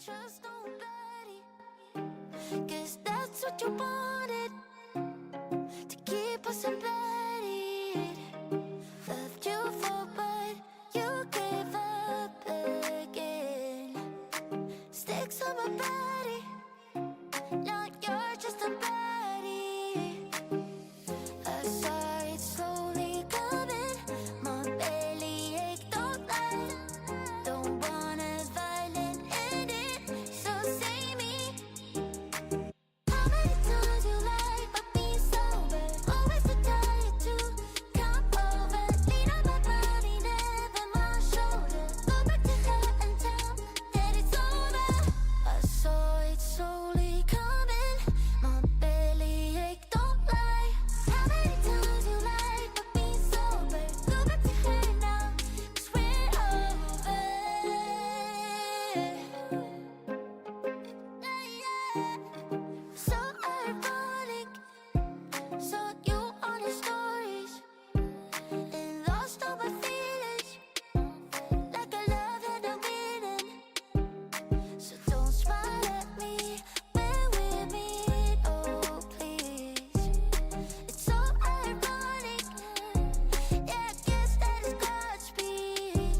trust nobody, 'cause that's what you wanted, to keep us embedded. Loved you for, but you gave up again. Sticks on my body, now you're just a baddie. I saw it slowly coming, my belly ache, don't lie. Don't wanna violent end it, so say me. How many times you lied but be sober? Always to tell you to come over. Lean on my body, never my shoulder. Go back to her and tell that it's over. I saw it slowly coming, my belly ache, don't lie. How many times you lied but be sober? Go back to her now, 'cause we're over. So ironic, saw you on your stories and lost all my feelings, like I love that I'm winning. So don't smile at me when we're meet, oh please. It's so ironic, yeah, I guess that is Godspeed.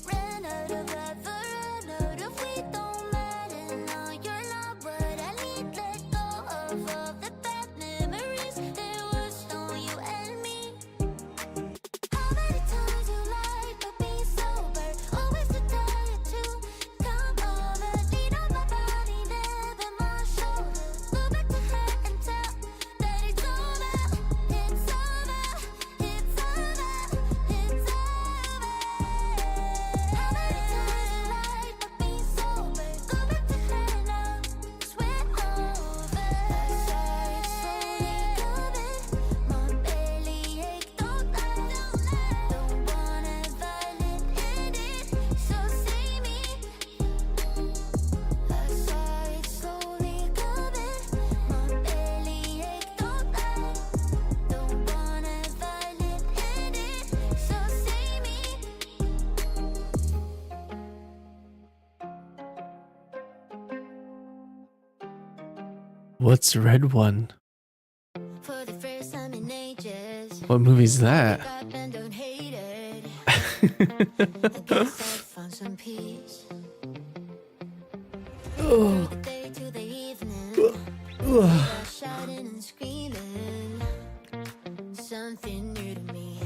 Ran out of ever, ran out of we don't matter. Now you're not what I need. Let go of all the bad memories. There was no you and me. How many times you lied but be sober? Always to tell you to come over. Lean on my body, never my shoulder. Go back to her and tell that it's over. It's over. It's over. It's over. How many times you lied but be sober? Go back to her now, 'cause we're over. I saw it slowly coming, my belly ache, don't lie. Don't wanna violent end it, so say me. I saw it slowly coming, my belly ache, don't lie. Don't wanna violent end it, so say me. What's Red One? For the first time in ages, What movie's that? up and don't hate it. I guess I found some peace. Through the day to the evening, I shouting and screaming. Something new to me.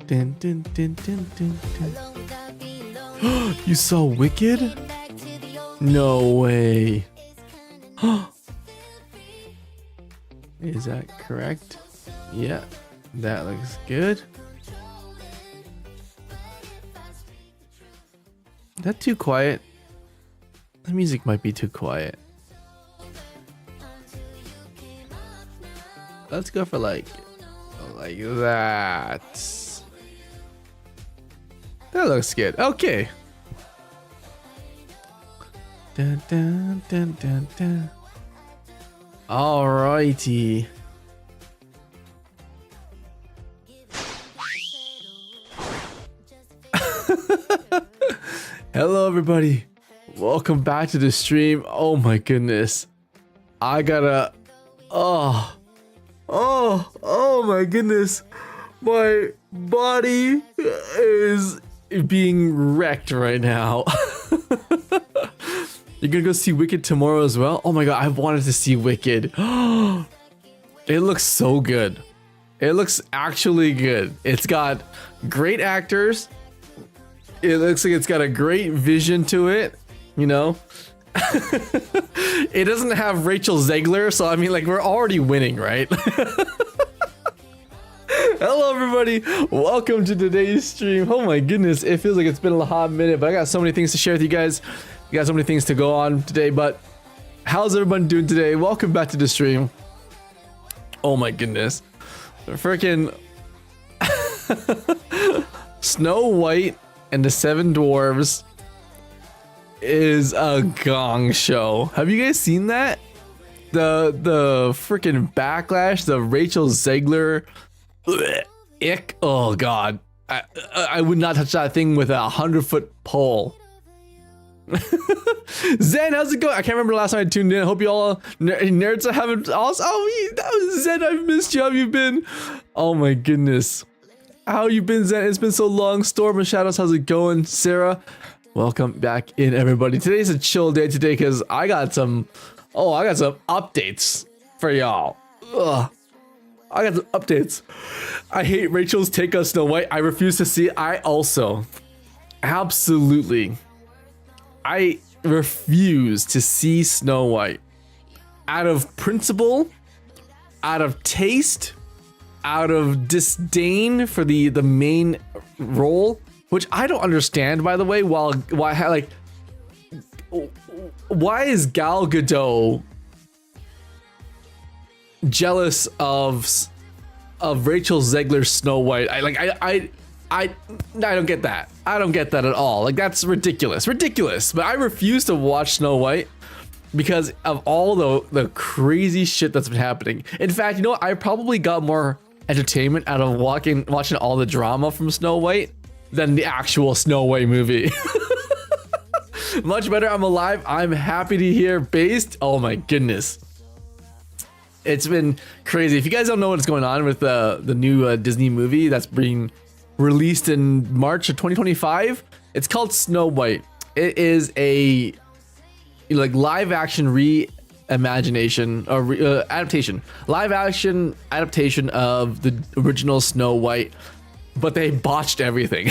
Dun, dun, dun, dun, dun, dun. Alone without being lonely. You saw Wicked? Getting back to the old No way. It's kinda nice to feel free. Is that correct? Yeah, that looks good. Is that too quiet? The music might be too quiet. Let's go for like that. That looks good. Okay. Dun, dun, dun, dun, dun. Alrighty. Hello everybody. Welcome back to the stream. Oh my goodness. I gotta oh my goodness. My body is being wrecked right now. You're gonna go see Wicked tomorrow as well? Oh my god, I wanted to see Wicked. It looks so good. It looks actually good. It's got great actors. It looks like it's got a great vision to it, you know? It doesn't have Rachel Zegler, so I mean, like, we're already winning, right? Hello everybody, welcome to today's stream. Oh my goodness, it feels like it's been a hot minute, but I got so many things to share with you guys. We got so many things to go on today, but how's everyone doing today? Welcome back to the stream. Oh my goodness. Freaking Snow White and the Seven Dwarves is a gong show. Have you guys seen that? The freaking backlash, the Rachel Zegler ick. Oh god. I would not touch that thing with a 100-foot pole. Zen, how's it going? I can't remember the last time I tuned in. I hope you all nerds are having awesome. Oh, that was Zen. I've missed you. How have you been? Oh my goodness. How you been, Zen? It's been so long. Storm and Shadows, how's it going? Sarah, welcome back in, everybody. Today's a chill day today because I got some updates for y'all. Ugh. I got some updates. I hate Rachel's take on Snow White. I refuse to see it. I also absolutely I refuse to see Snow White out of principle, out of taste, out of disdain for the main role, which I don't understand, by the way. Why is Gal Gadot jealous of Rachel Zegler's Snow White? I don't get that. I don't get that at all. Like, that's ridiculous. But I refuse to watch Snow White because of all the crazy shit that's been happening. In fact, you know what? I probably got more entertainment out of watching all the drama from Snow White than the actual Snow White movie. Much better. I'm alive. I'm happy to hear. Based. Oh my goodness. It's been crazy. If you guys don't know what's going on with the new Disney movie that's being released in March of 2025, it's called Snow White. It is a live action reimagination or adaptation, live action adaptation of the original Snow White, but they botched everything.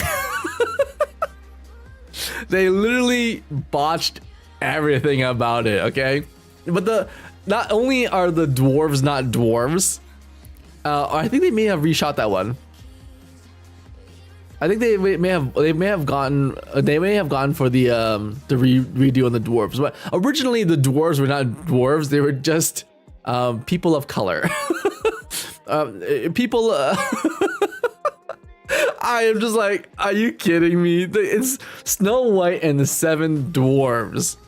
They literally botched everything about it. Okay, but not only are the dwarves not dwarves, I think they may have reshot that one. I think they may have gone for the redo on the dwarves, but originally the dwarves were not dwarves; they were just people of color. People. I am just like, are you kidding me? It's Snow White and the Seven Dwarves.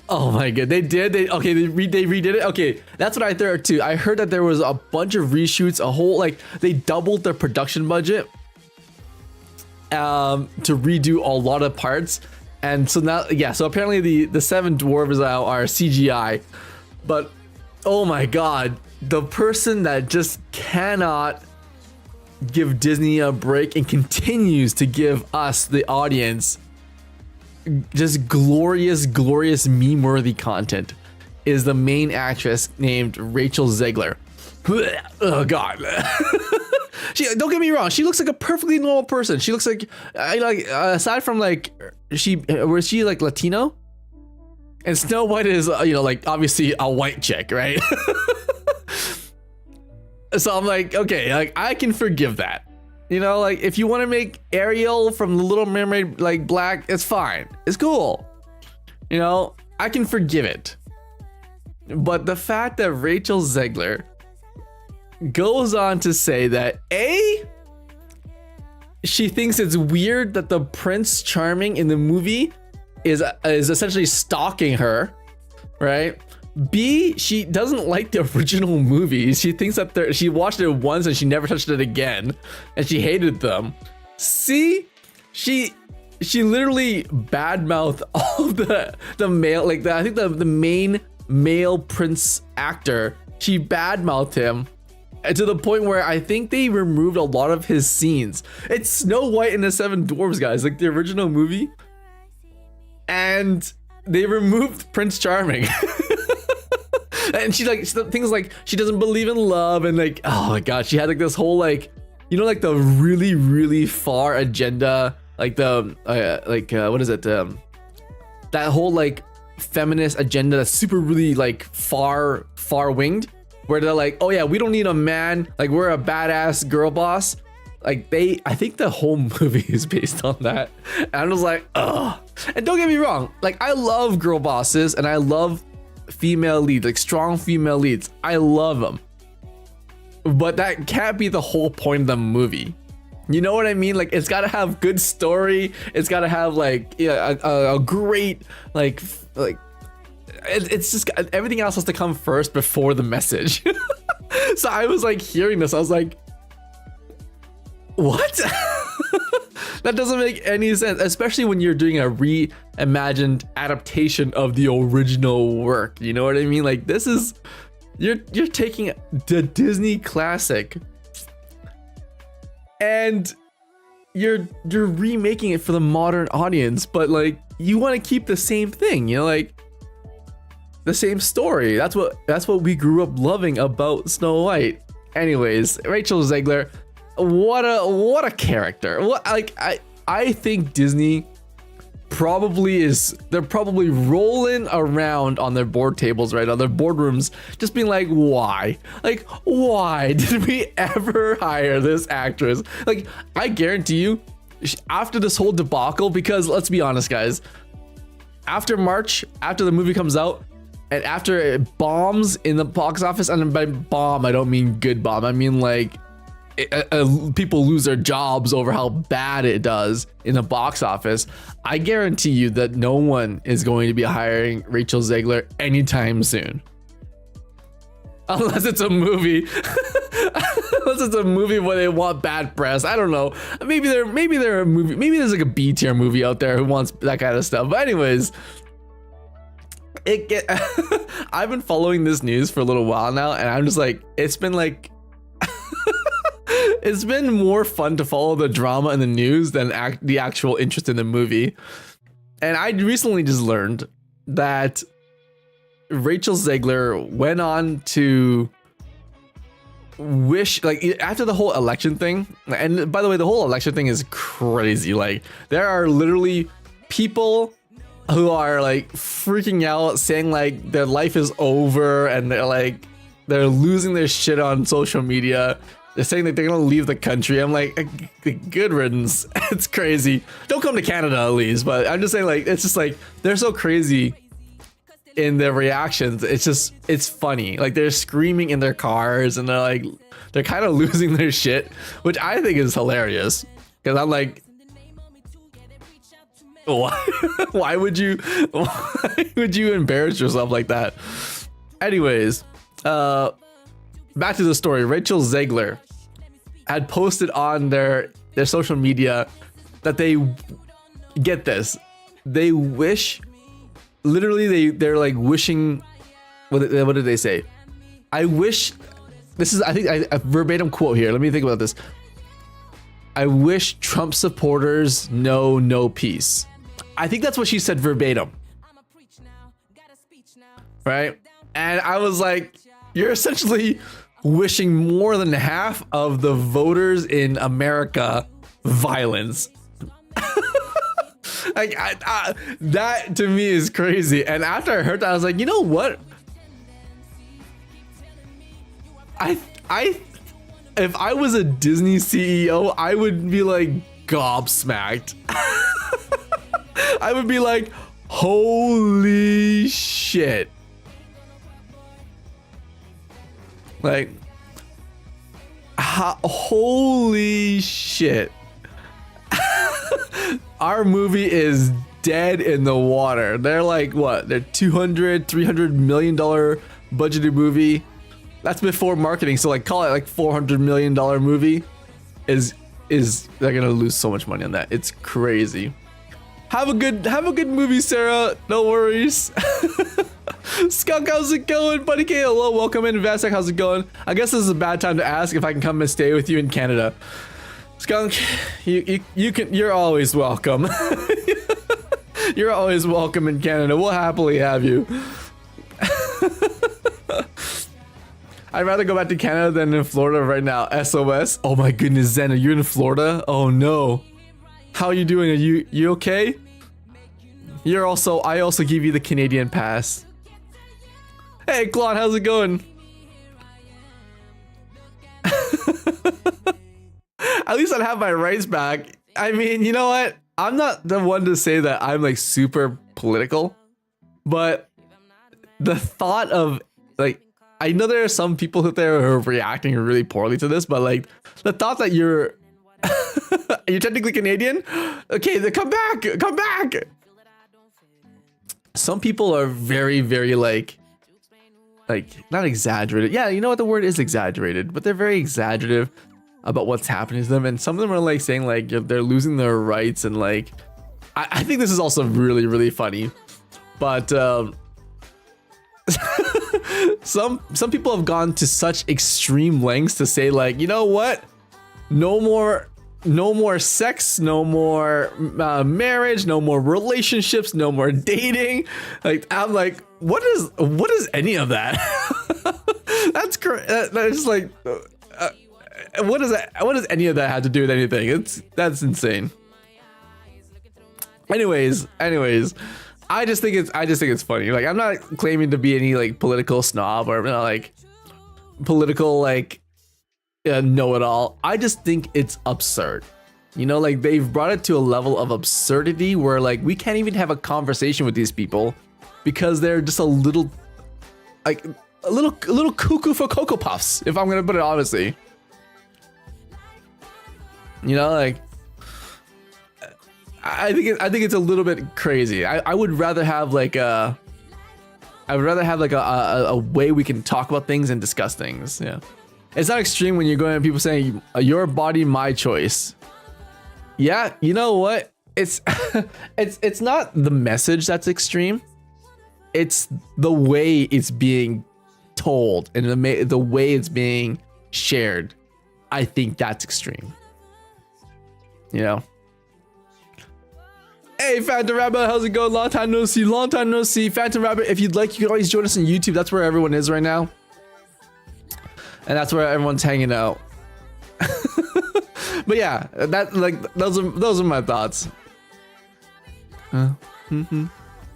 Oh my god, they did. They redid it. Okay, that's what I heard too. I heard that there was a bunch of reshoots, they doubled their production budget to redo a lot of parts. And so now, yeah, so apparently the Seven Dwarves now are CGI. But oh my god, the person that just cannot give Disney a break and continues to give us, the audience, just glorious meme-worthy content is the main actress named Rachel Zegler. Oh god. Don't get me wrong, she looks like a perfectly normal person. She looks like aside from was she like Latino? And Snow White is obviously a white chick, right? So I'm like, okay, I can forgive that. If you want to make Ariel from The Little Mermaid black, it's fine. It's cool. I can forgive it. But the fact that Rachel Zegler goes on to say that she thinks it's weird that the Prince Charming in the movie is essentially stalking her, right? B, she doesn't like the original movies. She thinks that she watched it once and she never touched it again, and she hated them. C, she literally badmouthed all the male, I think the main male prince actor. She badmouthed him to the point where I think they removed a lot of his scenes. It's Snow White and the Seven Dwarves, guys, like the original movie, and they removed Prince Charming. And she things like she doesn't believe in love, and oh my god, she had this whole the really, really far agenda, what is it, that whole feminist agenda that's super really far winged, where they're like, oh yeah, we don't need a man, we're a badass girl boss. I think the whole movie is based on that, and I'm just like, ugh. And don't get me wrong, I love girl bosses and I love female leads, strong female leads. I love them, but that can't be the whole point of the movie. You know what I mean? It's got to have good story. It's got to have a great it's just everything else has to come first before the message. So I was hearing this, I was like, what? That doesn't make any sense, especially when you're doing a reimagined adaptation of the original work. You know what I mean? Like this is you're taking the Disney classic and you're remaking it for the modern audience, but like you want to keep the same thing, you know, like the same story. That's what we grew up loving about Snow White. Anyways, Rachel Zegler, what a character. What, like I think Disney they're probably rolling around on their board tables right now, their boardrooms, just being like, why did we ever hire this actress? Like I guarantee you, after this whole debacle, because let's be honest guys, after March, after the movie comes out and after it bombs in the box office, and by bomb I don't mean good bomb, I mean like people lose their jobs over how bad it does in the box office, I guarantee you that no one is going to be hiring Rachel Zegler anytime soon. Unless it's a movie. Unless it's a movie where they want bad press. I don't know. Maybe they're a movie. Maybe there's like a B tier movie out there who wants that kind of stuff. But anyways, I've been following this news for a little while now, and I'm just like, it's been more fun to follow the drama in the news than the actual interest in the movie. And I recently just learned that Rachel Zegler went on to wish, like after the whole election thing, and by the way, the whole election thing is crazy. Like there are literally people who are like freaking out, saying like their life is over, and they're losing their shit on social media. They're saying that they're gonna leave the country. I'm like, good riddance. It's crazy. Don't come to Canada at least. But I'm just saying, like, it's just like they're so crazy in their reactions. It's funny. Like they're screaming in their cars and they're kind of losing their shit, which I think is hilarious. Because I'm like, why would you embarrass yourself like that? Anyways, back to the story. Rachel Zegler had posted on their social media that they get this. They wish, literally, they're like wishing. What did they say? I wish. This is, I think, a verbatim quote here. Let me think about this. I wish Trump supporters know no peace. I think that's what she said verbatim. Right? And I was like, you're essentially wishing more than half of the voters in America violence. Like that to me is crazy. And after I heard that, I was like, you know what? If I was a Disney CEO, I would be like gobsmacked. I would be like, holy shit. Like, holy shit. Our movie is dead in the water. They're like, what? They're $200-300 million budgeted movie. That's before marketing. So like, call it like $400 million movie. Is they're gonna lose so much money on that. It's crazy. Have a good movie, Sarah. No worries. Skunk, how's it going? Buddy K, hello, welcome in. Vasek, how's it going? I guess this is a bad time to ask if I can come and stay with you in Canada. Skunk, you're always welcome. You're always welcome in Canada. We'll happily have you. I'd rather go back to Canada than in Florida right now. SOS. Oh my goodness, Zen, are you in Florida? Oh no. How are you doing? Are you okay? I also give you the Canadian pass. Hey, Claude, how's it going? At least I'd have my rights back. I mean, you know what? I'm not the one to say that I'm like super political, but the thought of like, I know there are some people out there who are reacting really poorly to this, but like the thought that you're technically Canadian? Okay, then come back. Some people are very, very like not exaggerated. Yeah, you know what, the word is exaggerated, but they're very exaggerative about what's happening to them, and some of them are like saying like they're losing their rights, and like I think this is also really, really funny. But some people have gone to such extreme lengths to say like, you know what, no more sex, no more marriage, no more relationships, no more dating. Like, I'm like, what is any of that? That's correct. That's like, what does any of that have to do with anything? That's insane. Anyways, I just think it's funny. Like, I'm not claiming to be any like political snob or like political like know-it-all. I just think it's absurd. You know, like they've brought it to a level of absurdity where like we can't even have a conversation with these people because they're just a little cuckoo for Cocoa Puffs, if I'm gonna put it honestly. You know, like I think it's a little bit crazy. I would rather have like a way we can talk about things and discuss things. Yeah. It's not extreme when you're going to people saying your body, my choice. Yeah, you know what? It's it's not the message that's extreme. It's the way it's being told and the way it's being shared. I think that's extreme. You know. Hey, Phantom Rabbit, how's it going? Long time no see. Long time no see. Phantom Rabbit, if you'd like, you can always join us on YouTube. That's where everyone is right now. And that's where everyone's hanging out. But yeah, that like those are my thoughts.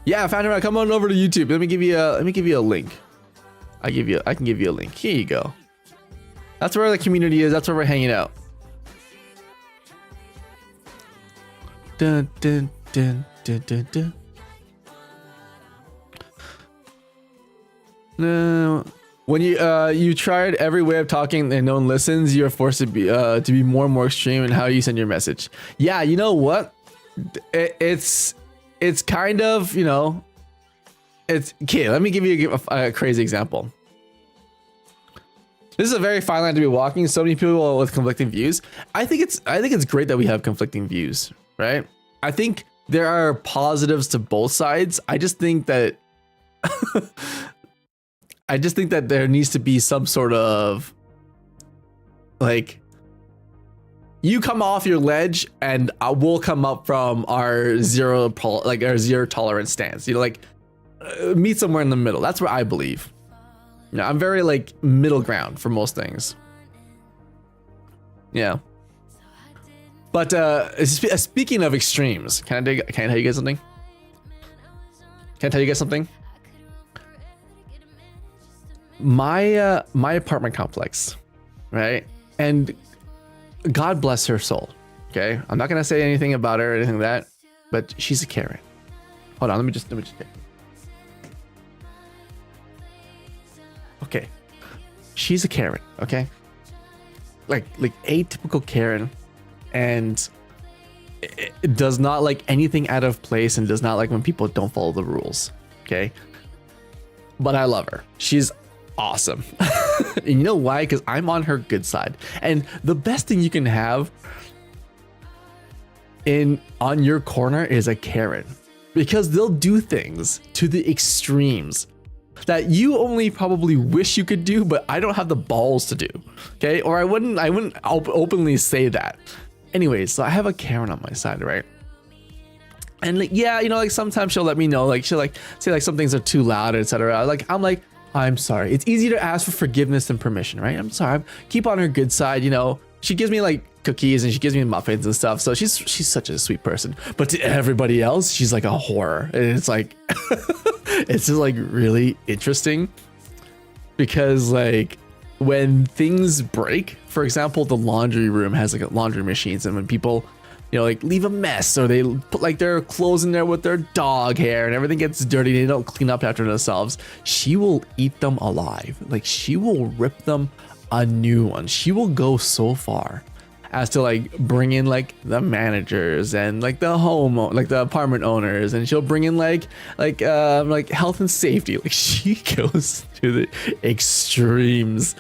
Yeah, Phantom Rabbit, come on over to YouTube. Let me give you a link. I can give you a link. Here you go. That's where the community is. That's where we're hanging out. Dun, dun, dun, dun, dun, dun. No. When you tried every way of talking and no one listens, you're forced to be more and more extreme in how you send your message. Yeah, you know what? It's kind of, you know, it's okay. Let me give you a crazy example. This is a very fine line to be walking. So many people with conflicting views. I think it's great that we have conflicting views, right? I think there are positives to both sides. I just think that there needs to be some sort of like, you come off your ledge and we'll come up from our zero tolerance stance. You know, like meet somewhere in the middle. That's where I believe. You know, I'm very like middle ground for most things. Yeah. But speaking of extremes, can I tell you guys something? My apartment complex, right? And God bless her soul. Okay, I'm not gonna say anything about her or anything like that, but she's a Karen. Hold on, let me just check. Okay, she's a Karen. Okay, like a typical Karen, and it does not like anything out of place and does not like when people don't follow the rules. Okay, but I love her. She's awesome. And you know why? Because I'm on her good side. And the best thing you can have on your corner is a Karen, because they'll do things to the extremes that you only probably wish you could do, but I don't have the balls to do. Okay, or I wouldn't openly say that. Anyways, so I have a Karen on my side, right? And like, yeah, you know, like sometimes she'll let me know, like she'll like say like some things are too loud, etc. Like I'm sorry. It's easier to ask for forgiveness than permission, right? I'm sorry. Keep on her good side, you know. She gives me like cookies and she gives me muffins and stuff. So she's such a sweet person. But to everybody else, she's like a horror. And it's like it's just like really interesting, because like when things break, for example, the laundry room has like laundry machines, and when people, you know, like leave a mess or they put like their clothes in there with their dog hair and everything gets dirty, they don't clean up after themselves, she will eat them alive. Like she will rip them a new one. She will go so far as to like bring in like the managers and like the apartment owners, and she'll bring in like health and safety. Like she goes to the extremes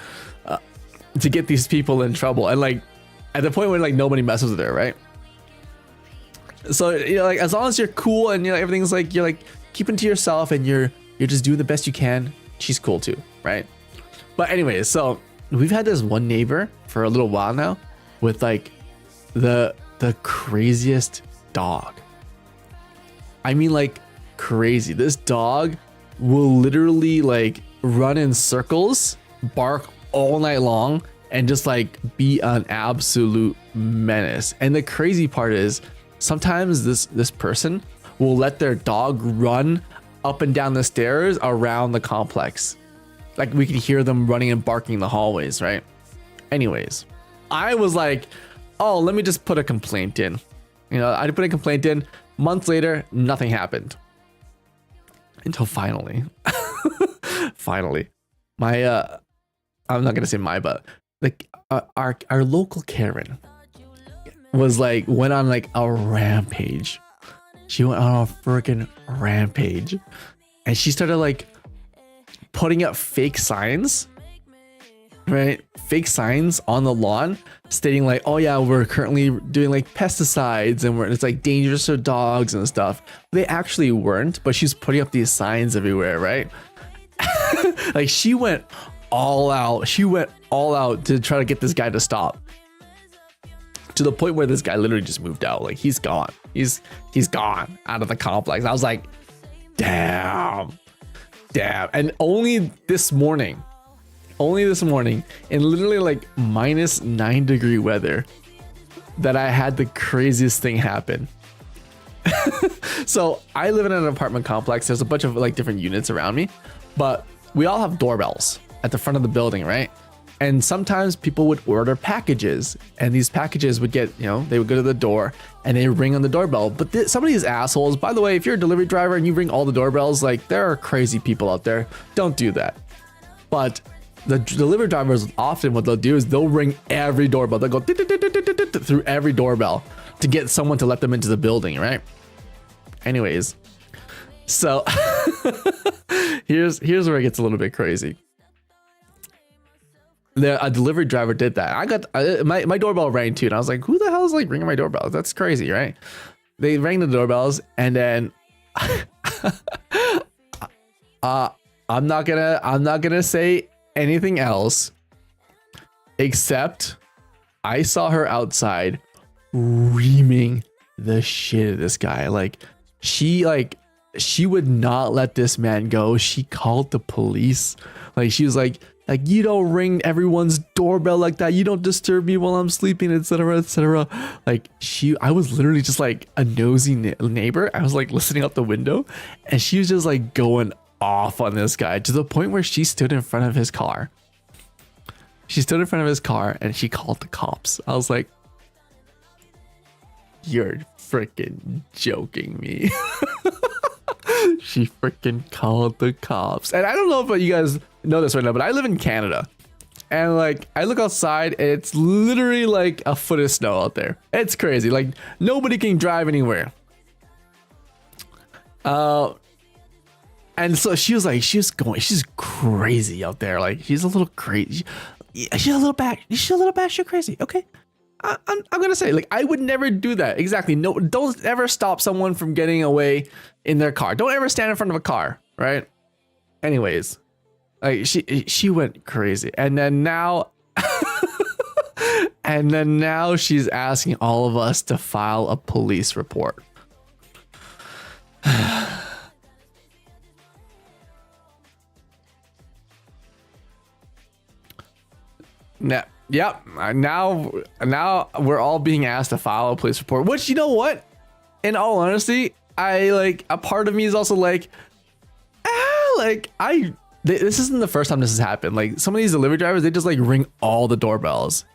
to get these people in trouble. And like at the point where like nobody messes with her, right? So you know, like as long as you're cool and you know everything's like you're like keeping to yourself and you're just doing the best you can, she's cool too, right? But anyways, so we've had this one neighbor for a little while now with like the craziest dog. I mean like crazy. This dog will literally like run in circles, bark all night long, and just like be an absolute menace. And the crazy part is sometimes this person will let their dog run up and down the stairs around the complex. Like we could hear them running and barking in the hallways, right? Anyways, I was like, oh, let me just put a complaint in. You know, I put a complaint in. Months later, nothing happened. Until finally, my I'm not gonna say my, but like our local Karen was like went on like a rampage. She went on a freaking rampage, and she started like putting up fake signs, right? Fake signs on the lawn stating like, oh yeah, we're currently doing like pesticides and it's like dangerous for dogs and stuff. They actually weren't, but she's putting up these signs everywhere, right? Like she went all out. She went all out to try to get this guy to stop. To the point where this guy literally just moved out. Like he's gone. He's gone out of the complex. I was like, damn. And only this morning, in literally like -9-degree weather, that I had the craziest thing happen. So I live in an apartment complex. There's a bunch of like different units around me, but we all have doorbells at the front of the building, right? And sometimes people would order packages, and these packages would get, you know, they would go to the door and they ring on the doorbell. But some of these assholes, by the way, if you're a delivery driver and you ring all the doorbells, like there are crazy people out there. Don't do that. But the delivery drivers, often what they'll do is they'll ring every doorbell. They'll go through every doorbell to get someone to let them into the building, right? Anyways, so here's where it gets a little bit crazy. A delivery driver did that. I got my doorbell rang too, and I was like, "Who the hell is like ringing my doorbell? That's crazy, right?" They rang the doorbells, and then I'm not gonna say anything else, except I saw her outside reaming the shit out of this guy. Like she would not let this man go. She called the police. Like she was like, you don't ring everyone's doorbell like that. You don't disturb me while I'm sleeping, etc., etc. Like I was literally just like a nosy neighbor. I was like listening out the window, and she was just like going off on this guy to the point where she stood in front of his car. She stood in front of his car and she called the cops. I was like, you're freaking joking me. She freaking called the cops. And I don't know if you guys know this right now, but I live in Canada. And like I look outside and it's literally like a foot of snow out there. It's crazy. Like nobody can drive anywhere. And so she's crazy out there. Like she's a little crazy. She's a little batshit crazy. Okay. I'm gonna say, like, I would never do that. Exactly. No, don't ever stop someone from getting away in their car. Don't ever stand in front of a car, right? Anyways, like she went crazy, and then now, she's asking all of us to file a police report. Yep. Now we're all being asked to file a police report, which, you know what? In all honesty, a part of me is also like, this isn't the first time this has happened. Like some of these delivery drivers, they just like ring all the doorbells.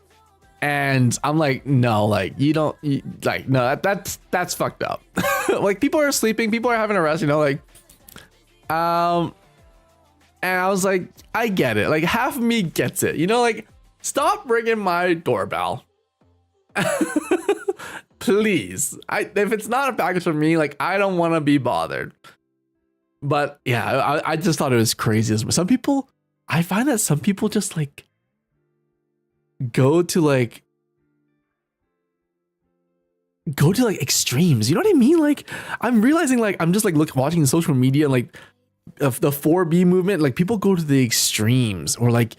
And I'm like, no, like no, that's fucked up. Like people are sleeping, people are having a rest, you know, like, and I was like, I get it. Like half of me gets it, you know, like, stop ringing my doorbell. Please. If it's not a package for me, like I don't want to be bothered. But yeah, I just thought it was crazy. Some people, I find that some people just like go to like go to like extremes. You know what I mean? Like I'm realizing like I'm just like watching social media and like of the 4B movement, like people go to the extremes, or like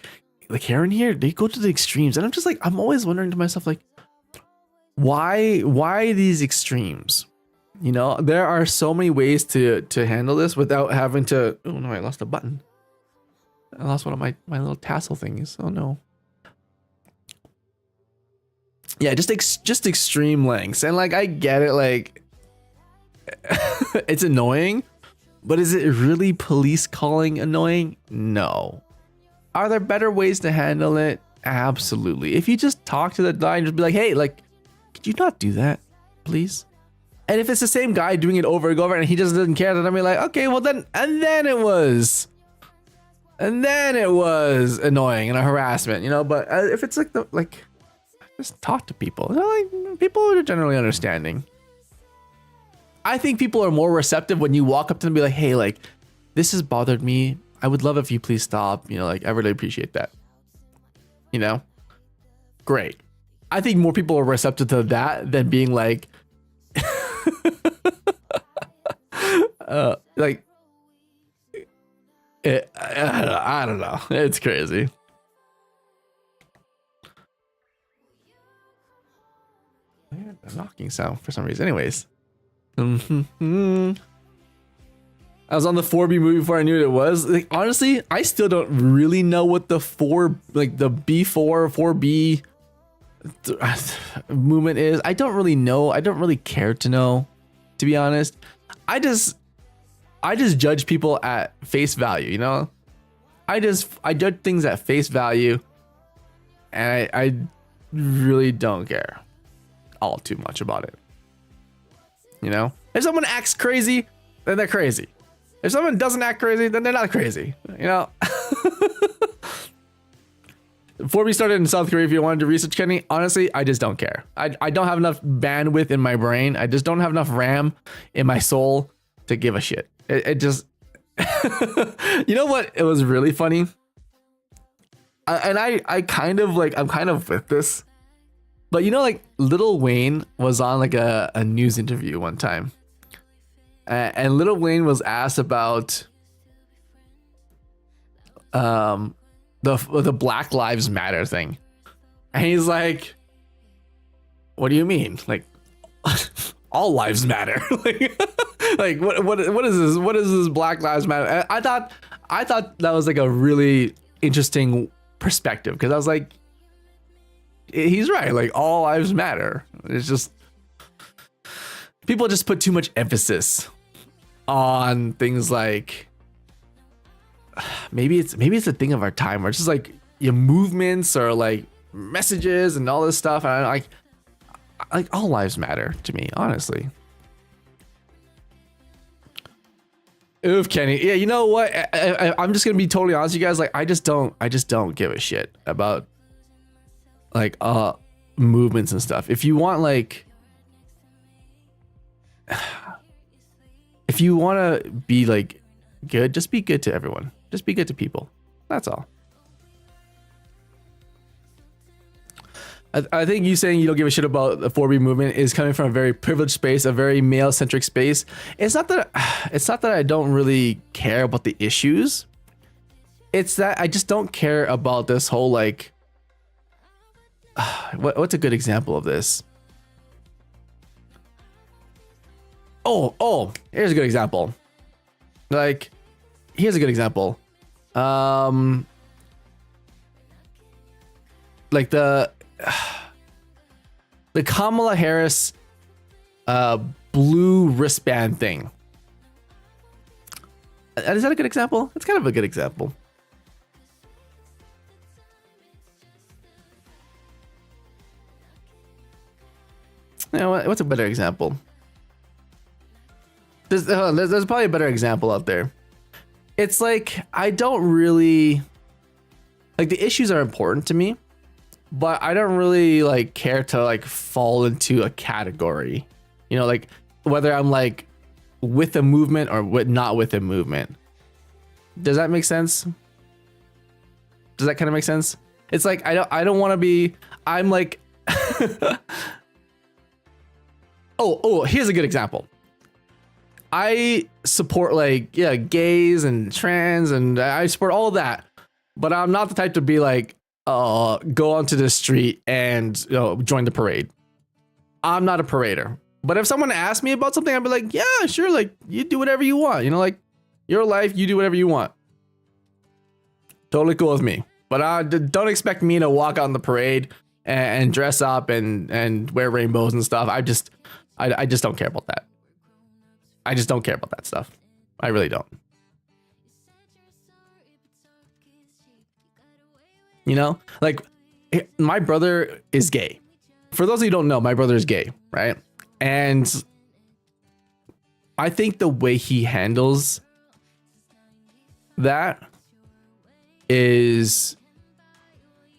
here and here, they go to the extremes. And I'm just like, I'm always wondering to myself, like, why these extremes? You know, there are so many ways to handle this without having to, oh no, I lost a button. I lost one of my little tassel things. Oh no. Yeah, just extreme lengths. And like I get it, like it's annoying, but is it really police calling annoying? No. Are there better ways to handle it? Absolutely. If you just talk to the guy and just be like, hey, like, could you not do that, please? And if it's the same guy doing it over and over and he just doesn't care, then I'll be like, okay, well then, and then it was annoying and a harassment, you know? But if it's like, just talk to people. You know, like, people are generally understanding. I think people are more receptive when you walk up to them and be like, hey, like, this has bothered me. I would love if you please stop. You know, like, I really appreciate that. You know? Great. I think more people are receptive to that than being like, like, I don't know. It's crazy. A knocking sound for some reason. Anyways. I was on the 4B movie before I knew what it was. Like, honestly, I still don't really know what the the B4, 4B movement is. I don't really know. I don't really care to know, to be honest. I just judge people at face value, you know? I judge things at face value, and I really don't care all too much about it. You know, if someone acts crazy, then they're crazy. If someone doesn't act crazy, then they're not crazy. You know. 4B started in South Korea. If you wanted to research, Kenny, honestly, I just don't care. I don't have enough bandwidth in my brain. I just don't have enough RAM in my soul to give a shit. It just, you know what? It was really funny. I kind of like, I'm kind of with this. But you know, like Lil Wayne was on like a news interview one time, and Lil Wayne was asked about the Black Lives Matter thing, and he's like, "What do you mean? Like all lives matter? like what is this? What is this Black Lives Matter?" And I thought that was like a really interesting perspective, because I was like, he's right, like all lives matter. It's just people just put too much emphasis on things like, maybe it's a thing of our time where it's just like your movements or like messages and all this stuff, and I like all lives matter to me, honestly. Oof, Kenny. Yeah, you know what? I'm just gonna be totally honest with you guys. Like, I just don't give a shit about like movements and stuff. If you want like, if you want to be like good, just be good to everyone. Just be good to people. That's all. I think you saying you don't give a shit about the 4B movement is coming from a very privileged space, a very male-centric space. It's not that I don't really care about the issues. It's that I just don't care about this whole like, what's a good example of this? Oh, here's a good example. Like, here's a good example. Like the Kamala Harris blue wristband thing. Is that a good example? It's kind of a good example. You know, what's a better example? There's probably a better example out there. It's like, I don't really like, the issues are important to me, but I don't really like care to like fall into a category, you know, like whether I'm like with a movement or not with a movement. Does that make sense? Does that kind of make sense? It's like, I don't want to be, I'm like, Oh, here's a good example. I support like, yeah, gays and trans, and I support all of that, but I'm not the type to be like, go onto the street and, you know, join the parade. I'm not a parader. But if someone asks me about something, I'd be like, yeah, sure, like, you do whatever you want, you know, like, your life, you do whatever you want. Totally cool with me. But don't expect me to walk on the parade and dress up and wear rainbows and stuff. I just don't care about that. I just don't care about that stuff. I really don't. You know, like, my brother is gay. For those of you who don't know, my brother is gay, right? And I think the way he handles that is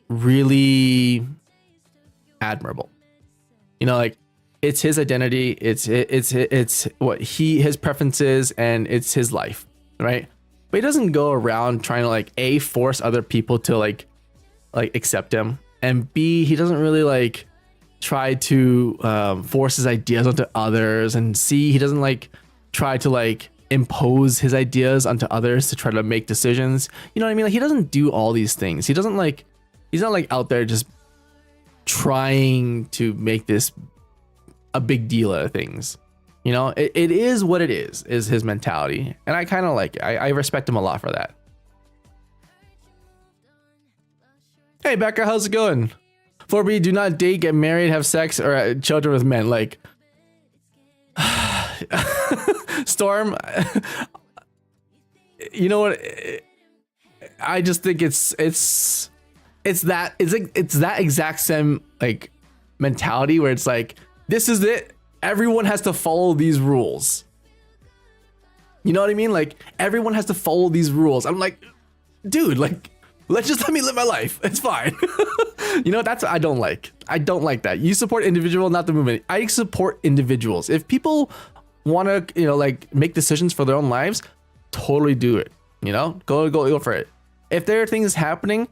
really admirable. You know, like, it's his identity, it's what his preferences, and it's his life, right? But he doesn't go around trying to like A, force other people to like accept him, and B, he doesn't really like try to force his ideas onto others, and C, he doesn't like try to like impose his ideas onto others to try to make decisions. You know what I mean? Like, he doesn't do all these things. He's not like out there just trying to make this a big deal out of things. You know, it is what it is his mentality, and I kind of like it. I respect him a lot for that. Hey Becca, how's it going? 4B, do not date, get married, have sex, or children with men. Like, Storm, you know what? I just think it's that exact same like mentality where it's like, this is it. Everyone has to follow these rules. You know what I mean? Like, everyone has to follow these rules. I'm like, dude, like, let me live my life. It's fine. You know, that's what I don't like. I don't like that. You support individual, not the movement. I support individuals. If people want to, you know, like, make decisions for their own lives, totally do it. You know, go for it. If there are things happening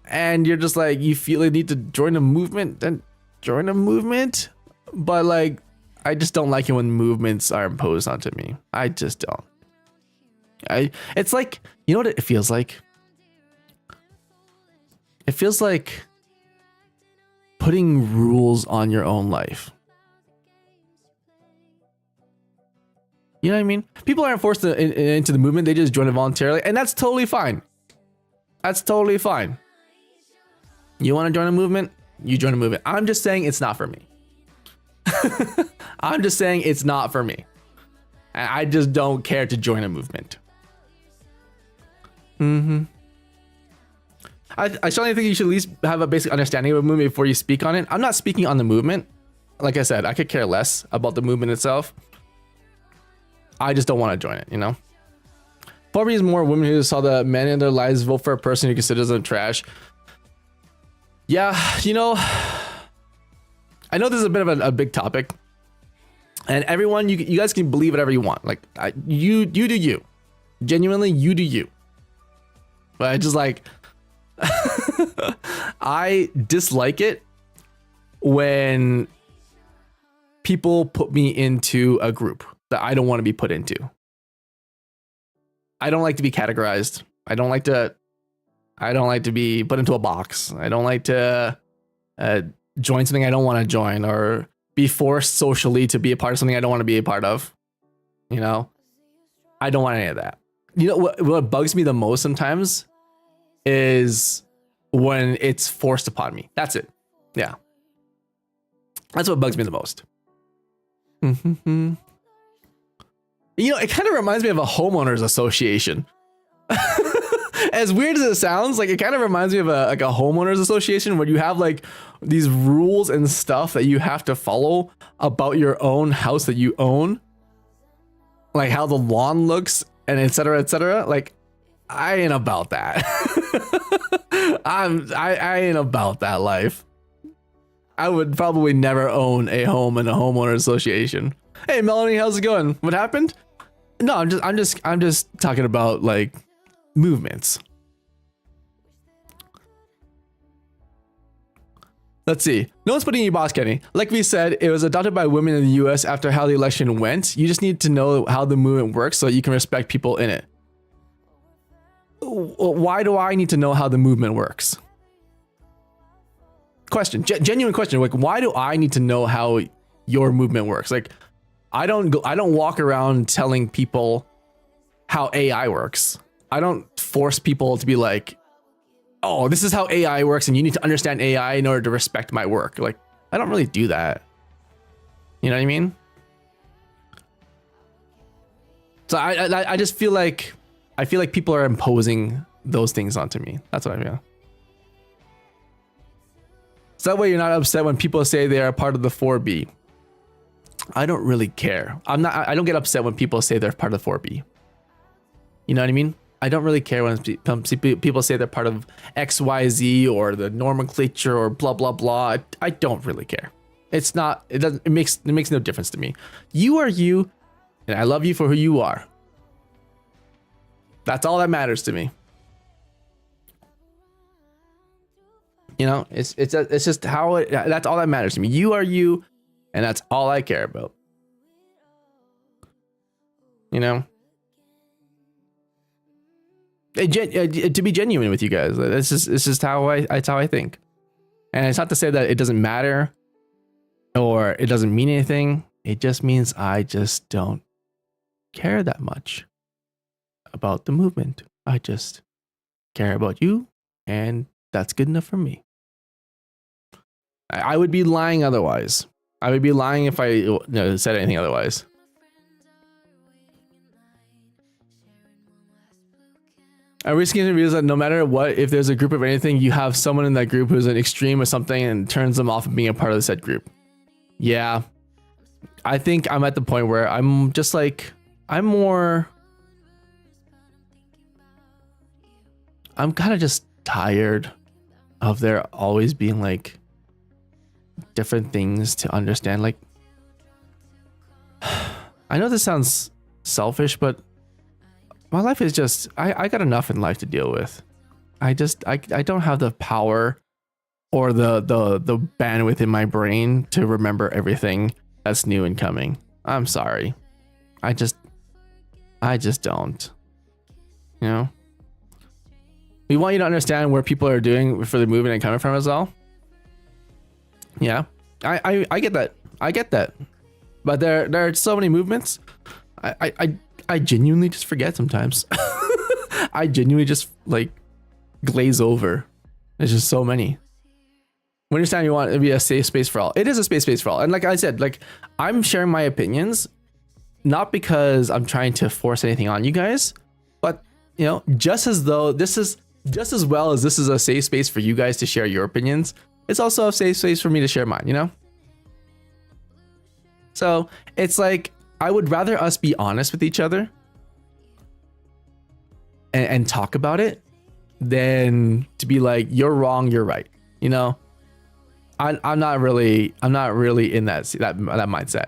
and you're just like, you feel the need to join a movement, then join a movement. But like, I just don't like it when movements are imposed onto me. I just don't. It's like, you know what it feels like? It feels like putting rules on your own life. You know what I mean? People aren't forced into the movement. They just join it voluntarily. And that's totally fine. That's totally fine. You want to join a movement? You join a movement. I'm just saying it's not for me. I'm just saying it's not for me. And I just don't care to join a movement. I certainly think you should at least have a basic understanding of a movement before you speak on it. I'm not speaking on the movement. Like I said, I could care less about the movement itself. I just don't want to join it, you know? Probably is more women who saw the men in their lives vote for a person who considers them trash. Yeah, you know, I know this is a bit of a big topic, and everyone, you guys can believe whatever you want. Like, you do you. Genuinely, you do you. But I just like, I dislike it when people put me into a group that I don't want to be put into. I don't like to be categorized. I don't like to be put into a box. I don't like to join something I don't want to join, or be forced socially to be a part of something I don't want to be a part of. You know, I don't want any of that. You know what bugs me the most sometimes is when it's forced upon me. That's it. Yeah. That's what bugs me the most. You know, it kind of reminds me of a homeowners association. As weird as it sounds, like, it kind of reminds me of a homeowners association where you have like these rules and stuff that you have to follow about your own house that you own, like how the lawn looks and et cetera, like, I ain't about that. I ain't about that life. I would probably never own a home in a homeowner association. Hey Melanie, how's it going? What happened? No, I'm just talking about like movements. Let's see. No one's putting you boss, Kenny. Like we said, it was adopted by women in the US after how the election went. You just need to know how the movement works so you can respect people in it. Why do I need to know how the movement works? Question, genuine question. Like, why do I need to know how your movement works? Like, I don't walk around telling people how AI works. I don't force people to be like, oh, this is how AI works and you need to understand AI in order to respect my work. Like, I don't really do that. You know what I mean? So I just feel like people are imposing those things onto me. That's what I feel. So that way you're not upset when people say they are part of the 4B. I don't really care. I don't get upset when people say they're part of the 4B. You know what I mean? I don't really care when people say they're part of XYZ or the nomenclature or blah blah blah. I don't really care. It makes no difference to me. You are you, and I love you for who you are. That's all that matters to me. You know, it's just how that's all that matters to me. You are you, and that's all I care about. You know, to be genuine with you guys, it's just how I think. And it's not to say that it doesn't matter or it doesn't mean anything. It just means I just don't care that much about the movement. I just care about you, and that's good enough for me. I would be lying otherwise. I would be lying if I said anything otherwise. I recently realized that no matter what, if there's a group of anything, you have someone in that group who's an extreme or something and turns them off of being a part of the said group. Yeah. I think I'm at the point where I'm just like, I'm kind of just tired of there always being like different things to understand. Like, I know this sounds selfish, but my life is just, I got enough in life to deal with. I don't have the power or the bandwidth in my brain to remember everything that's new and coming. I'm sorry. I just don't. You know? We want you to understand where people are doing for the movement and coming from as well. Yeah, I get that. I get that. But there are so many movements. I genuinely just forget sometimes. I genuinely just like glaze over. There's just so many. We understand you want it to be a safe space for all. It is a space for all. And like I said, like I'm sharing my opinions, not because I'm trying to force anything on you guys, but you know, just as though this is just as well as this is a safe space for you guys to share your opinions, it's also a safe space for me to share mine, you know? So it's like, I would rather us be honest with each other and talk about it than to be like, you're wrong, you're right. You know, I'm not really in that mindset.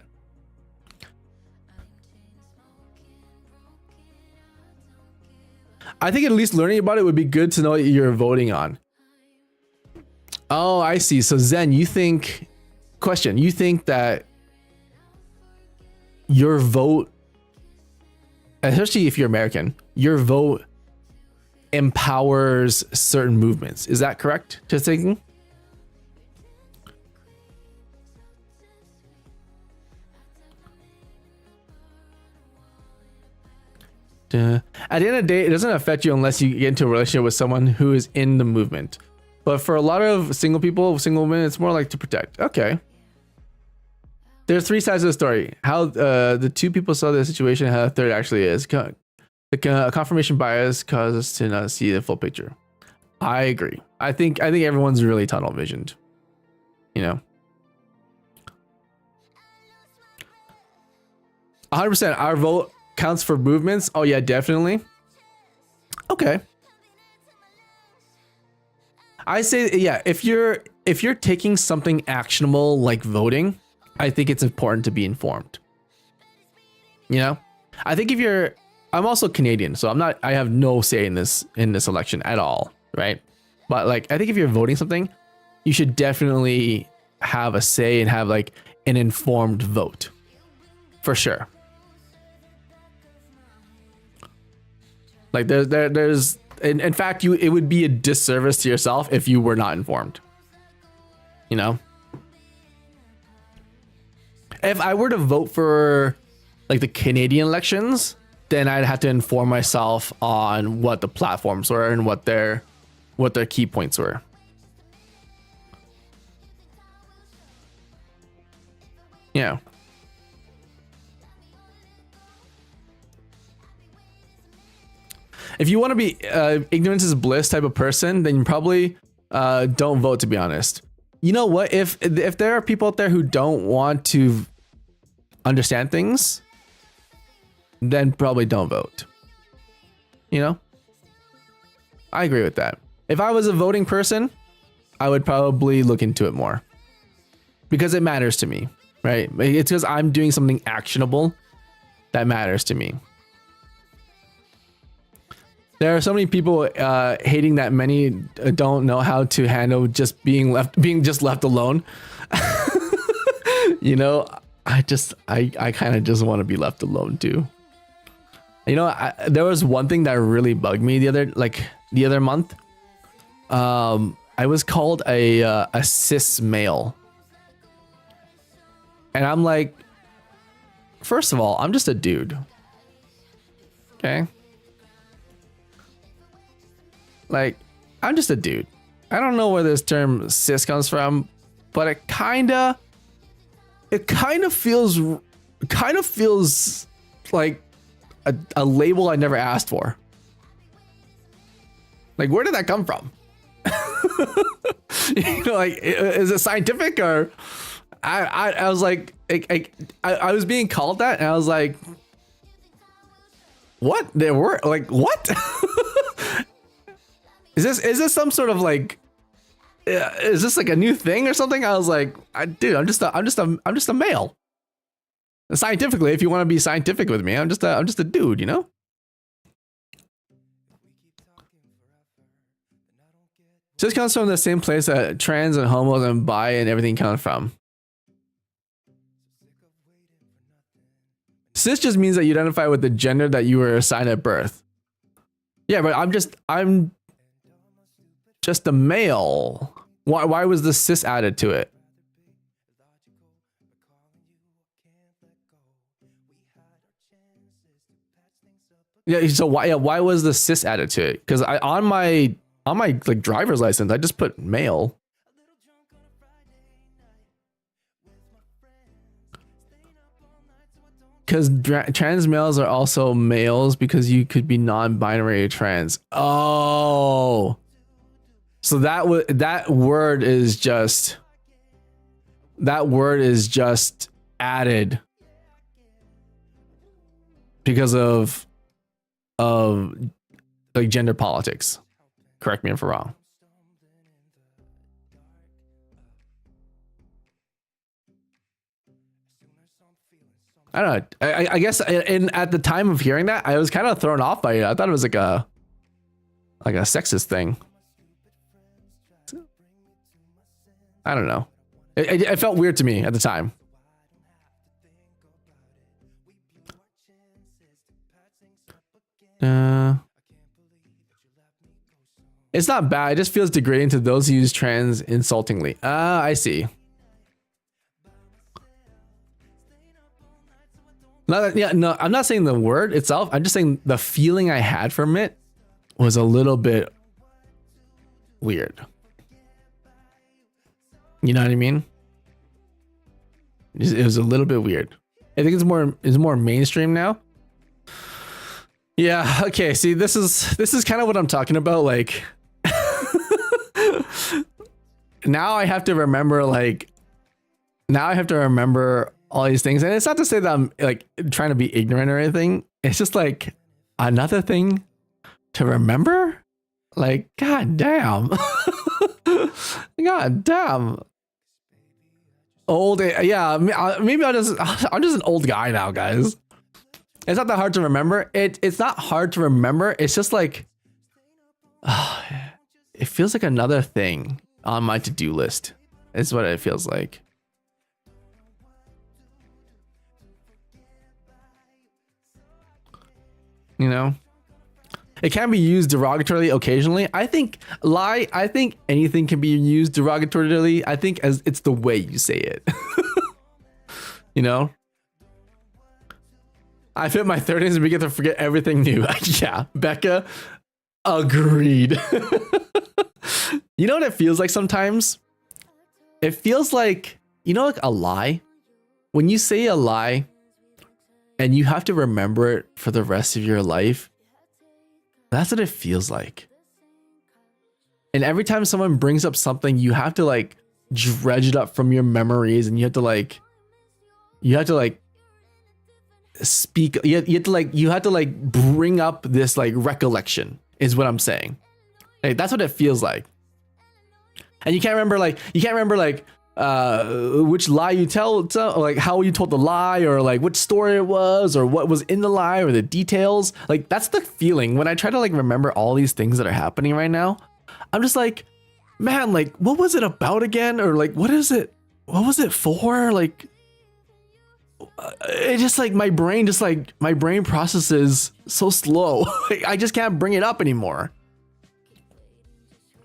I think at least learning about it would be good to know what you're voting on. Oh, I see. So Zen, you think that your vote, especially if you're American, your vote empowers certain movements. Is that correct? Just thinking? At the end of the day, it doesn't affect you unless you get into a relationship with someone who is in the movement. But for a lot of single people, single women, it's more like to protect. Okay. There's three sides of the story. How the two people saw the situation, how the third actually is. The confirmation bias causes us to not see the full picture. I agree. I think everyone's really tunnel visioned. You know. 100%. Our vote counts for movements. Oh yeah, definitely. Okay. I say, yeah, if you're taking something actionable like voting, I think it's important to be informed. You know, I think I'm also Canadian, so I have no say in this election at all, right? But like, I think if you're voting something, you should definitely have a say and have like an informed vote, for sure. Like there's in fact, it would be a disservice to yourself if you were not informed. You know, if I were to vote for like the Canadian elections, then I'd have to inform myself on what the platforms were and what their key points were. Yeah. If you want to be ignorance is bliss type of person, then you probably don't vote, to be honest. You know what? If there are people out there who don't want to understand things, then probably don't vote. You know? I agree with that. If I was a voting person, I would probably look into it more. Because it matters to me, right? It's because I'm doing something actionable that matters to me. There are so many people hating that many don't know how to handle just being left alone. You know, I kind of just want to be left alone too. You know, there was one thing that really bugged me the other month. I was called a cis male, and I'm like, first of all, I'm just a dude. Okay. Like, I'm just a dude. I don't know where this term cis comes from, but it kind of feels like a label I never asked for. Like, where did that come from? You know, like, is it scientific or I was like, I was being called that, and I was like, what? There were like, what? Is this some sort of like, is this like a new thing or something? I was like, dude, I'm just a male. Scientifically, if you want to be scientific with me, I'm just a dude, you know? This comes from the same place that trans and homos and bi and everything come from. Cis just means that you identify with the gender that you were assigned at birth. Yeah, but I'm just a male. Why was the cis added to it? Yeah, so why was the cis added to it? Because on my like driver's license, I just put male. Because trans males are also males because you could be non-binary or trans. Oh, so that word is just added because of like gender politics. Correct me if I'm wrong. I don't know. I guess at the time of hearing that, I was kind of thrown off by it. I thought it was like a sexist thing. I don't know. It felt weird to me at the time. It's not bad. It just feels degrading to those who use trans insultingly. I see. No, I'm not saying the word itself. I'm just saying the feeling I had from it was a little bit weird. You know what I mean? It was a little bit weird. I think it's more mainstream now. Yeah. Okay. See, this is kind of what I'm talking about. Like, now I have to remember all these things, and it's not to say that I'm like trying to be ignorant or anything. It's just like another thing to remember. Like, god damn. God damn. Old, yeah, maybe I'm just an old guy now, guys. It's not that hard to remember. It's not hard to remember. It's just like, it feels like another thing on my to-do list. Is what it feels like. You know, it can be used derogatorily occasionally. I think anything can be used derogatorily. I think as it's the way you say it. You know, I've hit my 30s and begin to forget everything new. Yeah, Becca, agreed. You know what it feels like sometimes? It feels like, you know, like a lie. When you say a lie and you have to remember it for the rest of your life, that's what it feels like. And every time someone brings up something, you have to like dredge it up from your memories, and you have to like speak. You have to like bring up this like recollection, is what I'm saying. Like, that's what it feels like. And you can't remember which lie you tell, like how you told the lie, or like which story it was, or what was in the lie, or the details. Like, that's the feeling when I try to like remember all these things that are happening right now. I'm just like, man, like, what was it about again? Or like, what was it for? Like, it just like my brain processes so slow. I just can't bring it up anymore.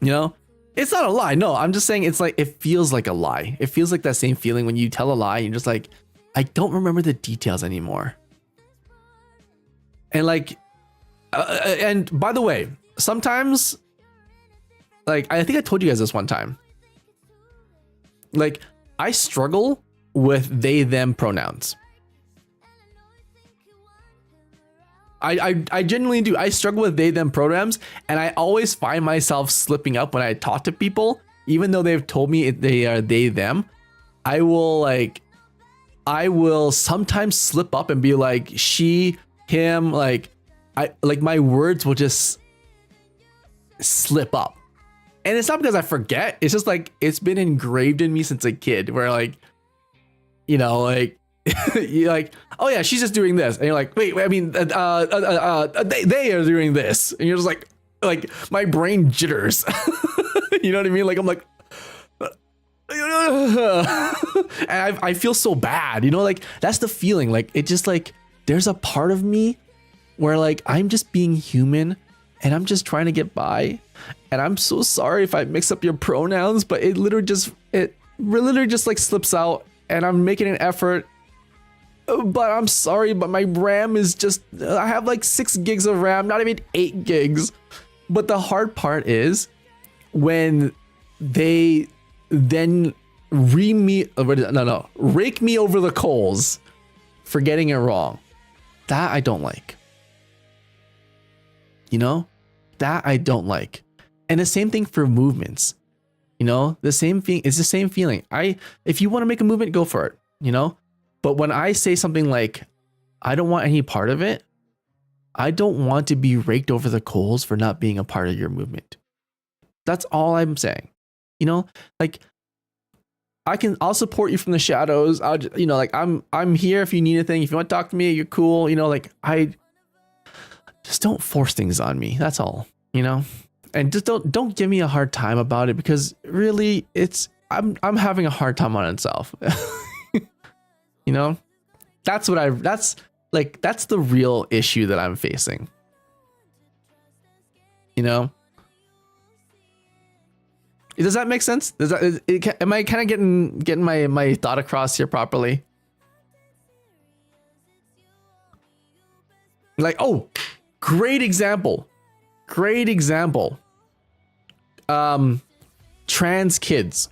You know? It's not a lie. No, I'm just saying it's like, it feels like a lie. It feels like that same feeling when you tell a lie and you're just like, I don't remember the details anymore. And like, and by the way, sometimes, like, I think I told you guys this one time. Like, I struggle with they, them pronouns. I genuinely do. I struggle with they, them pronouns, and I always find myself slipping up when I talk to people, even though they've told me they are they, them. I will sometimes slip up and be like she, him, like my words will just slip up. And it's not because I forget. It's just like, it's been engraved in me since a kid, where like, you know, like, you're like, oh yeah, she's just doing this, and you're like, wait, I mean, they are doing this, and you're just like my brain jitters. You know what I mean? Like, I'm like, and I feel so bad, you know, like that's the feeling. Like, it just like, there's a part of me where like I'm just being human and I'm just trying to get by, and I'm so sorry if I mix up your pronouns, but it literally just like slips out, and I'm making an effort. But I'm sorry, but my RAM is just, I have like 6 gigs of RAM, not even 8 gigs. But the hard part is when they then rake me over the coals for getting it wrong. That I don't like. You know, that I don't like. And the same thing for movements. You know, the same thing. It's the same feeling. If you want to make a movement, go for it, you know? But when I say something like, I don't want any part of it, I don't want to be raked over the coals for not being a part of your movement. That's all I'm saying. You know, like, I'll support you from the shadows. You know, like, I'm here if you need anything. If you want to talk to me, you're cool. You know, like, I just don't force things on me. That's all, you know? And just don't give me a hard time about it, because really I'm having a hard time on itself. You know, that's the real issue that I'm facing. You know, does that make sense? Am I kind of getting my thought across here properly? Like, oh, great example. Trans kids.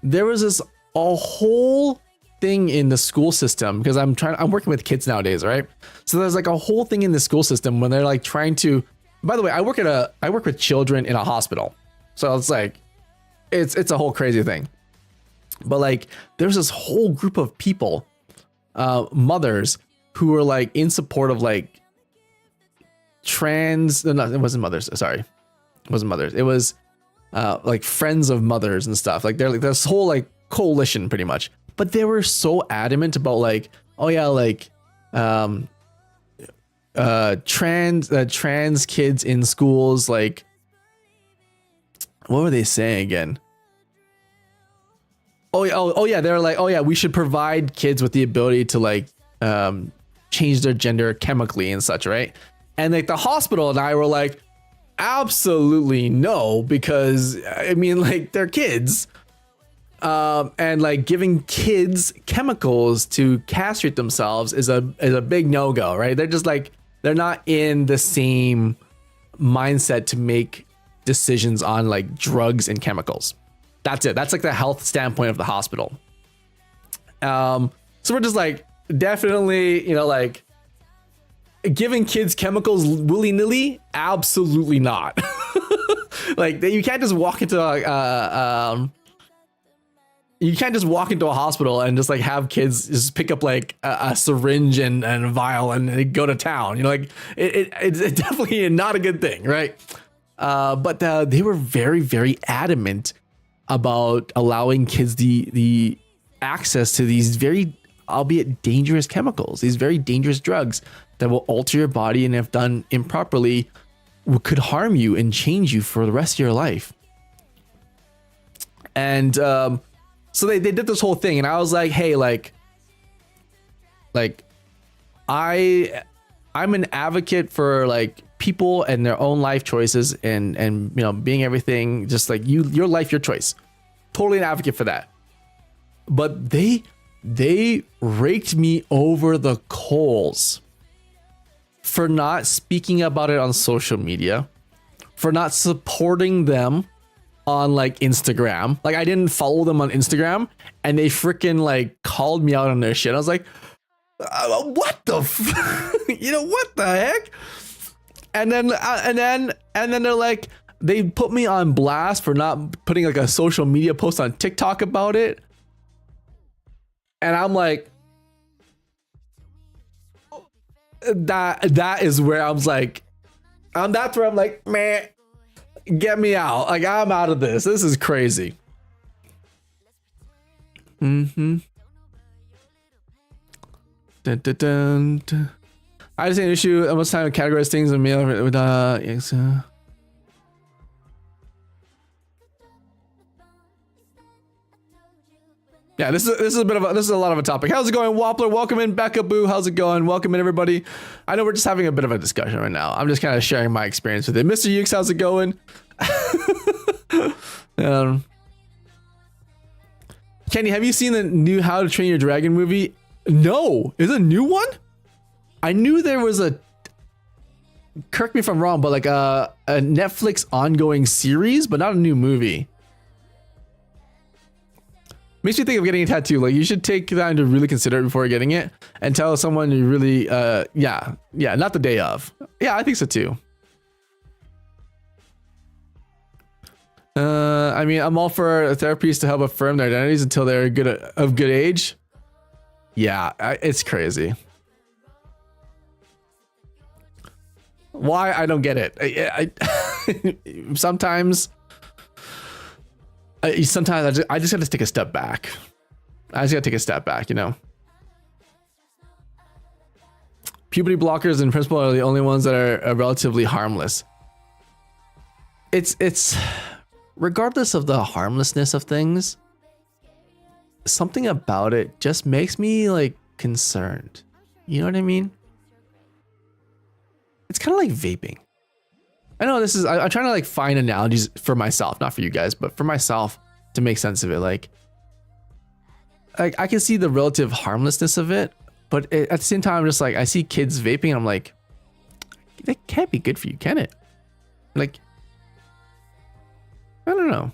There was a whole thing in the school system, because I'm working with kids nowadays, right? So there's like a whole thing in the school system when they're like trying to, by the way, I work with children in a hospital. So it's like, it's a whole crazy thing. But like, there's this whole group of people, mothers, who were like in support of like trans, no, it wasn't mothers. Sorry. It wasn't mothers. It was like friends of mothers and stuff. Like, they're like this whole like coalition pretty much. But they were so adamant about like, oh yeah, like trans kids in schools. Like, what were they saying again? Oh yeah, they're like, oh yeah, we should provide kids with the ability to like change their gender chemically and such, right? And like the hospital and I were like, absolutely no, because I mean, like, they're kids. And like giving kids chemicals to castrate themselves is a big no-go, right? They're just like, they're not in the same mindset to make decisions on like drugs and chemicals. That's it. That's like the health standpoint of the hospital. So we're just like, definitely, you know, like, giving kids chemicals willy-nilly, absolutely not. Like, you can't just walk into a hospital and just like have kids just pick up like a syringe and a vial and go to town. You know, like it's definitely not a good thing, right? But they were very, very adamant about allowing kids the access to these very, albeit dangerous chemicals, these very dangerous drugs that will alter your body, and if done improperly, could harm you and change you for the rest of your life. And so they did this whole thing, and I was like, hey, like I'm an advocate for like people and their own life choices, and you know, being everything, just like your life, your choice. Totally an advocate for that. But they raked me over the coals for not speaking about it on social media, for not supporting them on like Instagram. Like, I didn't follow them on Instagram, and they freaking like called me out on their shit. I was like, what the you know, what the heck? And then they're like, they put me on blast for not putting like a social media post on TikTok about it. And I'm like, that is where I was like, that's where I'm like, man, get me out. Like, I'm out of this. This is crazy. Dun, dun, dun, dun. I just had an issue. Most time I categorize things in mail with yes, yeah, this is a lot of a topic. How's it going, Wappler? Welcome in, Becca Boo. How's it going? Welcome in, everybody. I know we're just having a bit of a discussion right now. I'm just kind of sharing my experience with it. Mr. Ukes, how's it going? Kenny, have you seen the new How to Train Your Dragon movie? No, is it a new one? I knew there was a, correct me if I'm wrong, but like a Netflix ongoing series, but not a new movie. Makes me think of getting a tattoo. Like, you should take time to really consider it before getting it, and tell someone you really, yeah, not the day of. Yeah, I think so too. I mean, I'm all for therapies to help affirm their identities until they're of good age. Yeah, it's crazy. Why? I don't get it. Sometimes I just got to take a step back. I just got to take a step back, you know. Puberty blockers in principle are the only ones that are relatively harmless. It's regardless of the harmlessness of things, something about it just makes me like concerned. You know what I mean? It's kind of like vaping. I know this is, I'm trying to like find analogies for myself, not for you guys, but for myself to make sense of it. Like I can see the relative harmlessness of it, but at the same time, I'm just like, I see kids vaping, I'm like, that can't be good for you, can it? Like, I don't know.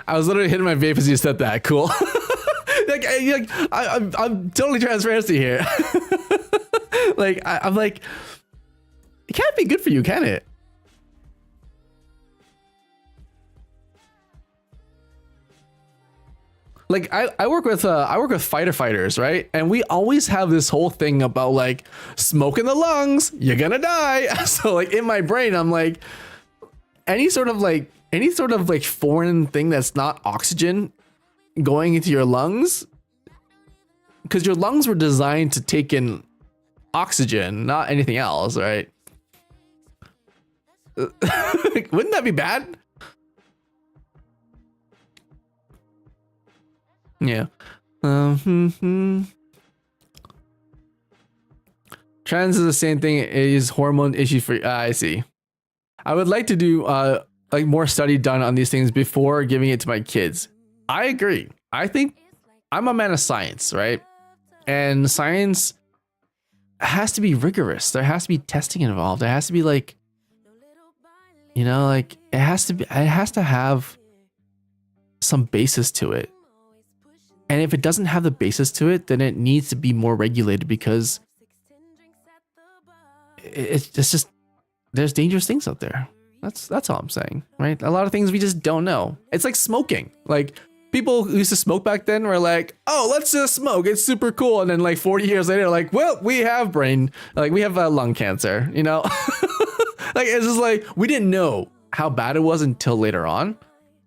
I was literally hitting my vape as you said that. Cool. I'm totally transparency here. I'm like, it can't be good for you, can it? Like, I work with fighter fighters, right? And we always have this whole thing about like, smoke in the lungs, you're gonna die. So like in my brain, I'm like, any sort of like foreign thing that's not oxygen going into your lungs, because your lungs were designed to take in oxygen, not anything else, right? Wouldn't that be bad? Yeah. Trans is the same thing. It is hormone issue for. I see. I would like to do like more study done on these things before giving it to my kids. I agree. I think I'm a man of science, right? And science has to be rigorous. There has to be testing involved. There has to be like, you know, like it has to have some basis to it. And if it doesn't have the basis to it, then it needs to be more regulated because it's just there's dangerous things out there. That's all I'm saying, right? A lot of things we just don't know. It's like smoking. Like people who used to smoke back then were like, oh, let's just smoke. It's super cool. And then like 40 years later, like, well, we have we have lung cancer, you know? Like, it's just like, we didn't know how bad it was until later on.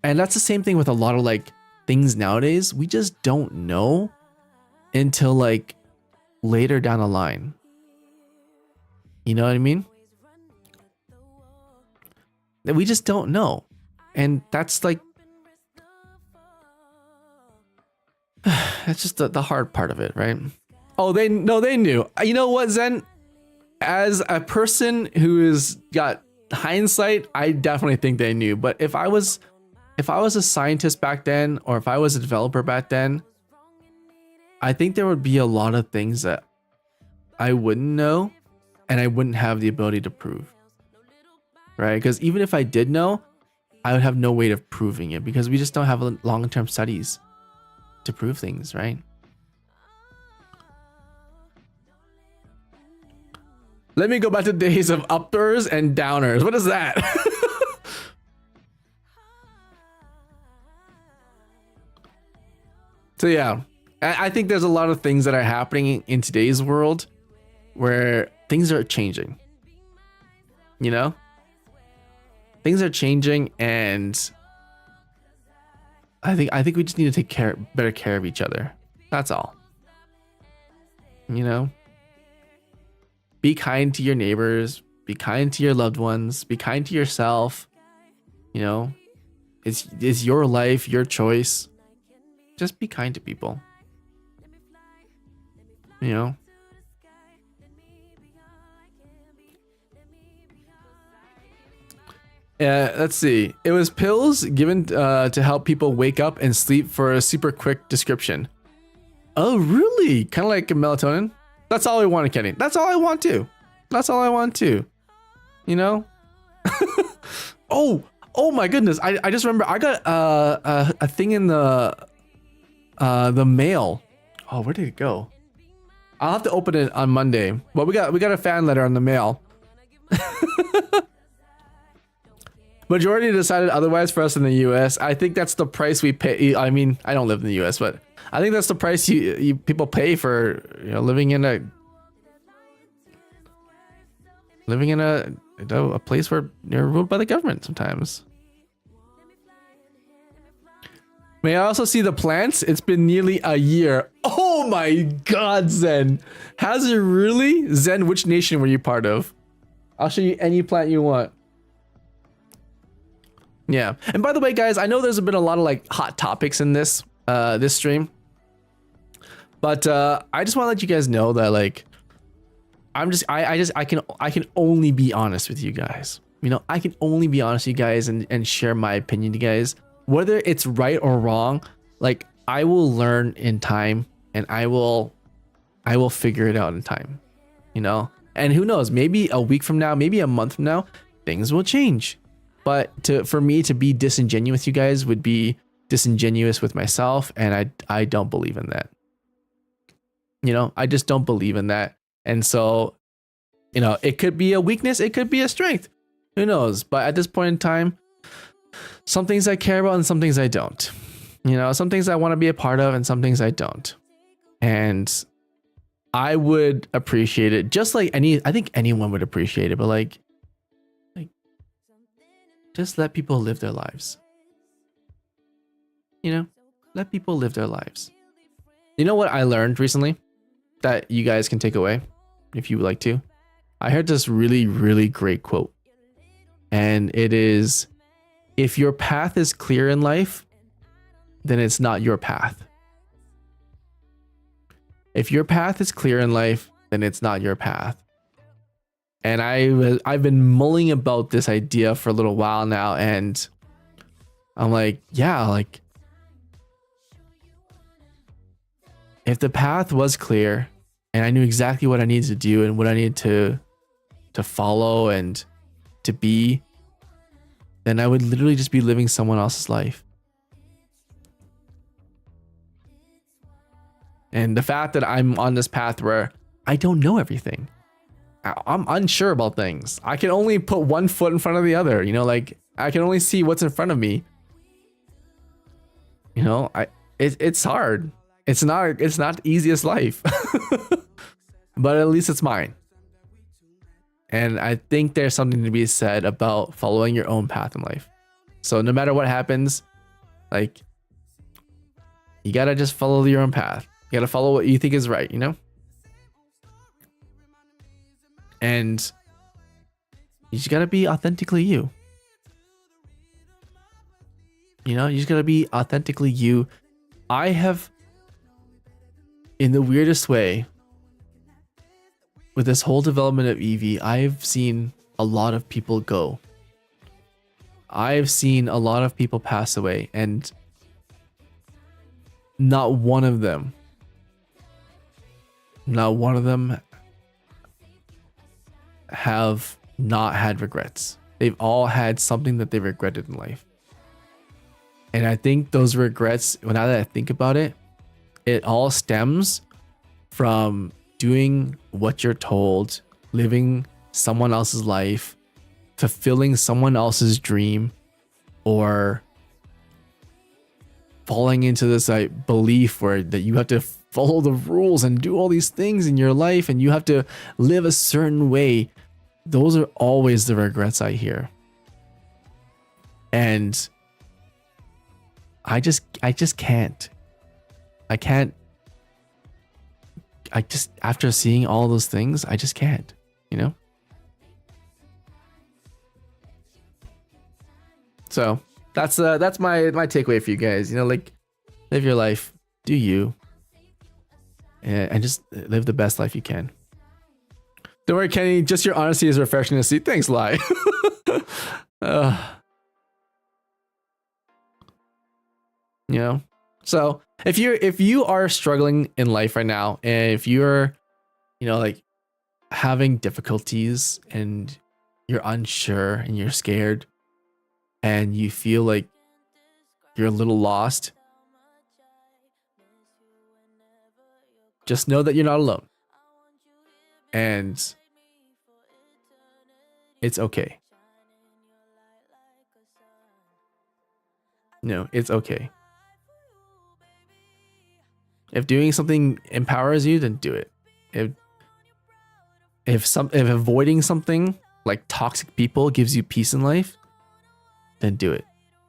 And that's the same thing with a lot of like things nowadays. We just don't know until like later down the line. You know what I mean? That we just don't know. And that's like, that's just the hard part of it, right? Oh, they knew. You know what, Zen? As a person who has got hindsight, I definitely think they knew. But if I was a scientist back then, or if I was a developer back then, I think there would be a lot of things that I wouldn't know and I wouldn't have the ability to prove. Right? Because even if I did know, I would have no way of proving it because we just don't have long-term studies to prove things, right? Let me go back to days of uppers and downers. What is that? So yeah, I think there's a lot of things that are happening in today's world where things are changing. You know? Things are changing, and I think we just need to take better care of each other. That's all. You know? Be kind to your neighbors, be kind to your loved ones, be kind to yourself. You know? It's your life, your choice. Just be kind to people. You know? Let's see. It was pills given to help people wake up and sleep for a super quick description. Oh, really? Kind of like melatonin? That's all I wanted, Kenny. That's all I want too. That's all I want too. You know? Oh my goodness. I just remember I got a thing in the mail. Oh, where did it go? I'll have to open it on Monday. But we got a fan letter on the mail. Majority decided otherwise for us in the US. I think that's the price we pay. I mean, I don't live in the US, but I think that's the price you people pay for, you know, living in a place where you're ruled by the government sometimes. May I also see the plants? It's been nearly a year. Oh my god, Zen. Has it really? Zen, which nation were you part of? I'll show you any plant you want. Yeah. And by the way, guys, I know there's been a lot of like hot topics in this stream. But I just want to let you guys know that like I can only be honest with you guys. You know, I can only be honest with you guys and share my opinion to you guys. Whether it's right or wrong, like I will learn in time and I will figure it out in time. You know? And who knows, maybe a week from now, maybe a month from now, things will change. But for me to be disingenuous with you guys would be disingenuous with myself, and I don't believe in that. You know, I just don't believe in that. And so, you know, it could be a weakness, it could be a strength. Who knows? But at this point in time, some things I care about and some things I don't. You know, some things I want to be a part of and some things I don't. And I would appreciate it, just like I think anyone would appreciate it, but like just let people live their lives. You know, let people live their lives. You know what I learned recently that you guys can take away? if you would like to. I heard this really, really great quote. And it is, if your path is clear in life, then it's not your path. If your path is clear in life, then it's not your path. And I've been mulling about this idea for a little while now, and I'm like, yeah, like if the path was clear and I knew exactly what I needed to do and what I needed to follow and to be, then I would literally just be living someone else's life. And the fact that I'm on this path where I don't know everything, I'm unsure about things. I can only put one foot in front of the other, you know, like I can only see what's in front of me. You know, it's hard. It's not the easiest life, but at least it's mine. And I think there's something to be said about following your own path in life. So no matter what happens, like you gotta just follow your own path. You gotta follow what you think is right, you know? And you just gotta be authentically you. You know, you just gotta be authentically you. I have, in the weirdest way, with this whole development of Eevee, I've seen a lot of people go. I've seen a lot of people pass away, and not one of them have not had regrets. They've all had something that they regretted in life. And I think those regrets, now that I think about it, it all stems from doing what you're told, living someone else's life, fulfilling someone else's dream, or falling into this like belief where that you have to follow the rules and do all these things in your life and you have to live a certain way. Those are always the regrets I hear. And I just can't. After seeing all those things, I just can't, you know? So that's my takeaway for you guys. You know, like, live your life, do you, and just live the best life you can. Don't worry, Kenny. Just your honesty is refreshing to see. Thanks, Lai. You know, so if you are struggling in life right now, and if you're, you know, like having difficulties and you're unsure and you're scared and you feel like you're a little lost, just know that you're not alone. And it's okay. No, it's okay. If doing something empowers you, then do it. If avoiding something like toxic people gives you peace in life, then do it.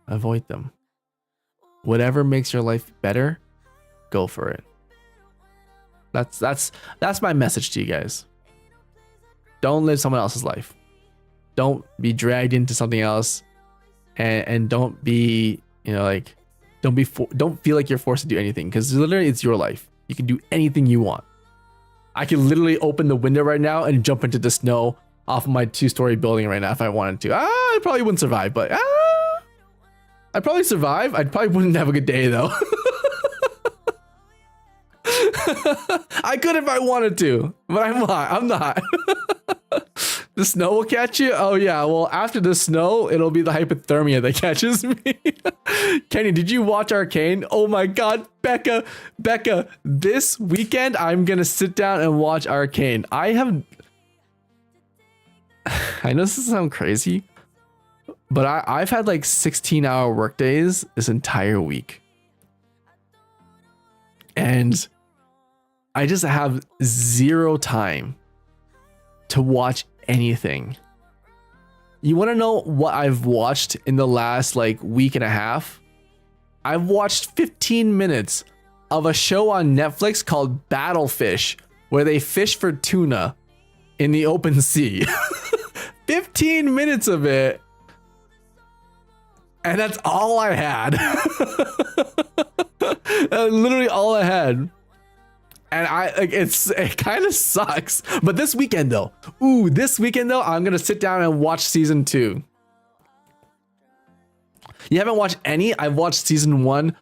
Avoid them. Whatever makes your life better, go for it. That's my message to you guys. Don't live someone else's life. Don't be dragged into something else, and don't be, you know, like, don't feel like you're forced to do anything, because literally it's your life. You can do anything you want. I can literally open the window right now and jump into the snow off of my 2-story building right now if I wanted to. I probably wouldn't survive, but I'd probably survive. I probably wouldn't have a good day though. I could if I wanted to, but I'm not. The snow will catch you? Oh yeah, well after the snow, it'll be the hypothermia that catches me. Kenny, did you watch Arcane? Oh my god, Becca, this weekend I'm gonna sit down and watch Arcane. I know this sounds crazy, but I've had like 16-hour work days this entire week. And I just have zero time to watch anything. You want to know what I've watched in the last like week and a half? I've watched 15 minutes of a show on Netflix called Battlefish, where they fish for tuna. in the open sea. 15 minutes of it. And that's all I had. That's literally all I had. And it kind of sucks. But this weekend though, I'm gonna sit down and watch season 2. You haven't watched any? I've watched season 1.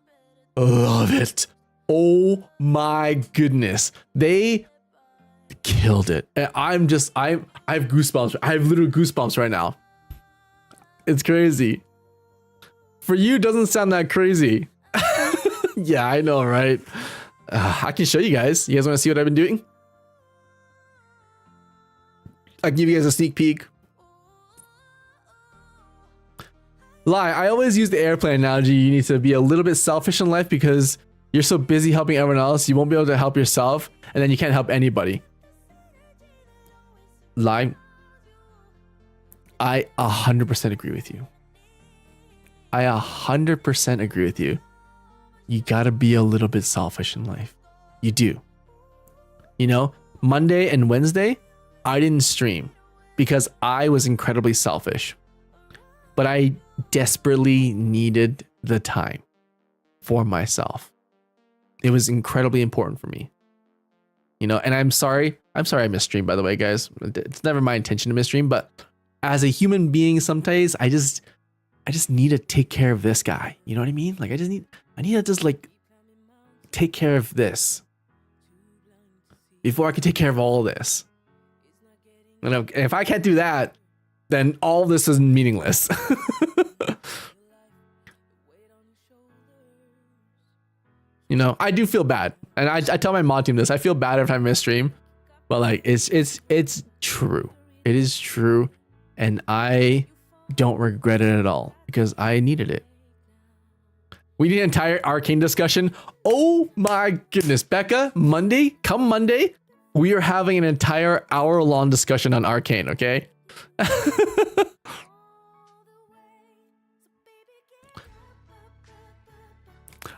Love it. Oh my goodness. They killed it. And I have goosebumps. I have literal goosebumps right now. It's crazy. For you, it doesn't sound that crazy. Yeah, I know, right? I can show you guys. You guys want to see what I've been doing? I'll give you guys a sneak peek. I always use the airplane analogy. You need to be a little bit selfish in life because you're so busy helping everyone else, you won't be able to help yourself, and then you can't help anybody. I 100% agree with you. I 100% agree with you. You gotta be a little bit selfish in life. You do. You know, Monday and Wednesday, I didn't stream because I was incredibly selfish. But I desperately needed the time for myself. It was incredibly important for me. You know, and I'm sorry I missed stream, by the way, guys. It's never my intention to miss stream, but as a human being, sometimes I just need to take care of this guy. You know what I mean? Like I need to just like take care of this before I can take care of all this. And if I can't do that, then all this is meaningless. You know, I do feel bad, and I tell my mod team this. I feel bad every time I miss stream, but like it's true. It is true, and I don't regret it at all because I needed it. We need an entire Arcane discussion. Oh my goodness, Becca! Come Monday, we are having an entire hour-long discussion on Arcane. Okay.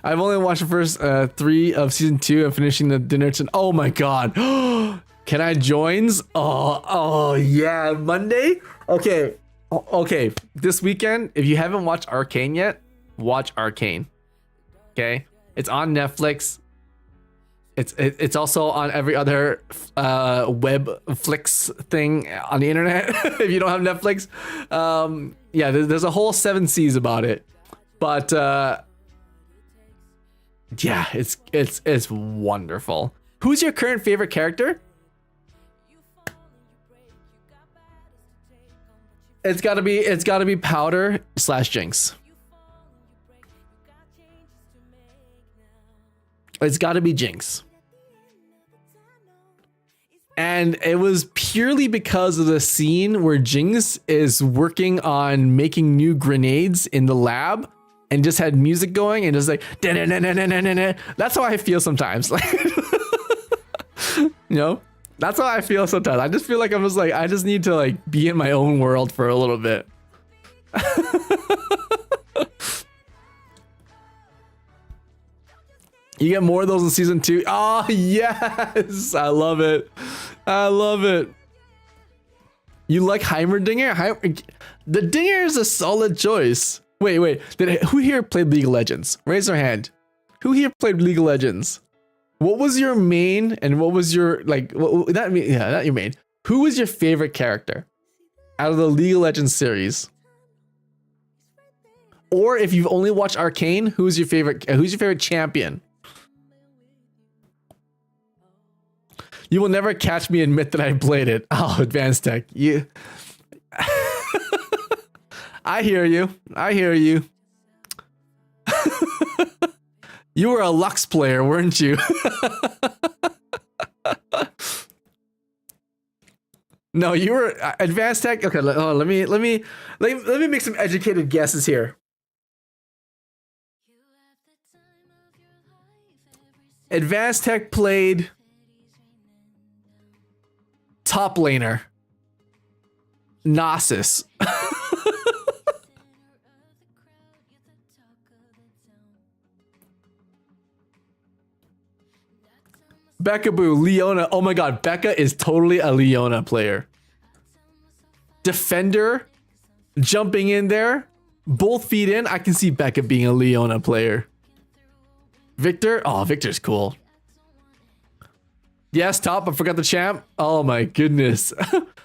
I've only watched the first 3 of season 2. I'm finishing the dinner. Oh my god. Can I joins? Oh yeah. Monday? Okay. Okay. This weekend, if you haven't watched Arcane yet, watch Arcane. Okay? It's on Netflix. It's also on every other webflix thing on the internet. If you don't have Netflix. Yeah, there's a whole 7 C's about it. But yeah, it's wonderful. Who's your current favorite character? It's gotta be Powder / Jinx. It's gotta be Jinx. And it was purely because of the scene where Jinx is working on making new grenades in the lab and just had music going and just like that's how I feel sometimes. Like you know, that's how I feel sometimes. I just feel like I just need to like be in my own world for a little bit. You get more of those in season 2. Oh yes, I love it. I love it. You like Heimerdinger? The Dinger is a solid choice. Wait. Who here played League of Legends? Raise their hand. Who here played League of Legends? What was your main and what was your like? Not your main. Who was your favorite character out of the League of Legends series? Or if you've only watched Arcane, who's your favorite champion? You will never catch me admit that I played it. Oh, Advanced Tech. You. I hear you. You were a Lux player, weren't you? No, you were Advanced Tech. Okay, let me make some educated guesses here. Advanced Tech played top laner Nasus. Becca Boo, Leona. Oh my god, Becca is totally a Leona player. Defender, jumping in there, both feet in. I can see Becca being a Leona player. Victor, oh, Victor's cool. Yes, top. I forgot the champ. Oh my goodness.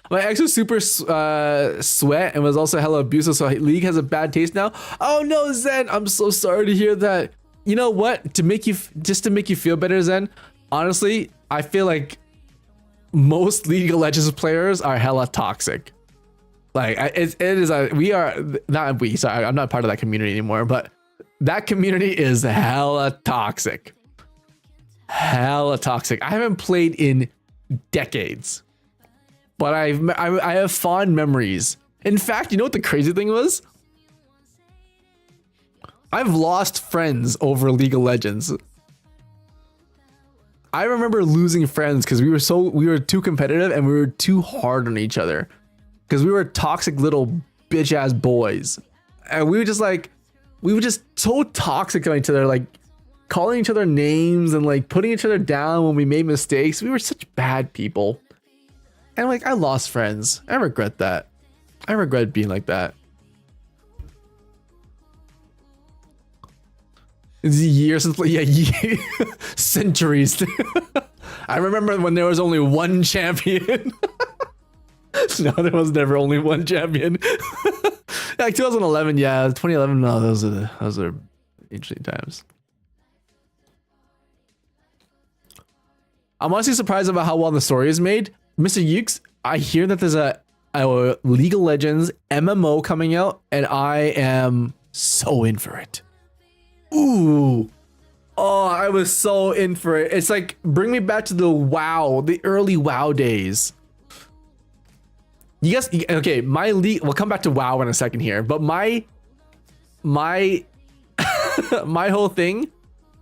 My ex was super sweat and was also hella abusive, so League has a bad taste now. Oh no, Zen. I'm so sorry to hear that. You know what? To make you feel better, Zen. Honestly, I feel like most League of Legends players are hella toxic. Like sorry, I'm not part of that community anymore, but that community is hella toxic. Hella toxic. I haven't played in decades, but I have fond memories. In fact, you know what the crazy thing was? I've lost friends over League of Legends. I remember losing friends because we were too competitive and we were too hard on each other. Because we were toxic little bitch ass boys. And we were just so toxic on each other, like calling each other names and like putting each other down when we made mistakes. We were such bad people. And like, I lost friends. I regret that. I regret being like that. It's years since, yeah, centuries. I remember when there was only one champion. No, there was never only one champion. Like 2011, yeah, 2011. No, those are interesting times. I'm honestly surprised about how well the story is made. Mr. Ukes, I hear that there's a League of Legends MMO coming out, and I am so in for it. Ooh. Oh, I was so in for it. It's like, bring me back to the early WoW days. You guys, okay, my league, we'll come back to WoW in a second here, but my my whole thing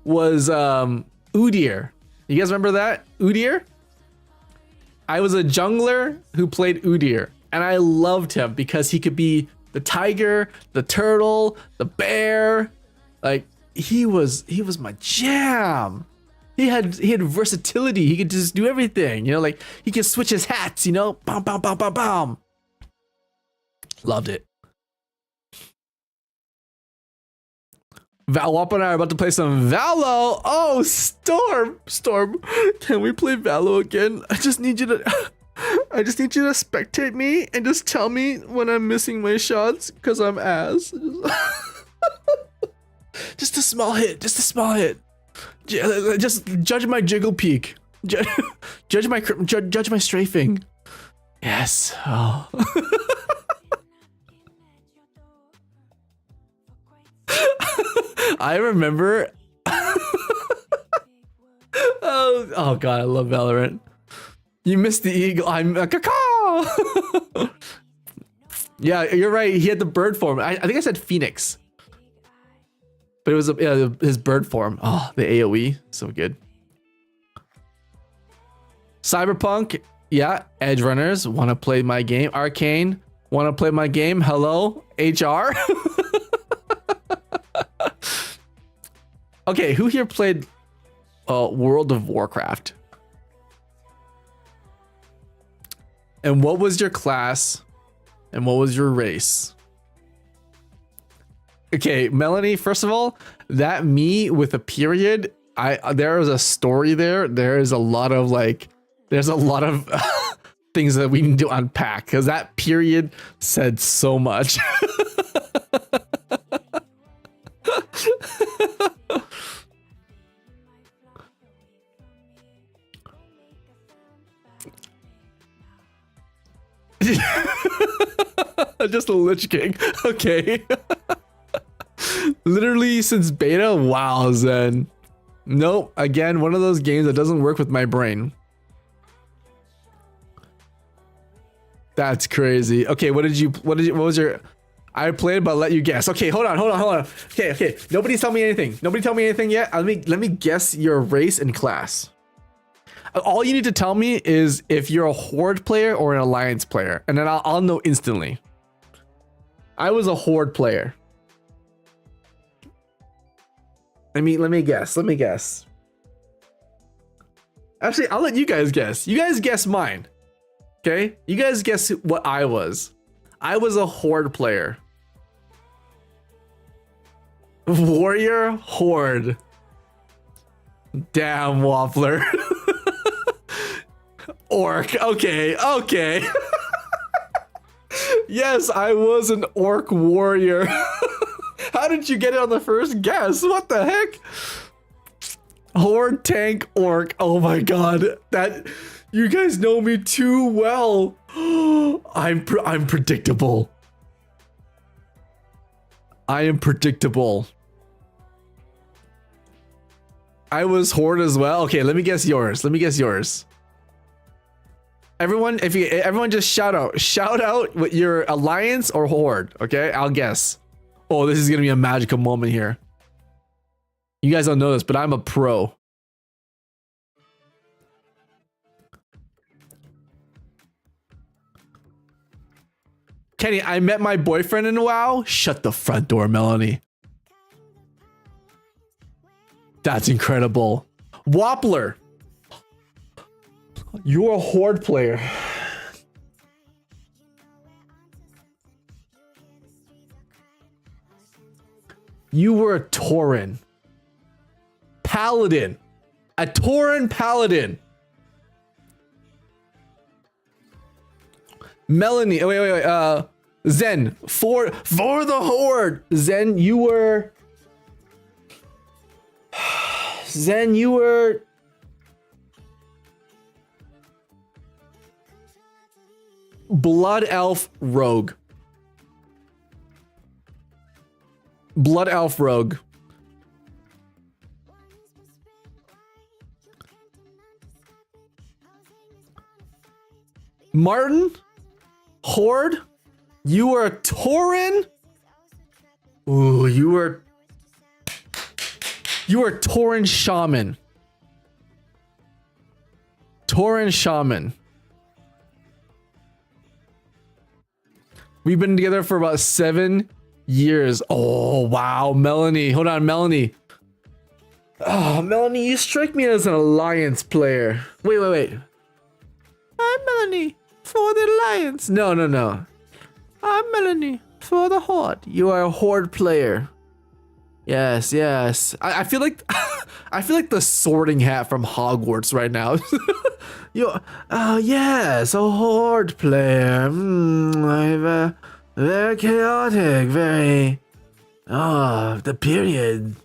was Udyr. You guys remember that? Udyr? I was a jungler who played Udyr, and I loved him because he could be the tiger, the turtle, the bear. Like, he was my jam. He had versatility. He could just do everything, you know, like he could switch his hats, you know, bam, bam, bam, bam, bam. Loved it. Valwap and I are about to play some Valo. Oh, Storm, can we play Valo again? I just need you to spectate me and just tell me when I'm missing my shots, because I'm ass. Just a small hit, just judge my jiggle peak. Judge my strafing. Yes. Oh. I remember. oh god, I love Valorant. You missed the eagle. I'm a caw. Yeah, you're right. He had the bird form. I think I said Phoenix. But it was his bird form. Oh, the AoE, so good. Cyberpunk, yeah. Edge Runners, want to play my game. Arcane, want to play my game. Hello, HR. Okay, who here played World of Warcraft? And what was your class? And what was your race? Okay, Melanie, first of all, that me with a period, there is a story there. There is a lot of there's a lot of things that we need to unpack, because that period said so much. Just a Lich King. Okay. Literally since beta? Wow, Zen. Nope. Again, one of those games that doesn't work with my brain. That's crazy. Okay, what was your... I played, but I'll let you guess. Okay, hold on. Okay. Nobody tell me anything yet. Let me guess your race and class. All you need to tell me is if you're a Horde player or an Alliance player, and then I'll know instantly. I was a Horde player. Let me guess. Actually, I'll let you guys guess. You guys guess mine. Okay? You guys guess what I was. I was a horde player. Warrior horde. Damn, Waffler. Orc. Okay, okay. Yes, I was an orc warrior. How did you get it on the first guess? What the heck? Horde tank orc. Oh my god. That you guys know me too well. I'm predictable. I am predictable. I was horde as well. Okay, let me guess yours. Let me guess yours. Everyone, everyone just shout out what your alliance or horde, okay? I'll guess. Oh, this is gonna be a magical moment here. You guys don't know this, but I'm a pro. Kenny, I met my boyfriend in WoW. Shut the front door, Melanie. That's incredible. Wappler. You're a horde player. You were a Tauren. Paladin. A Tauren Paladin. Melanie. Wait. Zen. For the horde. Zen, you were... Zen, you were... Blood Elf Rogue. Blood Elf Rogue. Martin? Horde? You were a Tauren? Ooh, you were a Tauren Shaman. Tauren Shaman. We've been together for about 7 years. Oh, wow. Melanie. Hold on, Melanie. Oh, Melanie, you strike me as an alliance player. Wait. I'm Melanie for the alliance. No. I'm Melanie for the horde. You are a horde player. Yes. I feel like I feel like the Sorting Hat from Hogwarts right now. Yes, a horde player. Very chaotic, very... Oh, the period.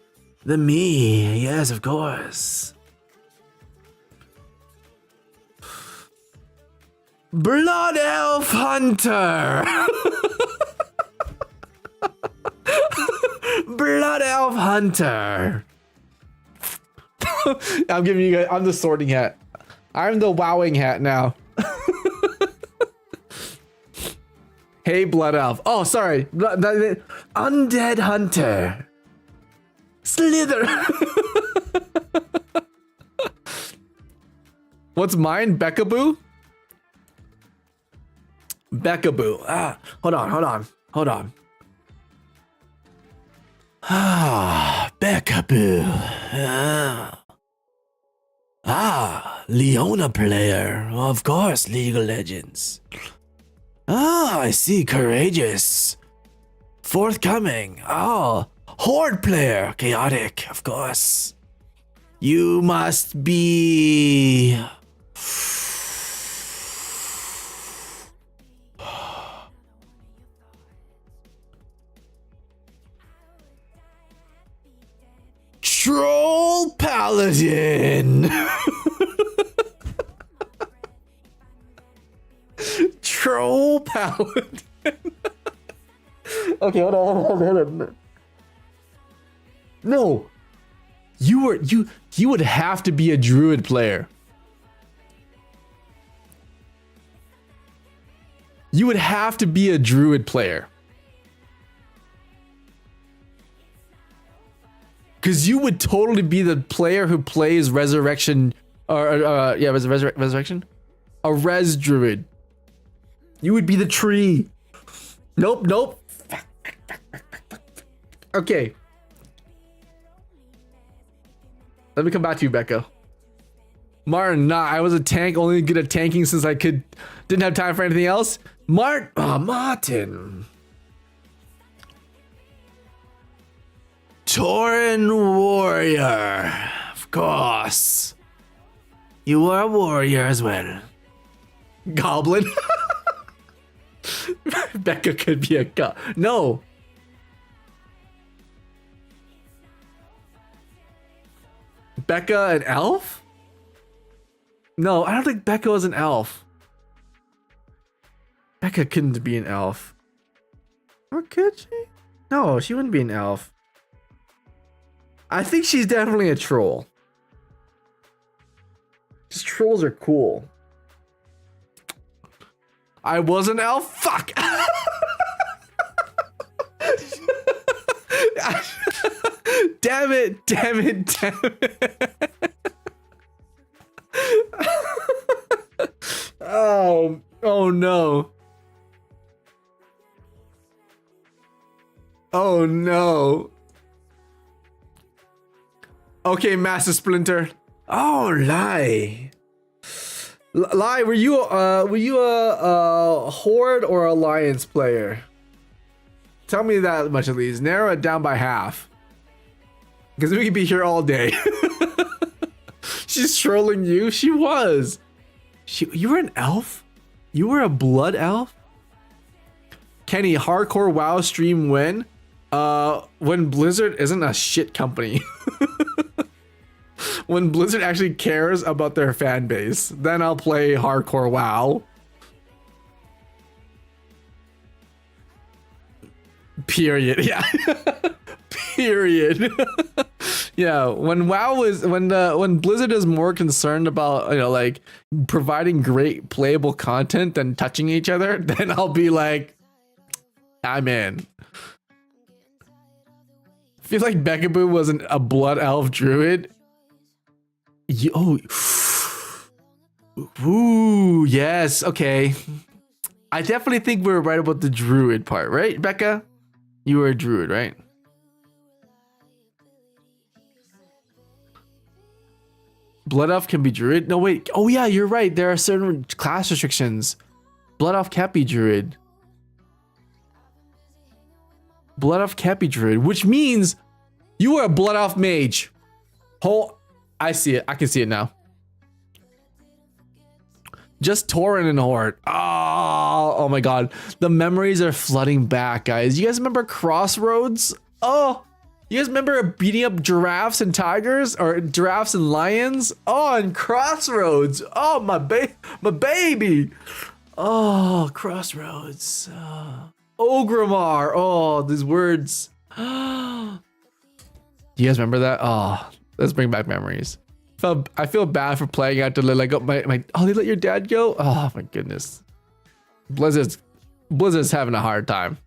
The me. Yes, of course. Blood Elf Hunter. Blood Elf Hunter. I'm giving you guys... I'm the Sorting Hat. I'm the Wowing Hat now. Hey, Blood Elf. Oh, sorry. Undead Hunter. Slither. What's mine? Beckaboo? Beckaboo. Ah, hold on. Ah, Beckaboo. Leona player. Of course, League of Legends. I see. Courageous. Forthcoming. Horde player. Chaotic, of course. You must be... Troll Paladin. Troll Paladin. Okay, hold on. No. You would have to be a druid player. You would have to be a druid player. Because you would totally be the player who plays Resurrection, Resurrection? A Res Druid. You would be the tree. Nope. Okay. Let me come back to you, Becca. Martin, nah, I was a tank, only good at tanking since I didn't have time for anything else. Martin. Tauren warrior, of course. You are a warrior as well. Goblin. Becca could be a no. Becca an elf? No, I don't think Becca was an elf. Becca couldn't be an elf. Or could she? No, she wouldn't be an elf. I think she's definitely a troll. Just trolls are cool. I was an elf? Fuck! Damn it! Oh no. Oh no. Okay, Master Splinter. Oh, Lai. Lai, were you a Horde or Alliance player? Tell me that much at least. Narrow it down by half. Because we could be here all day. She's trolling you. She was. You were an elf? You were a blood elf? Kenny, hardcore WoW stream when? When Blizzard isn't a shit company. When Blizzard actually cares about their fan base, then I'll play hardcore WoW. Period. Yeah. Period. Yeah. When WoW was when Blizzard is more concerned about, you know, like providing great playable content than touching each other, then I'll be like, I'm in. I feel like Bekaboo wasn't a blood elf druid. Ooh, yes. Okay. I definitely think we were right about the druid part, right, Becca? You were a druid, right? Blood elf can be druid? No, wait. Oh, yeah, you're right. There are certain class restrictions. Blood elf can't be druid. Blood elf can't be druid, which means you are a blood elf mage. I see it. I can see it now. Just Tauren and Horde. Oh my god. The memories are flooding back, guys. You guys remember Crossroads? Oh, you guys remember beating up giraffes and tigers, or giraffes and lions? Oh, and Crossroads. Oh, my baby. Oh, Crossroads. Ogrimmar. Oh, these words. You guys remember that? Oh, let's bring back memories. I feel bad for playing out to let like my oh, they let your dad go? Oh my goodness. Blizzard's having a hard time.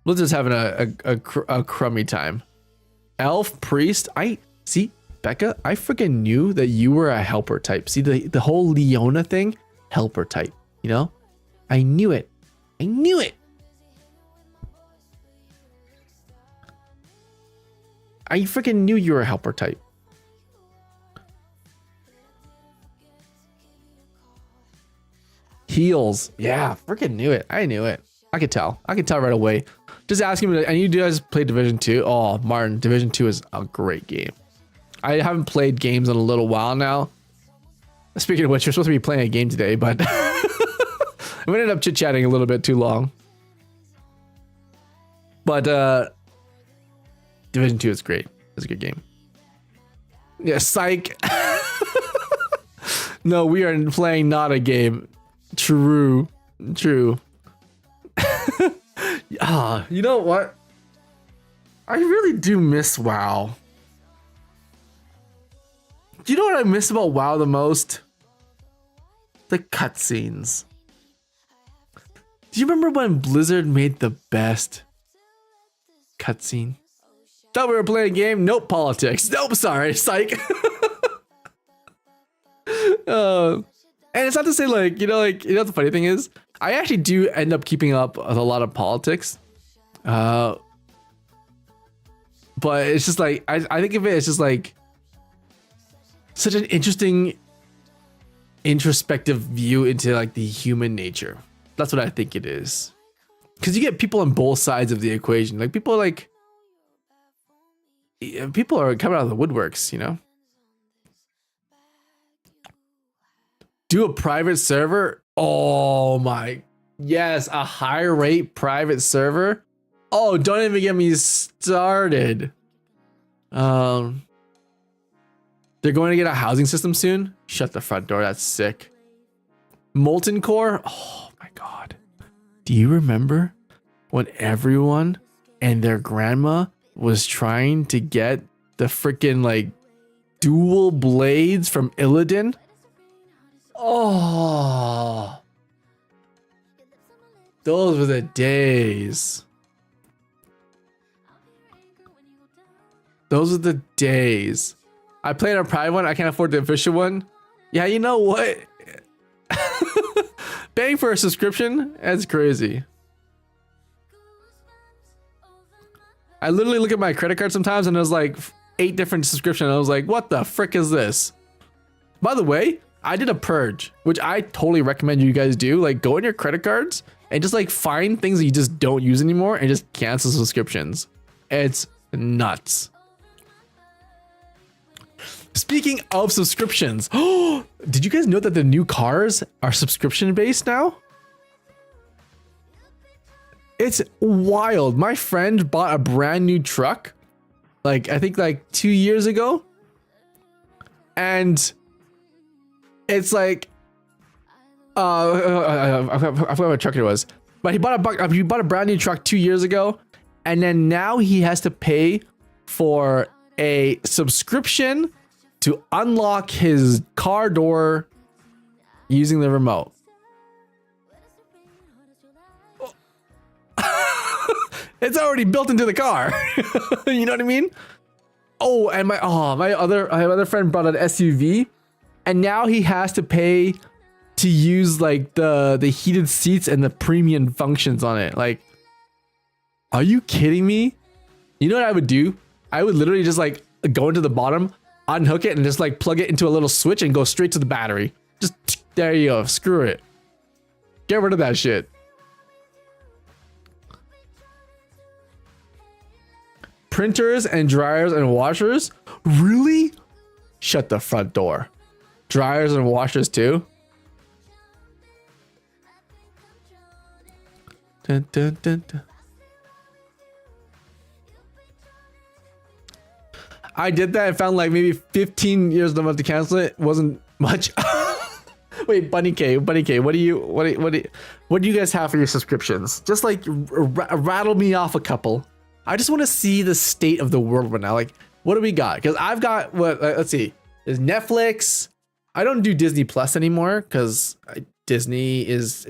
Blizzard's having a crummy time. Elf priest. I see, Becca, I freaking knew that you were a helper type. See the whole Leona thing? Helper type, you know? I knew it. I knew it. I freaking knew you were a helper type. Heals. Yeah, freaking knew it. I knew it. I could tell. I could tell right away. Just asking me, and you guys play Division 2? Oh, Martin, Division 2 is a great game. I haven't played games in a little while now. Speaking of which, we're supposed to be playing a game today, but we ended up chit-chatting a little bit too long. But Division 2 is great. It's a good game. Yeah, psych. No, we are playing not a game. True. You know what? I really do miss WoW. Do you know what I miss about WoW the most? The cutscenes. Do you remember when Blizzard made the best cutscene? Thought we were playing a game? Nope, politics. Nope, sorry, psych. And it's not to say like, you know what the funny thing is? I actually do end up keeping up with a lot of politics. But it's just like, I think of it as just like, such an interesting introspective view into like the human nature. That's what I think it is. Because you get people on both sides of the equation. Like people are coming out of the woodworks, you know? Do a private server? Oh my, yes, a high rate private server. Oh, don't even get me started. They're going to get a housing system soon. Shut the front door. That's sick. Molten Core. Oh my god. Do you remember when everyone and their grandma was trying to get the freaking like dual blades from Illidan? Oh, those were the days. Those are the days. I played a private one. I can't afford the official one. Yeah, you know what? Paying for a subscription? That's crazy. I literally look at my credit card sometimes and there's like 8 different subscriptions. I was like, what the frick is this? By the way, I did a purge, which I totally recommend you guys do. Like, go in your credit cards and just like find things that you just don't use anymore and just cancel subscriptions. It's nuts. Speaking of subscriptions, did you guys know that the new cars are subscription based now? It's wild. My friend bought a brand new truck, like I think like 2 years ago, and it's like, I forgot what truck it was, but he bought a brand new truck 2 years ago, and then now he has to pay for a subscription to unlock his car door using the remote. It's already built into the car. You know what I mean? Oh, and my other friend brought an SUV, and now he has to pay to use like the heated seats and the premium functions on it. Like, are you kidding me? You know what I would do? I would literally just like go into the bottom, unhook it, and just like plug it into a little switch and go straight to the battery. Just there you go. Screw it. Get rid of that shit. Printers and dryers and washers? Really? Shut the front door. Dryers and washers too? Dun, dun, dun, dun. I did that and found like maybe 15 years of month to cancel it. Wasn't much. Wait, Bunny K, what do you guys have for your subscriptions? Just like rattle me off a couple. I just want to see the state of the world right now. Like, what do we got? Because I've got what? Let's see. There's Netflix. I don't do Disney Plus anymore because Disney is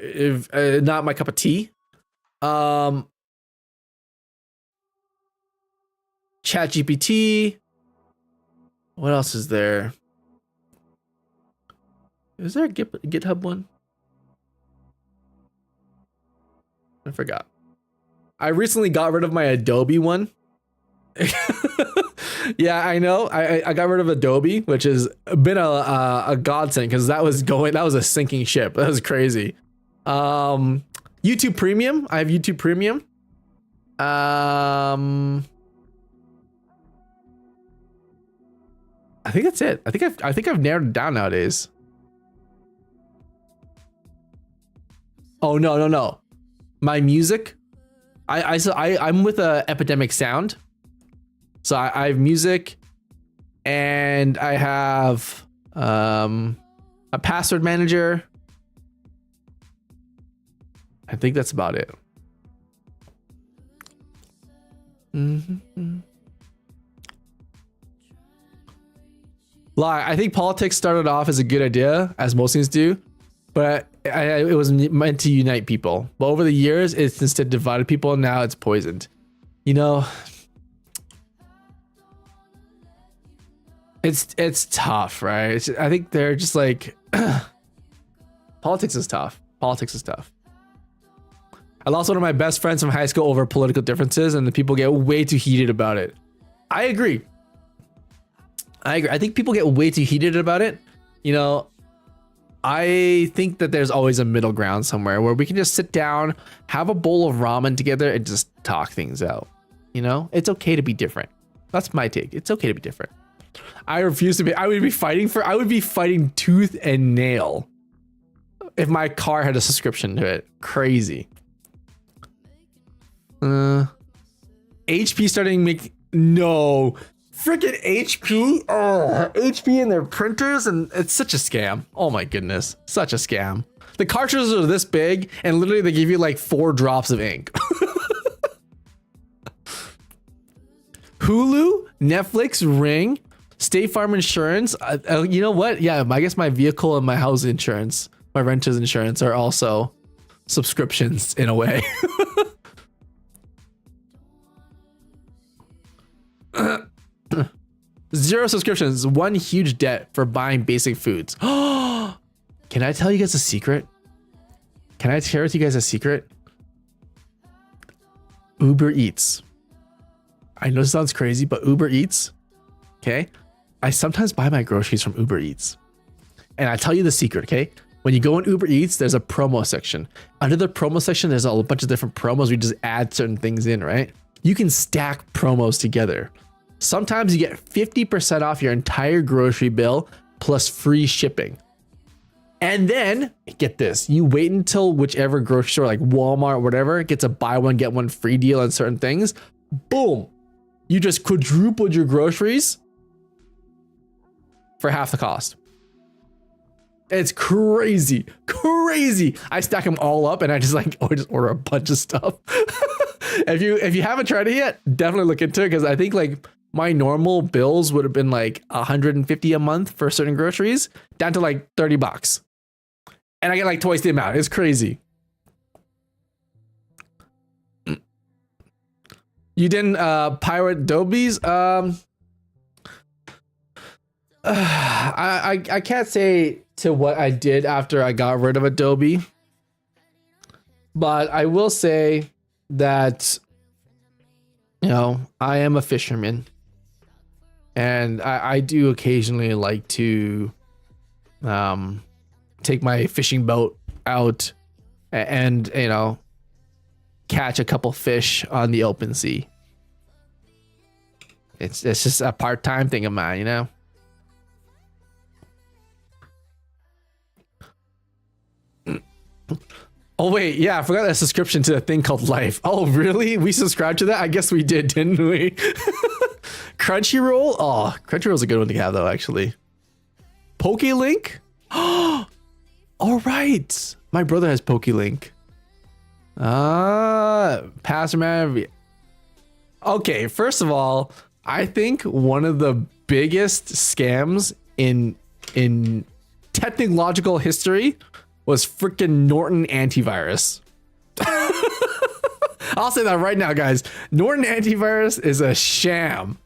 not my cup of tea. ChatGPT. What else is there? Is there a GitHub one? I forgot. I recently got rid of my Adobe one. Yeah, I know. I got rid of Adobe, which has been a godsend because that was a sinking ship. That was crazy. YouTube Premium. I have YouTube Premium. I think that's it. I think I've narrowed it down nowadays. Oh no. My music. I'm with Epidemic Sound. So I have music, and I have a password manager. I think that's about it. I think politics started off as a good idea, as most things do, but it was meant to unite people. But over the years, it's instead divided people, and now it's poisoned. You know, it's tough, right? I think they're just like politics is tough. Politics is tough. I lost one of my best friends from high school over political differences, and the people get way too heated about it. I agree. I agree. I think people get way too heated about it. You know, I think that there's always a middle ground somewhere where we can just sit down, have a bowl of ramen together, and just talk things out. You know, it's okay to be different. That's my take. It's okay to be different. I refuse to be. I would be fighting tooth and nail if my car had a subscription to it. Crazy. HP starting make no freaking HP. Oh, HP and their printers, and it's such a scam. Oh my goodness, such a scam. The cartridges are this big, and literally they give you like 4 drops of ink. Hulu, Netflix, Ring, State Farm insurance. You know what? Yeah, I guess my vehicle and my house insurance, my renter's insurance are also subscriptions in a way. Zero subscriptions, one huge debt for buying basic foods. Can I tell you guys a secret? Can I share with you guys a secret? Uber Eats. I know this sounds crazy, but Uber Eats, okay? I sometimes buy my groceries from Uber Eats. And I tell you the secret, okay? When you go on Uber Eats, there's a promo section. Under the promo section, there's a bunch of different promos. We just add certain things in, right? You can stack promos together. Sometimes you get 50% off your entire grocery bill plus free shipping. And then, get this, you wait until whichever grocery store, like Walmart or whatever, gets a buy one, get one free deal on certain things. Boom. You just quadrupled your groceries for half the cost. It's crazy, crazy. I stack them all up and I just order a bunch of stuff. If you haven't tried it yet, definitely look into it, because I think like my normal bills would have been like $150 a month for certain groceries, down to like $30. And I get like twice the amount. It's crazy. You didn't pirate Adobe's? I can't say to what I did after I got rid of Adobe, but I will say that, you know, I am a fisherman, and I do occasionally like to take my fishing boat out and, you know, catch a couple fish on the open sea. It's just a part-time thing of mine, you know. Oh wait, yeah, I forgot that subscription to a thing called Life. Oh really? We subscribed to that? I guess we did, didn't we? Crunchyroll? Oh, Crunchyroll's a good one to have though, actually. PokeLink? All right. My brother has PokeLink. Pastor Man. Okay, first of all, I think one of the biggest scams in technological history was freaking Norton Antivirus. I'll say that right now, guys. Norton Antivirus is a sham.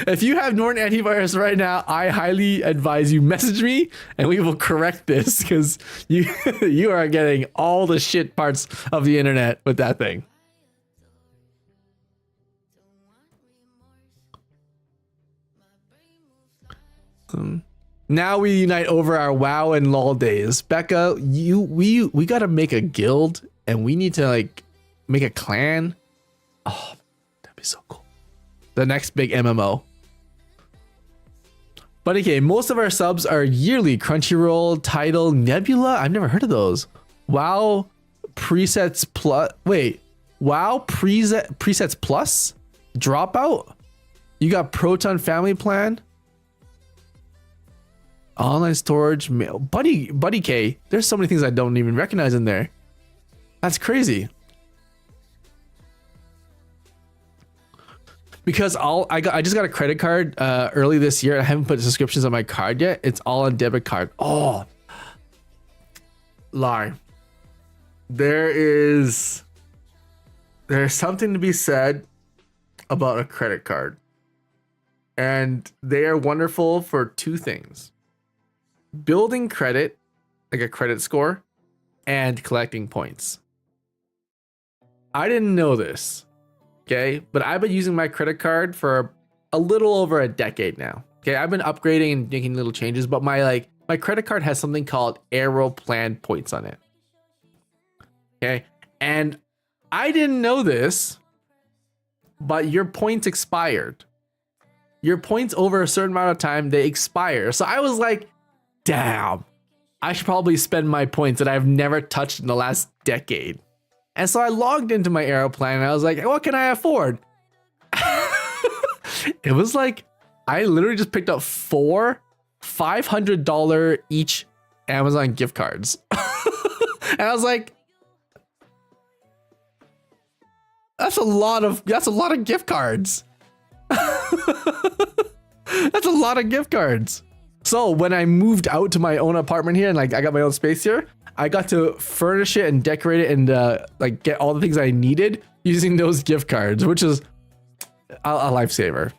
If you have Norton Antivirus right now, I highly advise you message me and we will correct this, because you are getting all the shit parts of the internet with that thing. Now we unite over our WoW and LOL days. Becca, we gotta make a guild, and we need to like make a clan. Oh, that'd be so cool. The next big MMO. But okay, most of our subs are yearly. Crunchyroll, Tidal, Nebula. I've never heard of those. WoW presets plus. Wait, WoW presets plus. Dropout. You got Proton Family Plan. Online storage, mail, Buddy K. There's so many things I don't even recognize in there. That's crazy. Because I just got a credit card early this year. I haven't put subscriptions on my card yet. It's all on debit card. Oh, lie. There's something to be said about a credit card, and they are wonderful for two things: building credit, like a credit score, and collecting points. I didn't know this, okay? But I've been using my credit card for a little over a decade now. Okay, I've been upgrading and making little changes, but my credit card has something called Aeroplan points on it. Okay, and I didn't know this, but your points expired. Your points over a certain amount of time, they expire. So I was like, damn, I should probably spend my points that I've never touched in the last decade. And so I logged into my Aeroplan and I was like, what can I afford? It was like, I literally just picked up 4 $500 each Amazon gift cards. And I was like, that's a lot of gift cards. That's a lot of gift cards. So when I moved out to my own apartment here and like I got my own space here, I got to furnish it and decorate it and like get all the things I needed using those gift cards, which is a lifesaver.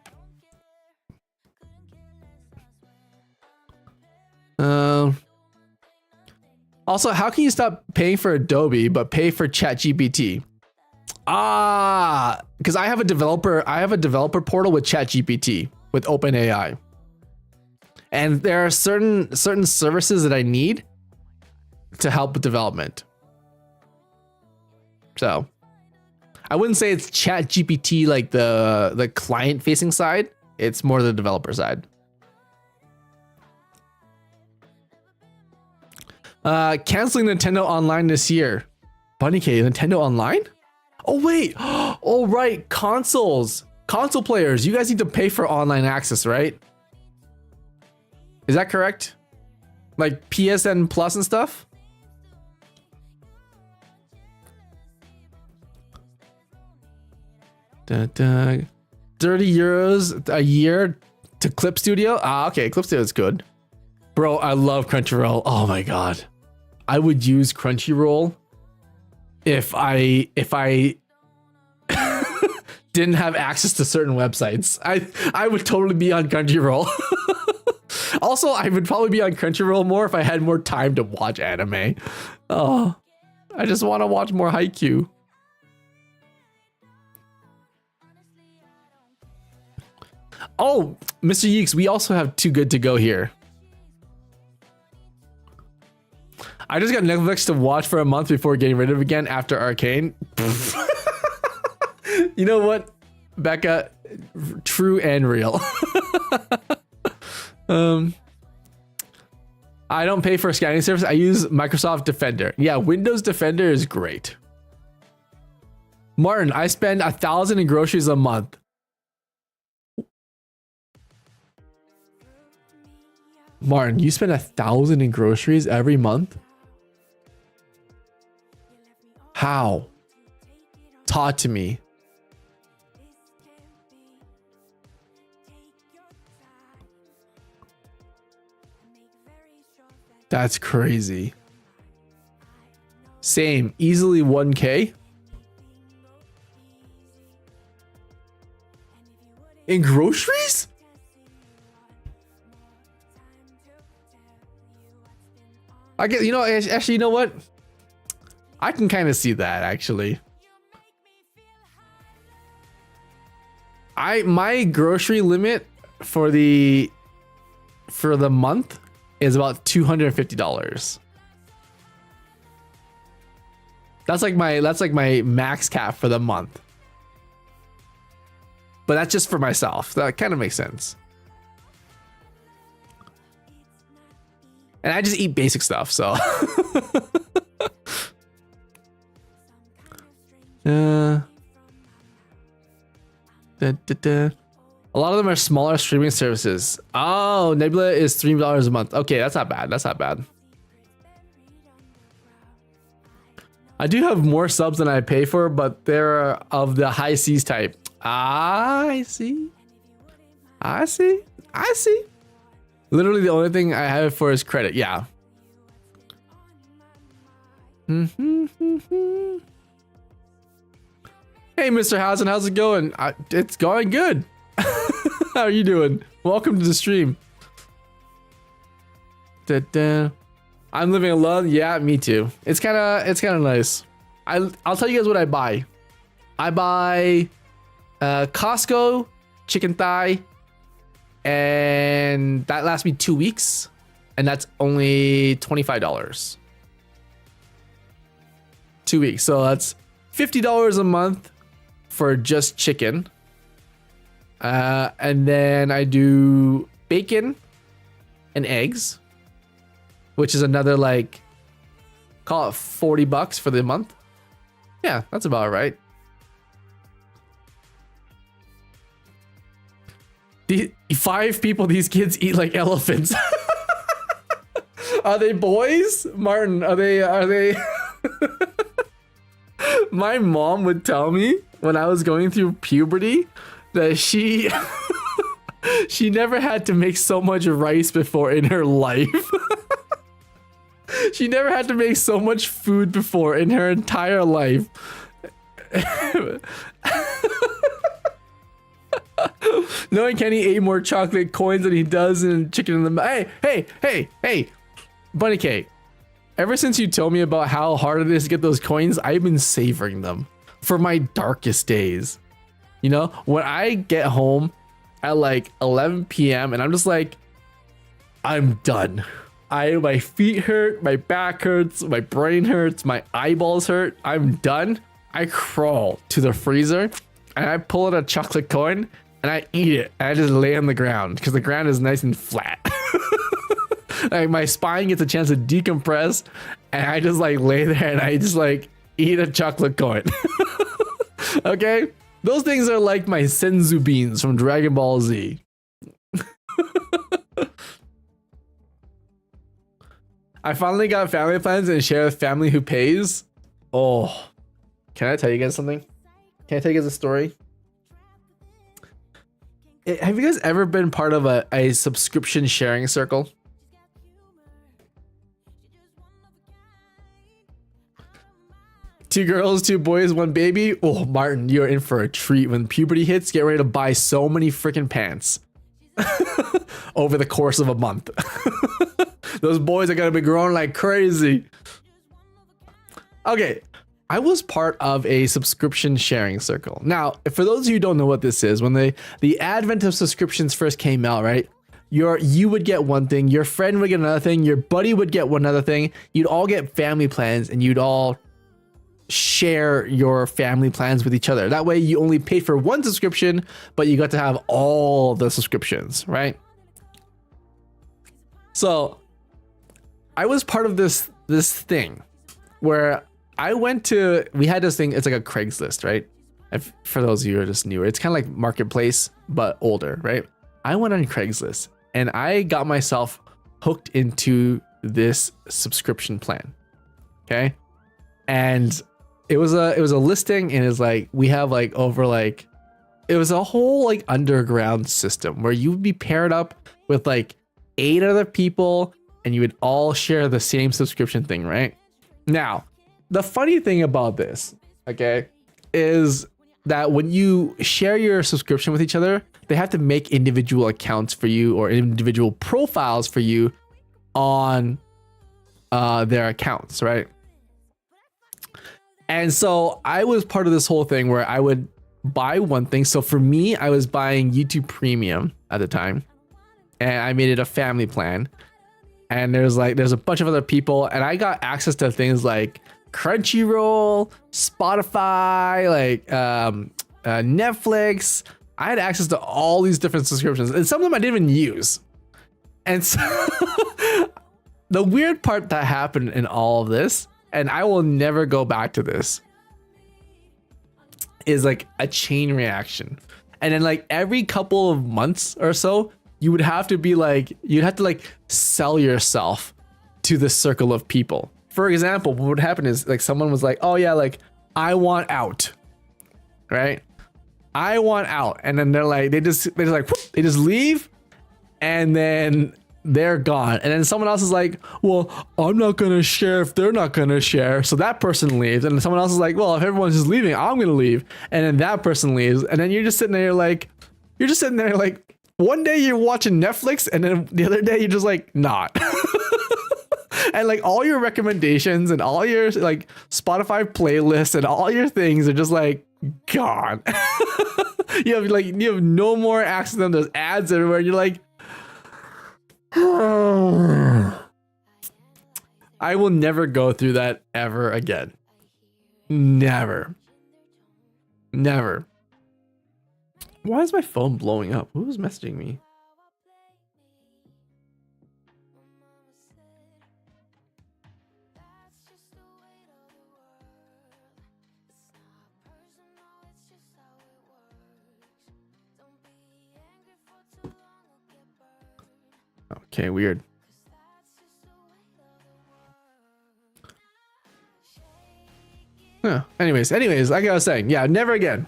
Also, how can you stop paying for Adobe but pay for ChatGPT? Because I have a developer portal with ChatGPT with OpenAI. And there are certain services that I need to help with development. So I wouldn't say it's ChatGPT like the client facing side. It's more the developer side. Canceling Nintendo Online this year. Bunny K, Nintendo Online? Oh wait. Oh right, console players. You guys need to pay for online access, right? Is that correct? Like PSN Plus and stuff? €30 a year to Clip Studio? Okay, Clip Studio is good. Bro, I love Crunchyroll. Oh my god. I would use Crunchyroll if I didn't have access to certain websites. I would totally be on Crunchyroll. Also, I would probably be on Crunchyroll more if I had more time to watch anime. Oh, I just want to watch more Haikyuu. Oh, Mr. Yeeks, we also have Too Good to Go here. I just got Netflix to watch for a month before getting rid of it again after Arcane. You know what, Becca? True and real. I don't pay for a scanning service. I use Microsoft Defender. Yeah, Windows Defender is great. Martin, I spend 1,000 in groceries a month. Martin, you spend 1,000 in groceries every month? How? Talk to me. That's crazy. Same, easily 1K. In groceries? I get, actually, you know what? I can kind of see that actually. My grocery limit for the month is about $250. That's like my max cap for the month. But that's just for myself. That kind of makes sense. And I just eat basic stuff, so. A lot of them are smaller streaming services. Oh, Nebula is $3 a month. Okay, that's not bad. That's not bad. I do have more subs than I pay for, but they're of the high seas type. I see. I see. I see. Literally the only thing I have for is credit. Yeah. Hey, Mr. Housen, how's it going? It's going good. How are you doing? Welcome to the stream. I'm living alone. Yeah, me too. It's kind of nice. I'll tell you guys what I buy. I buy Costco chicken thigh, and that lasts me 2 weeks, and that's only $25. 2 weeks, so that's $50 a month for just chicken. And then I do bacon and eggs, which is another like, call it $40 for the month. Yeah, that's about right. The 5 people, these kids eat like elephants. Are they boys? Martin, are they My mom would tell me when I was going through puberty that she she never had to make so much rice before in her life. She never had to make so much food before in her entire life. Knowing Kenny ate more chocolate coins than he does in chicken in the... Hey, Bunny Cake. Ever since you told me about how hard it is to get those coins, I've been savoring them for my darkest days. You know, when I get home at like 11 p.m. and I'm just like, I'm done. My feet hurt, my back hurts, my brain hurts, my eyeballs hurt. I'm done. I crawl to the freezer and I pull out a chocolate coin and I eat it. And I just lay on the ground because the ground is nice and flat. Like my spine gets a chance to decompress and I just like lay there and I just like eat a chocolate coin. Okay? Those things are like my senzu beans from Dragon Ball Z. I finally got family plans and share with family who pays. Oh, can I tell you guys something? Can I tell you guys a story? Have you guys ever been part of a subscription sharing circle? Two girls, 2 boys, 1 baby. Oh, Martin, you're in for a treat. When puberty hits, get ready to buy so many freaking pants over the course of a month. Those boys are gonna be growing like crazy. Okay, I was part of a subscription sharing circle. Now, for those of you who don't know what this is, when the advent of subscriptions first came out, right? You would get one thing, your friend would get another thing, your buddy would get one other thing. You'd all get family plans, and you'd all share your family plans with each other. That way, you only paid for one subscription, but you got to have all the subscriptions, right? So I was part of this thing where we had this thing. It's like a Craigslist, right? For those of you who are just newer, it's kind of like Marketplace, but older, right? I went on Craigslist and I got myself hooked into this subscription plan. Okay. And it was a listing, and it's like, we have like over like, it was a whole like underground system where you would be paired up with like 8 other people and you would all share the same subscription thing, right? Now, the funny thing about this, okay, is that when you share your subscription with each other, they have to make individual accounts for you or individual profiles for you on their accounts, right? And so I was part of this whole thing where I would buy one thing. So for me, I was buying YouTube Premium at the time, and I made it a family plan. And there's a bunch of other people, and I got access to things like Crunchyroll, Spotify, like Netflix. I had access to all these different subscriptions, and some of them I didn't even use. And so the weird part that happened in all of this, and I will never go back to this, is like a chain reaction. And then like every couple of months or so, you'd have to sell yourself to this circle of people. For example, what would happen is like someone was like, oh yeah, like I want out, right? I want out. And then they're like, they just leave, and then they're gone. And then someone else is like, well, I'm not gonna share if they're not gonna share. So that person leaves. And someone else is like, well, if everyone's just leaving, I'm gonna leave. And then that person leaves. And then you're just sitting there like, one day you're watching Netflix, and then the other day you're just like not. And like all your recommendations and all your like Spotify playlists and all your things are just like gone. You have no more access to them. There's ads everywhere. You're like, I will never go through that ever again. Never. Never. Why is my phone blowing up? Who's messaging me? Okay, weird. Yeah. Anyways, like I was saying, yeah, never again.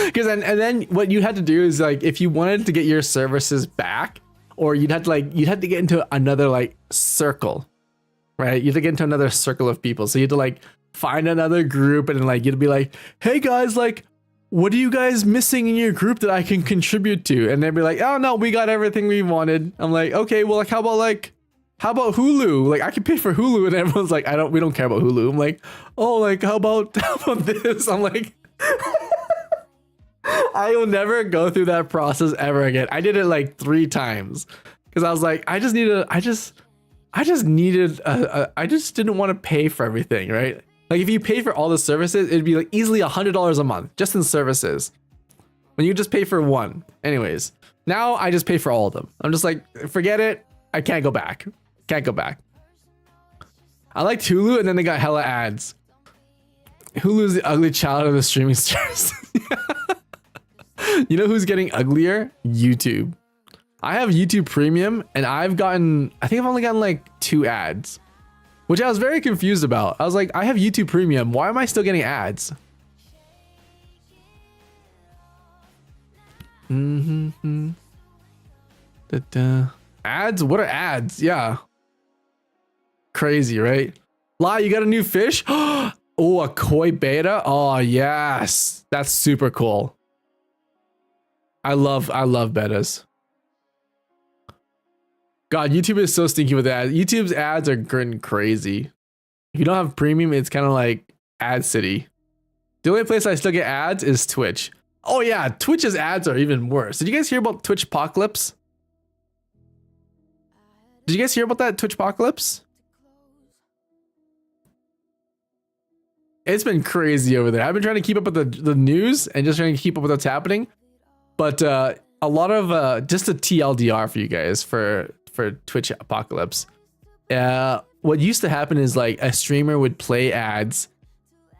Because and then what you had to do is like if you wanted to get your services back, or you'd have to get into another like circle, right? You had to get into another circle of people. So you had to like find another group and like you'd be like, hey guys, like what are you guys missing in your group that I can contribute to? And they'd be like, oh no, we got everything we wanted. I'm like, okay, well like how about Hulu? Like I can pay for Hulu, and everyone's like, we don't care about Hulu. I'm like, oh, like how about this? I'm like, I will never go through that process ever again. I did it like 3 times because I was like, I just didn't want to pay for everything, right? Like if you pay for all the services, it'd be like easily $100 a month just in services. When you just pay for one. Anyways, now I just pay for all of them. I'm just like, forget it. I can't go back. Can't go back. I liked Hulu, and then they got hella ads. Hulu's the ugly child of the streaming stars. You know who's getting uglier? YouTube. I have YouTube Premium, and I think I've only gotten like 2 ads, which I was very confused about. I was like, I have YouTube Premium. Why am I still getting ads? Ads? What are ads? Yeah. Crazy, right? Lai, you got a new fish? Oh, a koi beta? Oh, yes. That's super cool. I love betas. God, YouTube is so stinky with ads. YouTube's ads are getting crazy. If you don't have premium, it's kind of like ad city. The only place I still get ads is Twitch. Oh yeah, Twitch's ads are even worse. Did you guys hear about Twitch Apocalypse? Did you guys hear about that Twitch Apocalypse? It's been crazy over there. I've been trying to keep up with the news and just trying to keep up with what's happening. But a lot of just a TLDR for you guys for Twitch Apocalypse. What used to happen is like a streamer would play ads,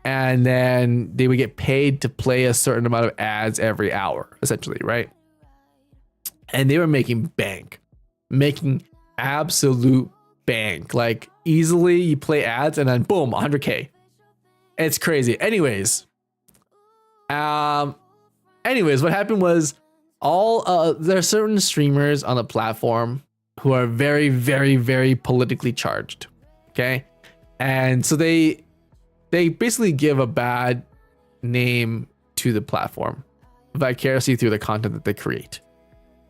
and then they would get paid to play a certain amount of ads every hour, essentially, right? And they were making absolute bank. Like easily, you play ads and then boom, 100K. It's crazy. Anyways, what happened was there are certain streamers on the platform who are very, very, very politically charged. Okay. And so they basically give a bad name to the platform vicariously through the content that they create.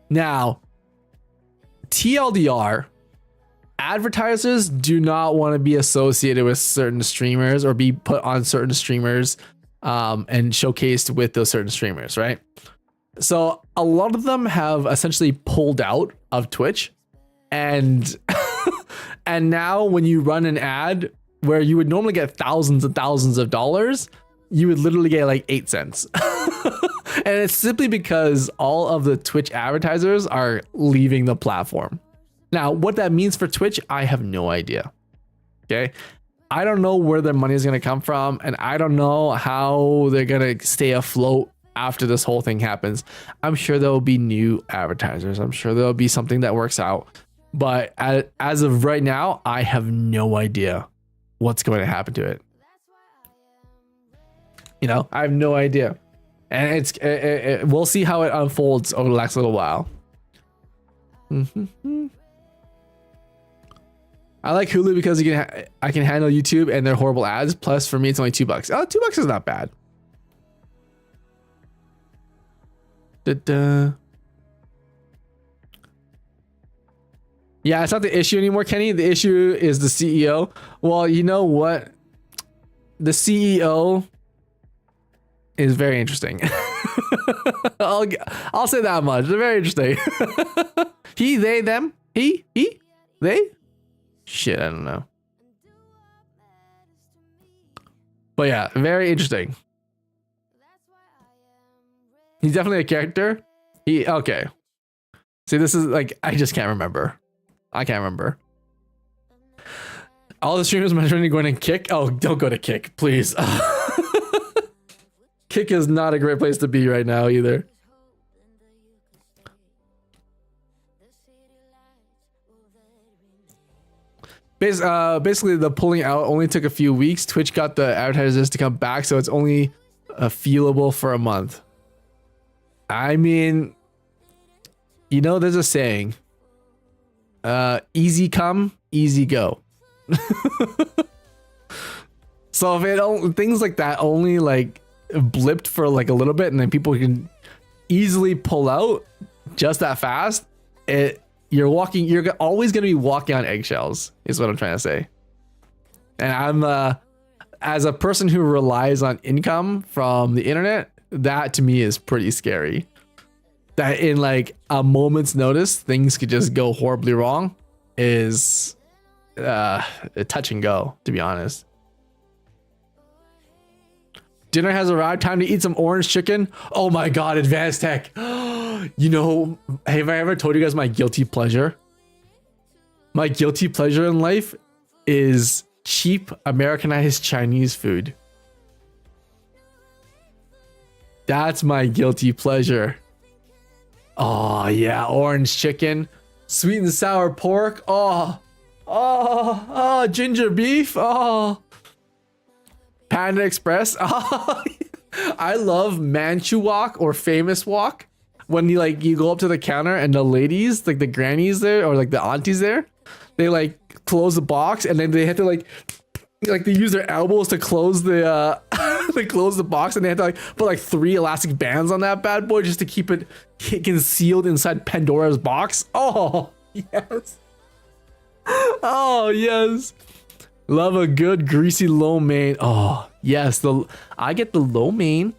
Now, TLDR, advertisers do not want to be associated with certain streamers or be put on certain streamers and showcased with those certain streamers, right? So a lot of them have essentially pulled out of Twitch, and and now when you run an ad where you would normally get thousands and thousands of dollars, you would literally get like 8 cents. And it's simply because all of the Twitch advertisers are leaving the platform. Now, what that means for Twitch, I have no idea. Okay. I don't know where their money is going to come from, and I don't know how they're going to stay afloat after this whole thing happens. I'm sure there will be new advertisers. I'm sure there'll be something that works out. But as of right now, I have no idea what's going to happen to it. You know, I have no idea. And we'll see how it unfolds over the next little while. I like Hulu because I can handle YouTube and their horrible ads. Plus, for me, it's only $2. Oh, $2 is not bad. Yeah, it's not the issue anymore, Kenny. The issue is the CEO. Well, you know what? The CEO is very interesting. I'll say that much. They're very interesting. He, they, them. He, they. Shit, I don't know. But yeah, very interesting. He's definitely a character. Okay. See, this is like, I just can't remember. I can't remember. All the streamers mentioning going to Kick. Oh, don't go to Kick, please. Kick is not a great place to be right now either. Basically, the pulling out only took a few weeks. Twitch got the advertisers to come back, so it's only feelable for a month. I mean, you know, there's a saying, easy come, easy go. So if it things like that only like blipped for like a little bit and then people can easily pull out just that fast, you're always going to be walking on eggshells is what I'm trying to say. And I'm as a person who relies on income from the internet, that to me is pretty scary. That in like a moment's notice things could just go horribly wrong is a touch and go, to be honest. Dinner has arrived. Time to eat some orange chicken. Oh my god, advanced tech. You know, have I ever told you guys my guilty pleasure? My guilty pleasure in life is cheap Americanized Chinese food. That's my guilty pleasure. Oh yeah, orange chicken, sweet and sour pork. Oh, ginger beef. Oh, Panda Express. Oh, I love Manchu Wok or Famous Wok. When you go up to the counter and the ladies, like the grannies there or like the aunties there, they like close the box and then they have to like they use their elbows to close the they close the box and they have to like put like 3 elastic bands on that bad boy just to keep it concealed inside Pandora's box. Oh yes. Oh yes. Love a good greasy lo mein. Oh yes, I get the lo mein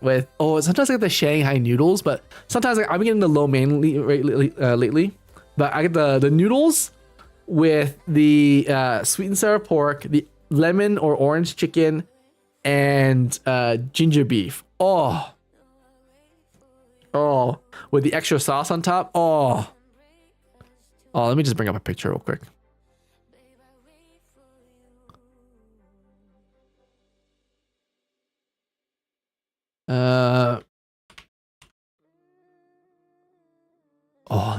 with sometimes I get the Shanghai noodles, but sometimes I'm getting the lo mein lately. But I get the noodles with the sweet and sour pork, the lemon or orange chicken, and ginger beef. Oh, with the extra sauce on top. Oh, let me just bring up a picture real quick.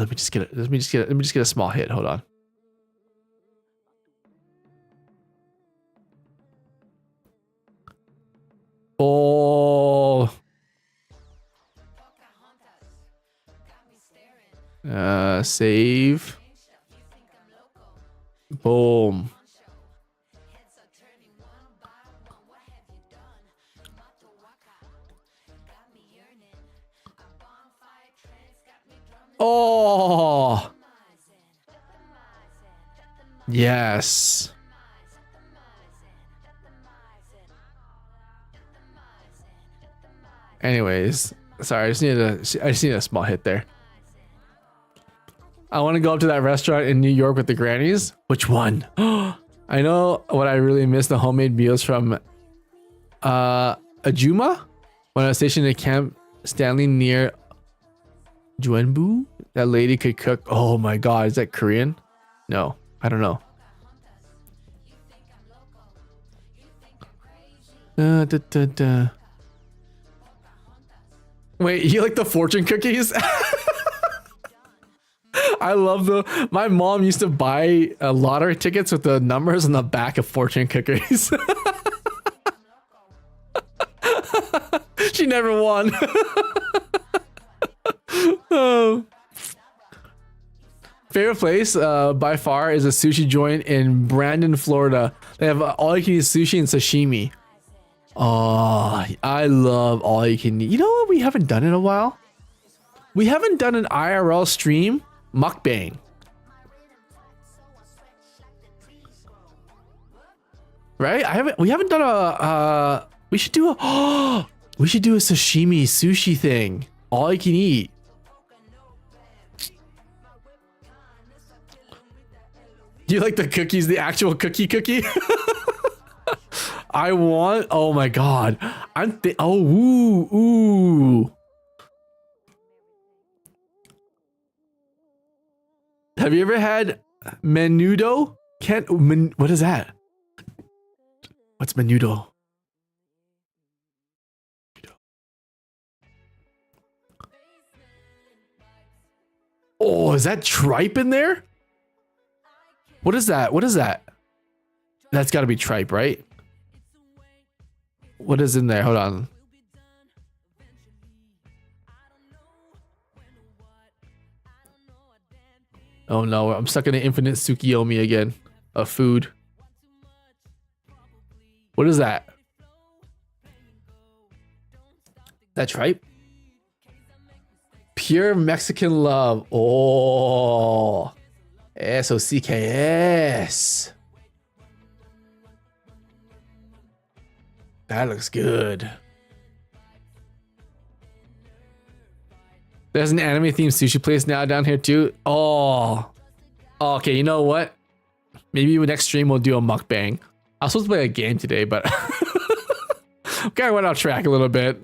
Let me just get a small hit. Hold on. Oh. Save. Boom. Oh. Yes. Anyways, sorry, I just need a small hit there. I want to go up to that restaurant in New York with the grannies. Which one? I know what I really miss, the homemade meals from Ajuma when I was stationed at Camp Stanley near Juanbu. That lady could cook. Oh my god, is that Korean? No, I don't know. Wait, you like the fortune cookies? I love my mom used to buy lottery tickets with the numbers on the back of fortune cookies. She never won. Oh. Favorite place by far is a sushi joint in Brandon, Florida. They have all you can eat sushi and sashimi. Oh, I love all you can eat. You know what we haven't done in a while? We haven't done an IRL stream mukbang. right? We haven't done a we should do a we should do a sashimi sushi thing. All you can eat. Do you like the cookies, the actual cookie? I want, oh my god. Ooh. Have you ever had menudo? What is that? What's menudo? Oh, is that tripe in there? What is that? What is that? That's got to be tripe, right? What is in there? Hold on. Oh no, I'm stuck in an infinite Tsukiyomi again of food. What is that? That tripe? Pure Mexican love. Oh, SOCKS. That looks good. There's an anime themed sushi place now down here too. Oh, okay. You know what? Maybe next stream we'll do a mukbang. I was supposed to play a game today, but kind of went off track a little bit.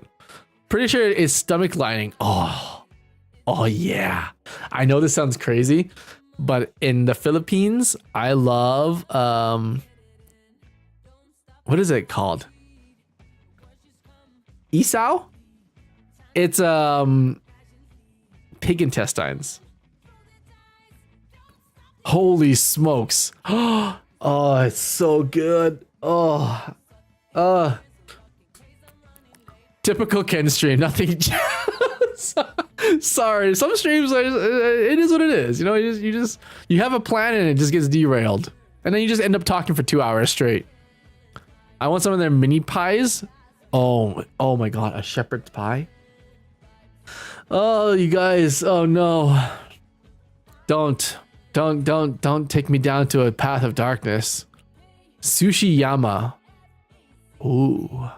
Pretty sure it's stomach lining. Oh yeah. I know this sounds crazy, but in the Philippines, I love what is it called? Isao? It's pig intestines. Holy smokes. Oh, it's so good. Typical Ken stream, nothing. Sorry, some streams are it is what it is. You know, you have a plan and it just gets derailed. And then you just end up talking for 2 hours straight. I want some of their mini pies. Oh my god, a shepherd's pie. Oh, you guys. Oh no. Don't take me down to a path of darkness. Sushi Yama. Ooh.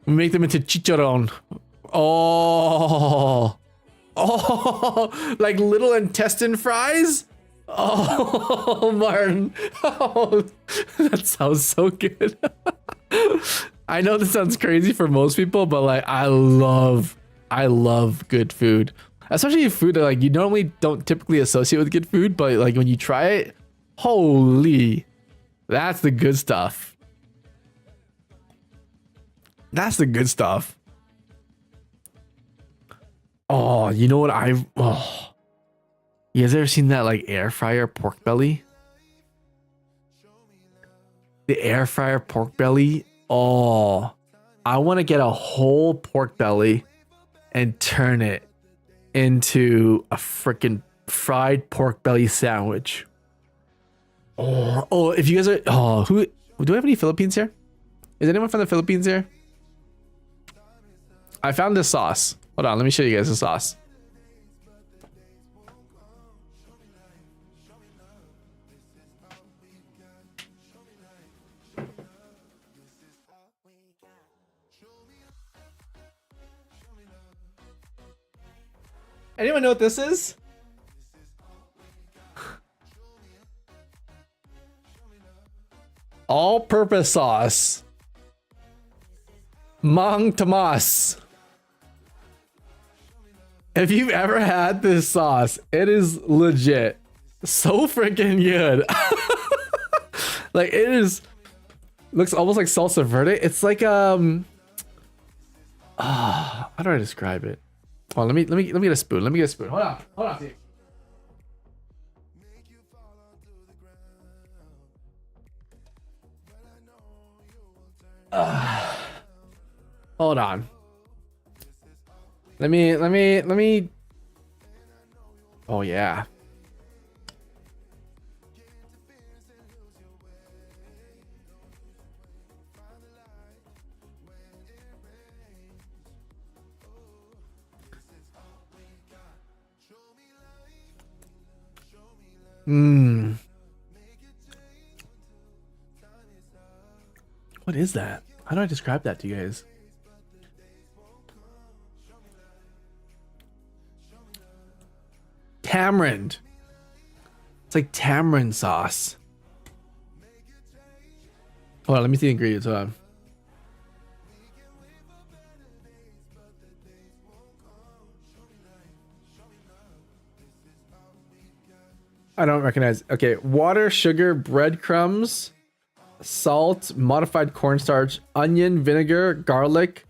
We make them into chicharron. Oh, like little intestine fries. Oh, Martin. Oh, that sounds so good. I know this sounds crazy for most people, but like I love good food, especially food that like you normally don't typically associate with good food, but like when you try it, holy, that's the good stuff. That's the good stuff. Oh, you know what you guys ever seen that like air fryer pork belly? The air fryer pork belly. Oh, I want to get a whole pork belly and turn it into a freaking fried pork belly sandwich. Oh, if you guys are, who do we have any Philippines here? Is anyone from the Philippines here? I found this sauce. Hold on, let me show you guys the sauce. Anyone know what this is? All-purpose sauce. Mang Tomas. If you've ever had this sauce, it is legit so freaking good. Like it is, looks almost like salsa verde. It's like how do I describe it? Oh, let me get a spoon. Let me get a spoon. Hold on. Dude. Hold on. Let me. Oh yeah. What is that? How do I describe that to you guys? Tamarind. It's like tamarind sauce. Hold on, let me see the ingredients. Hold on. I don't recognize. Okay, water, sugar, breadcrumbs, salt, modified cornstarch, onion, vinegar, garlic,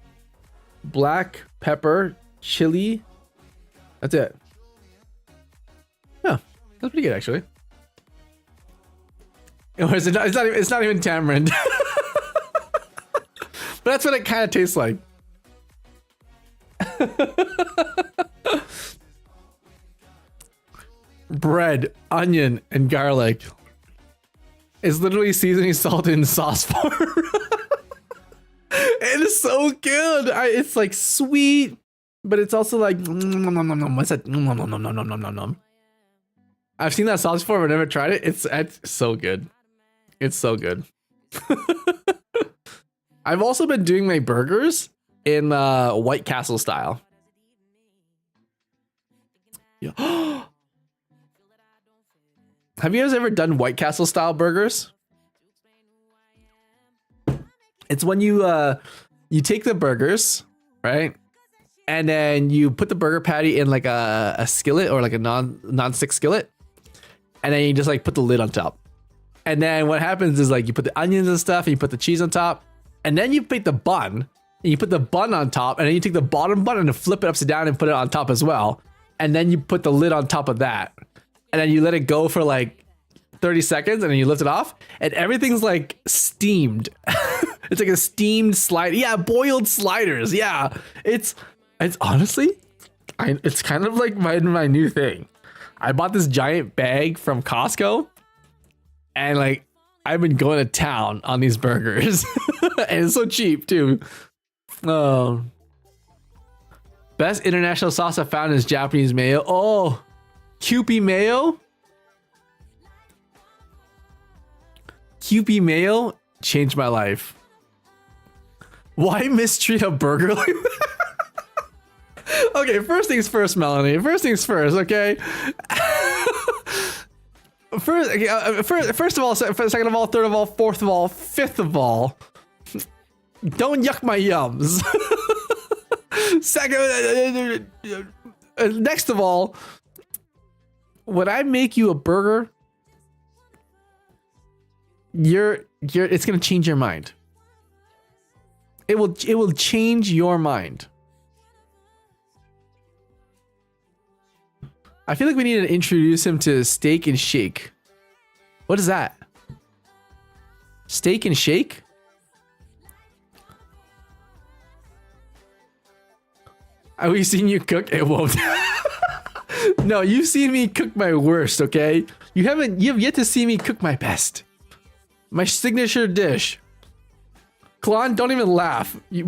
black pepper, chili. That's it. Yeah, that's pretty good actually. It's not even tamarind. But that's what it kind of tastes like. Bread, onion, and garlic. It's literally seasoning salt in sauce form. It is so good. It's like sweet, but it's also like what's that? I've seen that sauce before, but never tried it. It's so good. It's so good. I've also been doing my burgers in White Castle style. Yeah. Have you guys ever done White Castle style burgers? It's when you take the burgers, right? And then you put the burger patty in like a skillet or like a non-stick skillet. And then you just like put the lid on top. And then what happens is like you put the onions and stuff and you put the cheese on top. And then you pick the bun and you put the bun on top. And then you take the bottom bun and flip it upside down and put it on top as well. And then you put the lid on top of that. And then you let it go for like 30 seconds and then you lift it off and everything's like steamed. It's like a steamed slide. Yeah, boiled sliders. Yeah, it's honestly, it's kind of like my new thing. I bought this giant bag from Costco and like I've been going to town on these burgers and it's so cheap too. Best international sauce I found is Japanese mayo. Oh, Kewpie mayo. Kewpie mayo changed my life. Why mistreat a burger like that? Okay, first things first, Melanie. First things first, okay? First of all, second of all, third of all, fourth of all, fifth of all, don't yuck my yums. Second, next of all, when I make you a burger, it's gonna change your mind. It will change your mind. I feel like we need to introduce him to Steak and Shake. What is that? Steak and Shake? Have we seen you cook? It won't. No, you've seen me cook my worst, okay? You have yet to see me cook my best. My signature dish. Klon, don't even laugh. You're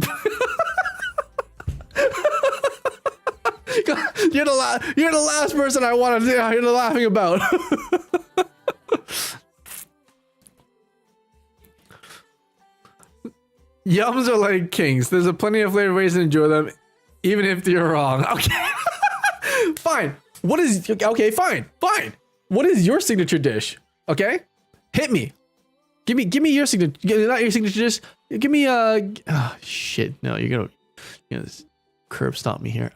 the last person I want to hear the laughing about. Yums are like kings. There's a plenty of flavored ways to enjoy them, even if you're wrong. Okay. Fine. Okay, fine. What is your signature dish? Okay? Hit me. Give me your signature, not your signature dish. Give me oh shit. No, you're gonna curb stomp me here.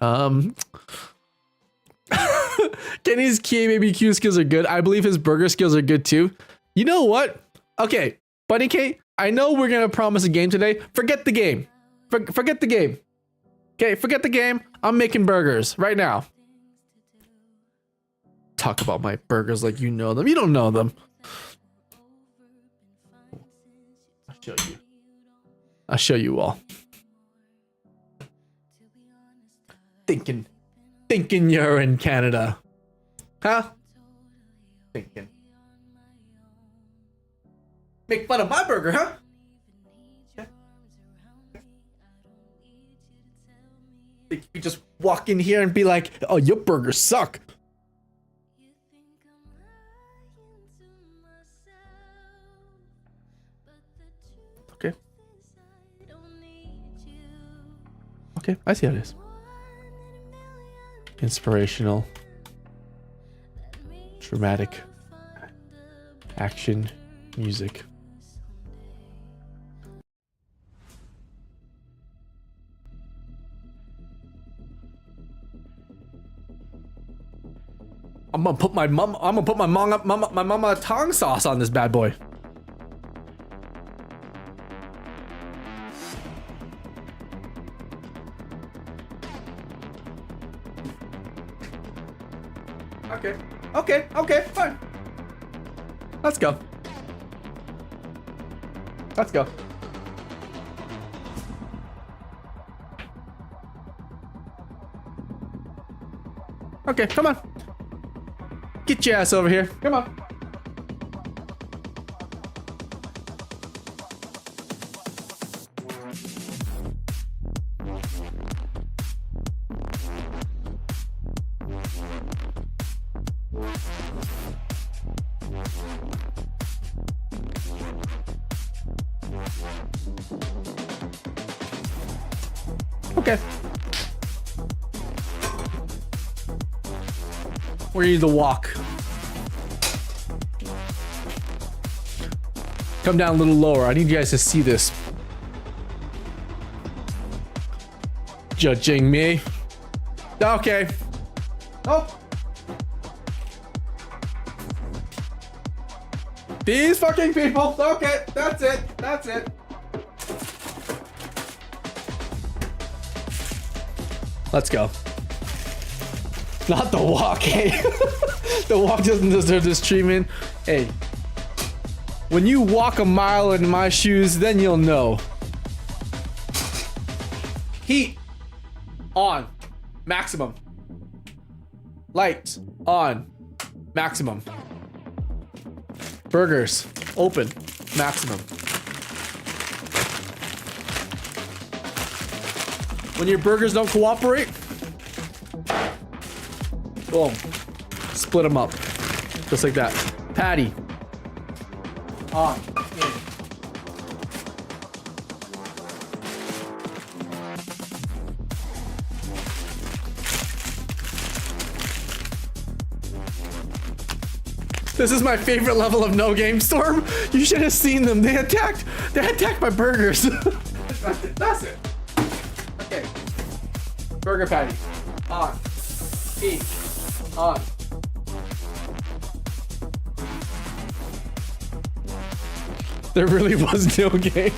Kenny's KBBQ skills are good. I believe his burger skills are good too. You know what? Okay, Bunny K, I know we're gonna promise a game today. Forget the game. Forget the game. Okay, forget the game. I'm making burgers right now. Talk about my burgers like you know them. You don't know them. I'll show you all. Thinking you're in Canada. Huh? Thinking. Make fun of my burger, huh? Yeah. Think you just walk in here and be like, oh, your burgers suck. Okay. Okay, I see how it is. Inspirational. Dramatic. Action. Music. I'm gonna put my mama tongue sauce on this bad boy. Okay, fine. Let's go. Let's go. Okay, come on. Get your ass over here. Come on. Okay. We need to walk. Come down a little lower. I need you guys to see this. Judging me. Okay. Oh. These fucking people. Okay, that's it. That's it. Let's go. Not the walk, hey. The walk doesn't deserve this treatment. Hey. When you walk a mile in my shoes, then you'll know. Heat on. Maximum. Lights on. Maximum. Burgers open. Maximum. When your burgers don't cooperate, boom. Split them up. Just like that. Patty. On. In. This is my favorite level of No Game Storm. You should have seen them. They attacked my burgers. That's it. Okay. Burger patty. On. Eat. On. There really was no game.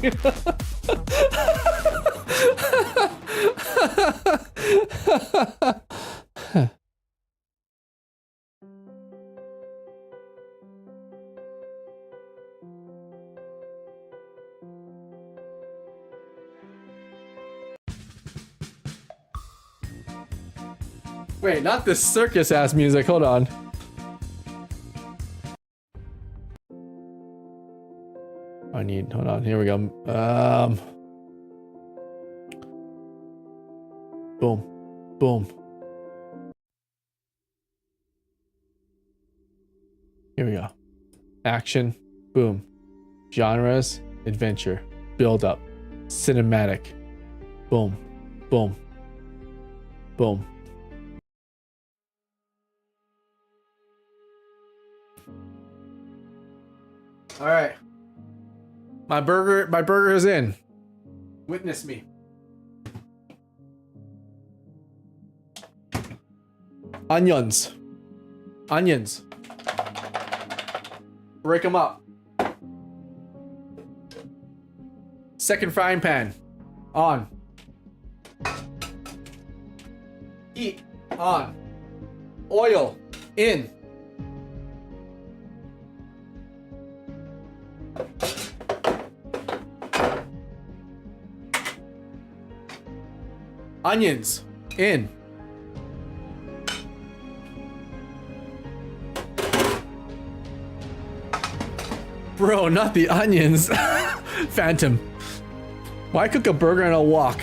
Wait, not this circus ass music. Hold on. Hold on, here we go. Boom. Boom. Here we go. Action. Boom. Genres. Adventure. Build up. Cinematic. Boom. Boom. Boom. All right. My burger is in. Witness me. Onions. Onions. Break them up. Second frying pan. On. Heat. On. Oil. In. Onions in. Bro, not the onions. Phantom. Why cook a burger and a wok?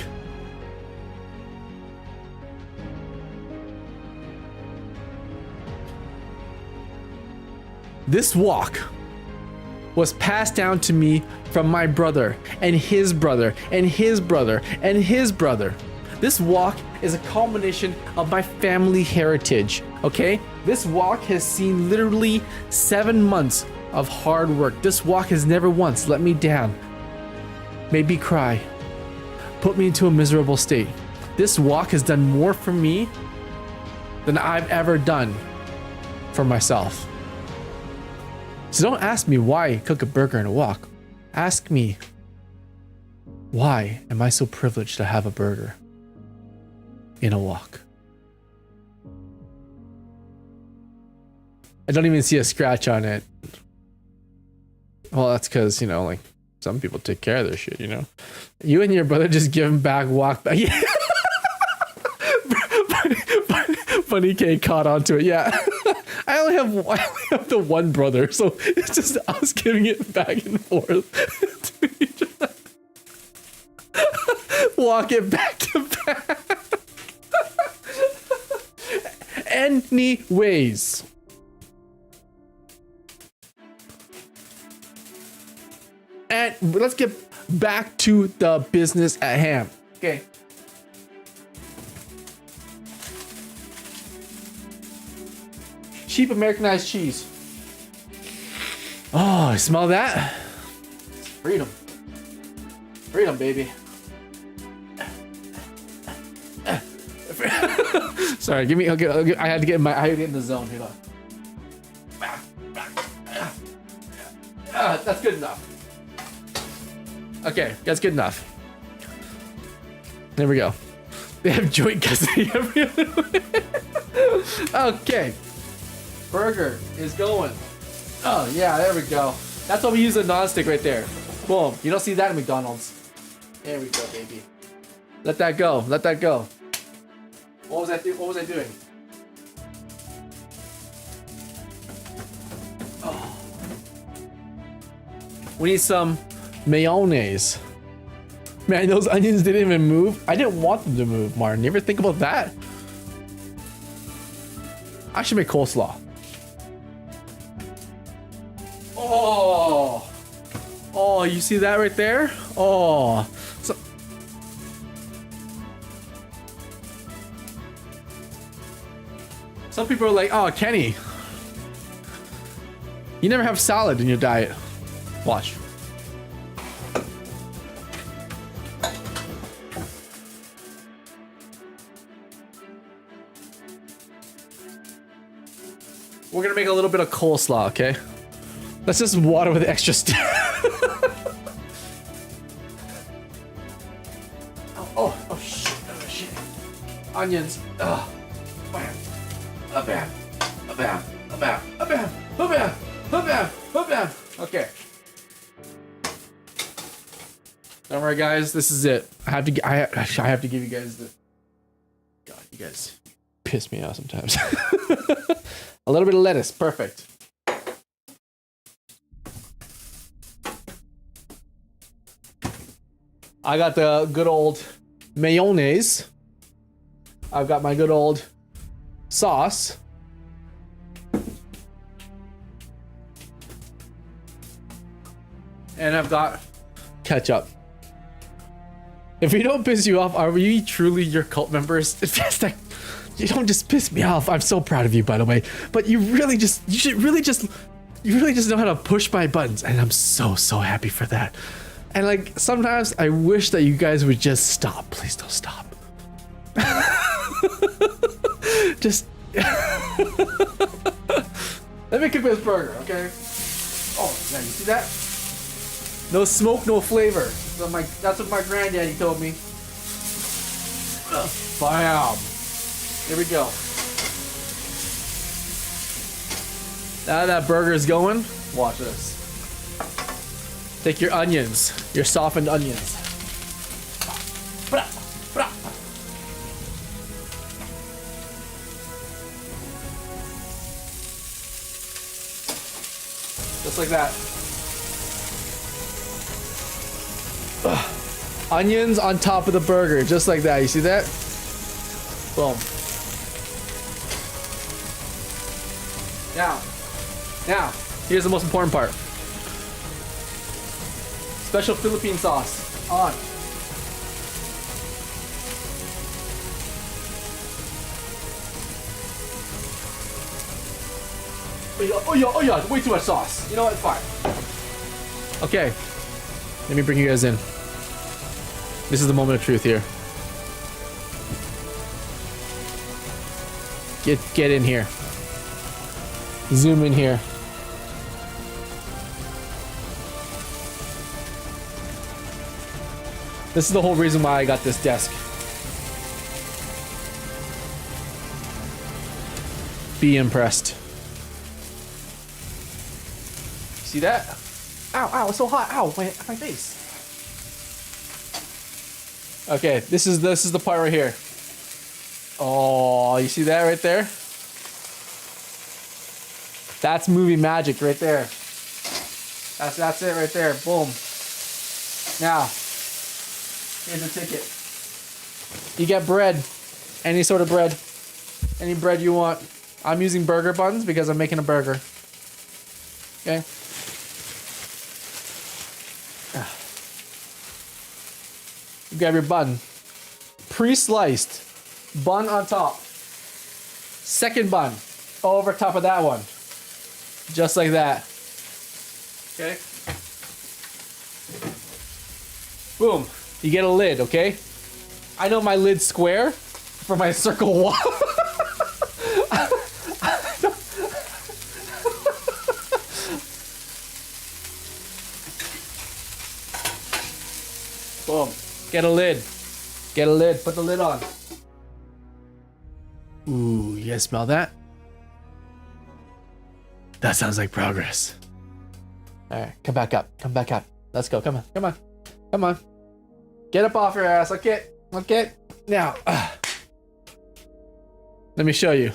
This wok was passed down to me from my brother and his brother and his brother and his brother. This wok is a culmination of my family heritage, okay? This wok has seen literally 7 months of hard work. This wok has never once let me down, made me cry, put me into a miserable state. This wok has done more for me than I've ever done for myself. So don't ask me why cook a burger in a wok. Ask me, why am I so privileged to have a burger in a wok? I don't even see a scratch on it. Well, that's because, you know, like, some people take care of their shit, you know? You and your brother just give him back, walk back. Yeah. Funny K caught onto it, yeah. I only have the one brother, so it's just us giving it back and forth to each other. Walk it back to back. Anyways. And let's get back to the business at hand. Okay. Cheap Americanized cheese. Oh, I smell that. Freedom. Freedom, baby. Sorry, give me. Okay, I had to get in the zone. Here, that's good enough. Okay, that's good enough. There we go. They have joint custody every other way. Okay. Burger is going. Oh, yeah, there we go. That's why we use a nonstick right there. Boom. You don't see that at McDonald's. There we go, baby. Let that go. Let that go. What was I doing? Oh. We need some mayonnaise. Man, those onions didn't even move. I didn't want them to move, Martin. You ever think about that? I should make coleslaw. Oh, oh, you see that right there? Oh, so some people are like, oh, Kenny, you never have salad in your diet. Watch. We're gonna make a little bit of coleslaw, okay? That's just water with extra stuff. Oh shit. Onions. Bam. A bam. A bam. A bam. A bam. A bam. A bam. A bam. Okay. Don't worry, guys. This is it. I have to give you guys the. God, you guys piss me off sometimes. A little bit of lettuce. Perfect. I got the good old mayonnaise. I've got my good old sauce. And I've got ketchup. If we don't piss you off, are we truly your cult members? It's just like, you don't just piss me off. I'm so proud of you, by the way. But you really just know how to push my buttons. And I'm so happy for that. And like, sometimes I wish that you guys would just stop. Please don't stop. Just let me cook this burger, okay? Oh, yeah, you see that? No smoke, no flavor. That's what my granddaddy told me. Bam. Here we go. Now that burger's going, watch this. Take your onions, your softened onions. Just like that. Onions on top of the burger, just like that. You see that? Boom. Now, here's the most important part. Special Philippine sauce on. Oh yeah, way too much sauce. You know what? Fine. Okay. Let me bring you guys in. This is the moment of truth here. Get in here. Zoom in here. This is the whole reason why I got this desk. Be impressed. See that? Ow, it's so hot. Ow, my face. Okay, this is the part right here. Oh, you see that right there? That's movie magic right there. That's it right there. Boom. Now, here's a ticket. You get bread. Any sort of bread. Any bread you want. I'm using burger buns because I'm making a burger. Okay? You grab your bun. Pre-sliced. Bun on top. Second bun. Over top of that one. Just like that. Okay? Boom. You get a lid, okay? I know my lid's square for my circle wall. Boom. Get a lid. Get a lid. Put the lid on. Ooh, you guys smell that? That sounds like progress. Alright, come back up. Come back up. Let's go. Come on. Come on. Come on. Get up off your ass. Okay. Okay. Now. Let me show you.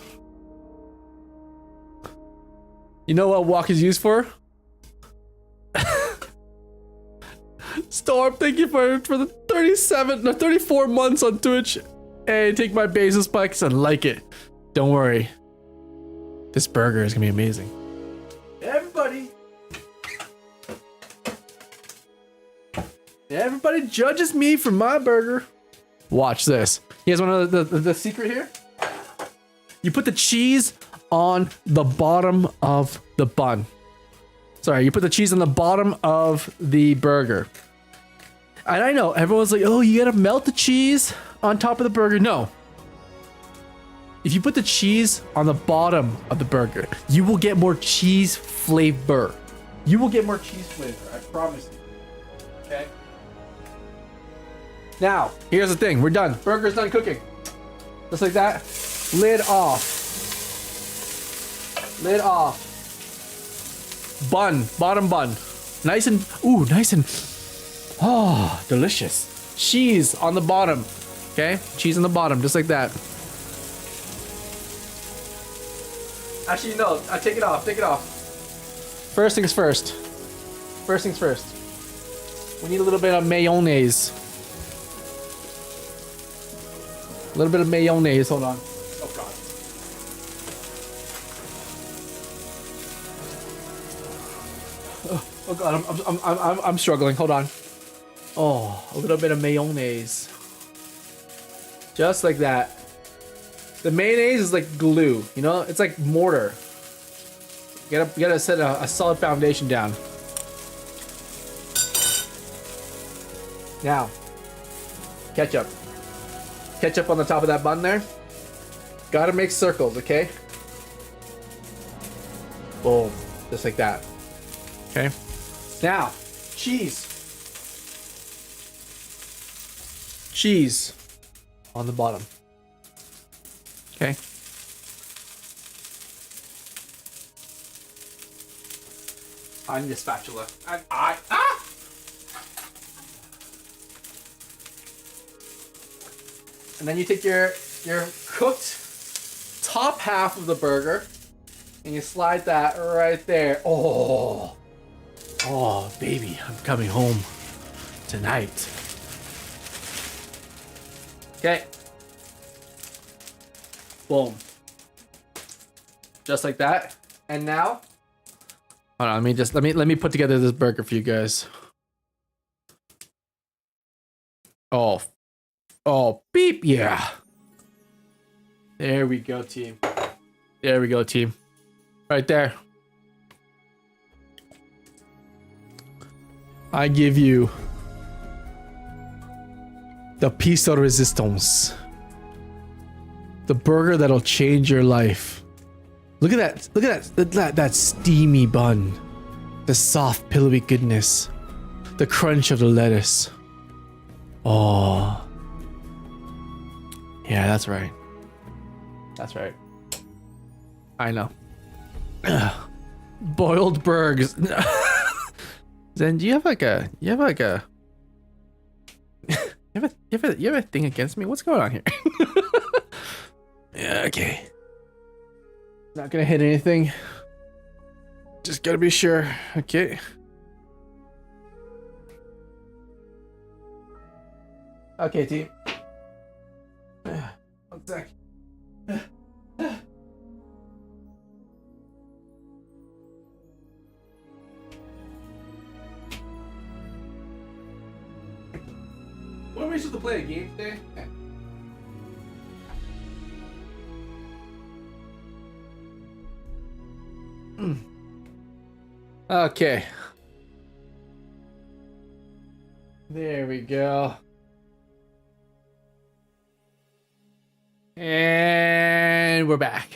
You know what walk is used for? Storm, thank you for the 34 months on Twitch. Hey, take my basis spikes and like it. Don't worry. This burger is gonna be amazing. Everybody judges me for my burger. Watch this. You guys want to know the secret here? You put the cheese on the bottom of the bun. Sorry, you put the cheese on the bottom of the burger. And I know everyone's like, oh, you gotta melt the cheese on top of the burger. No. If you put the cheese on the bottom of the burger, you will get more cheese flavor. You will get more cheese flavor, I promise you. Okay? Now, here's the thing. We're done. Burger's done cooking. Just like that. Lid off. Lid off. Bun. Bottom bun. Nice and... Ooh, nice and... Oh, delicious. Cheese on the bottom. Okay? Cheese on the bottom. Just like that. Actually, no. I take it off. Take it off. First things first. First things first. We need a little bit of mayonnaise. A little bit of mayonnaise. Hold on. Oh god. Oh god. I'm struggling. Hold on. Oh, a little bit of mayonnaise. Just like that. The mayonnaise is like glue. You know, it's like mortar. You gotta set a solid foundation down. Now, ketchup. Ketchup on the top of that bun there. Gotta make circles, okay? Boom. Just like that. Okay? Now, cheese. Cheese on the bottom. Okay? I need a spatula. And then you take your cooked top half of the burger and you slide that right there. Oh, baby, I'm coming home tonight. Okay. Boom. Just like that. And now, hold on, let me put together this burger for you guys. Oh, beep, yeah. There we go, team. There we go, team. Right there. I give you the piece de resistance. The burger that'll change your life. Look at that. Look at that steamy bun. The soft, pillowy goodness. The crunch of the lettuce. Oh. Yeah, that's right. That's right. I know. Boiled burgers. Then do you have like a you have a thing against me? What's going on here? Yeah, okay. Not gonna hit anything. Just gotta be sure. Okay. Okay, team. 1 sec. What are we supposed to play a game today? Okay. There we go. And we're back.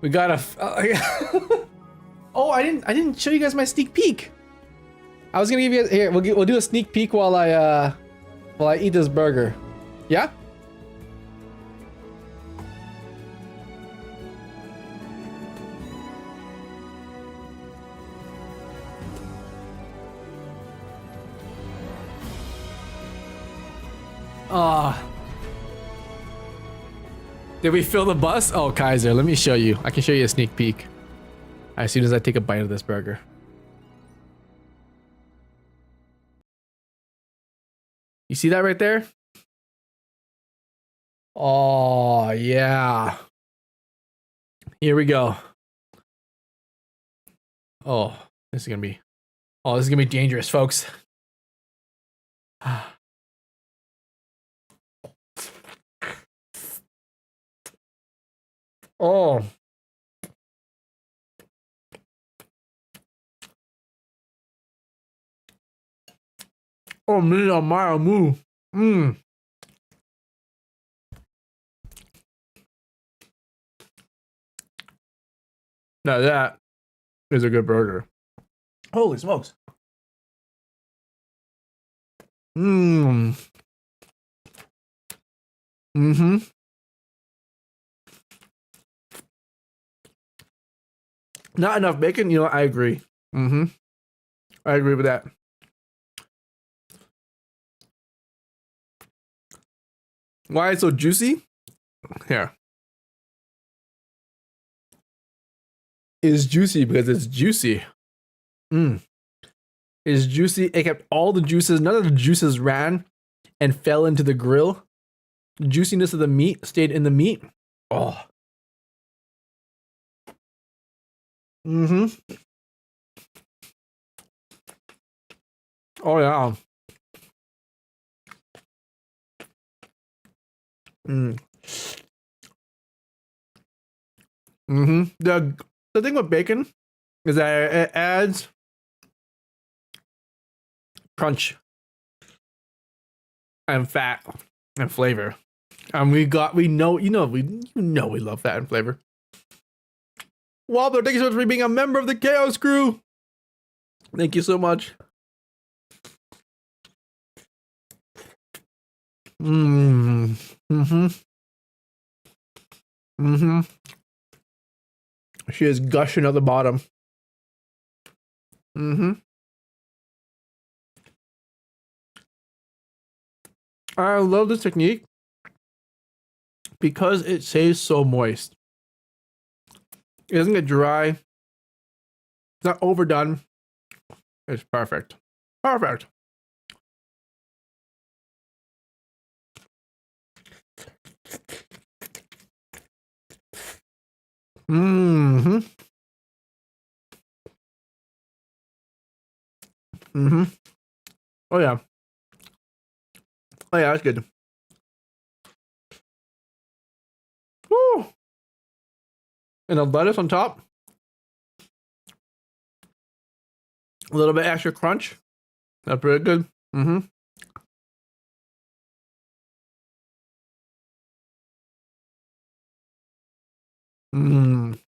We got a oh, I didn't show you guys my sneak peek. I was gonna give you here. We'll do a sneak peek while I eat this burger. Yeah. Did we fill the bus? Oh, Kaiser, let me show you. I can show you a sneak peek as soon as I take a bite of this burger. You see that right there? Oh, yeah. Here we go. Oh, this is gonna be dangerous, folks. Oh. Oh, me a mile moo. Mmm. Now that is a good burger. Holy smokes. Mmm. Mm-hmm. Not enough bacon? You know what? I agree. Mm-hmm. I agree with that. Why it's so juicy? Here. It's juicy because it's juicy. It's juicy. It kept all the juices. None of the juices ran and fell into the grill. The juiciness of the meat stayed in the meat. Oh. Mm-hmm. Oh yeah. Mm. Mm-hmm. The thing with bacon is that it adds crunch and fat and flavor. And we know we love fat and flavor. Wobbler, thank you so much for being a member of the Chaos Crew. Thank you so much. Mm-hmm. Mm-hmm. She is gushing at the bottom. Mm-hmm. I love this technique because it stays so moist. It doesn't get dry. It's not overdone. It's perfect. Perfect. Mm-hmm. Mm-hmm. Oh yeah. Oh yeah, that's good. Woo! And the lettuce on top. A little bit extra crunch. That's pretty good. Mm-hmm. Mmm.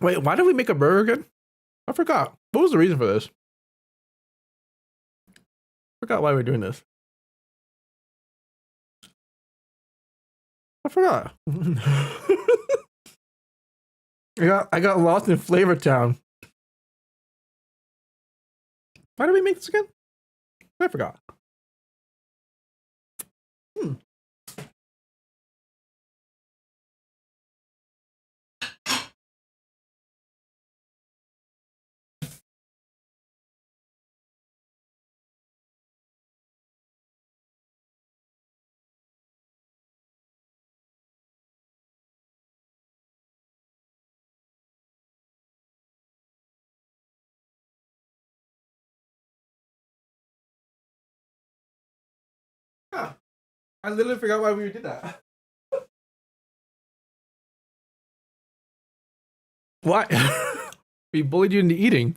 Wait, why did we make a burger again? I forgot. What was the reason for this? Forgot why we're doing this. I forgot. I got lost in Flavor Town. Why did we make this again? I forgot. Yeah, I literally forgot why we did that. Why? We bullied you into eating.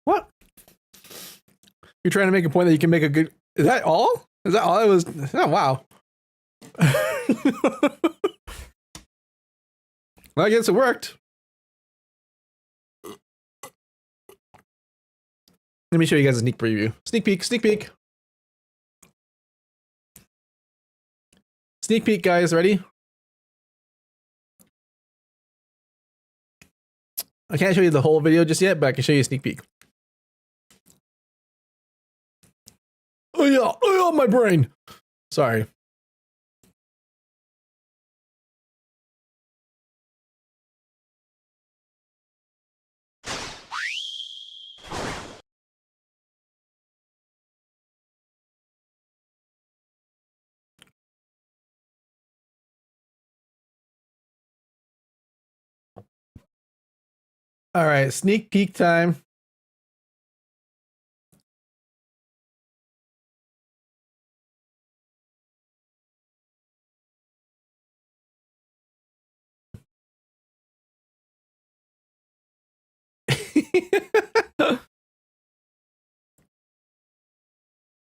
What? You're trying to make a point that you can make a good... Is that all? Is that all it was? Oh, wow. Well, I guess it worked. Let me show you guys a sneak preview. Sneak peek, sneak peek. Sneak peek, guys. Ready? I can't show you the whole video just yet, but I can show you a sneak peek. Oh yeah, my brain. Sorry. All right, sneak peek time.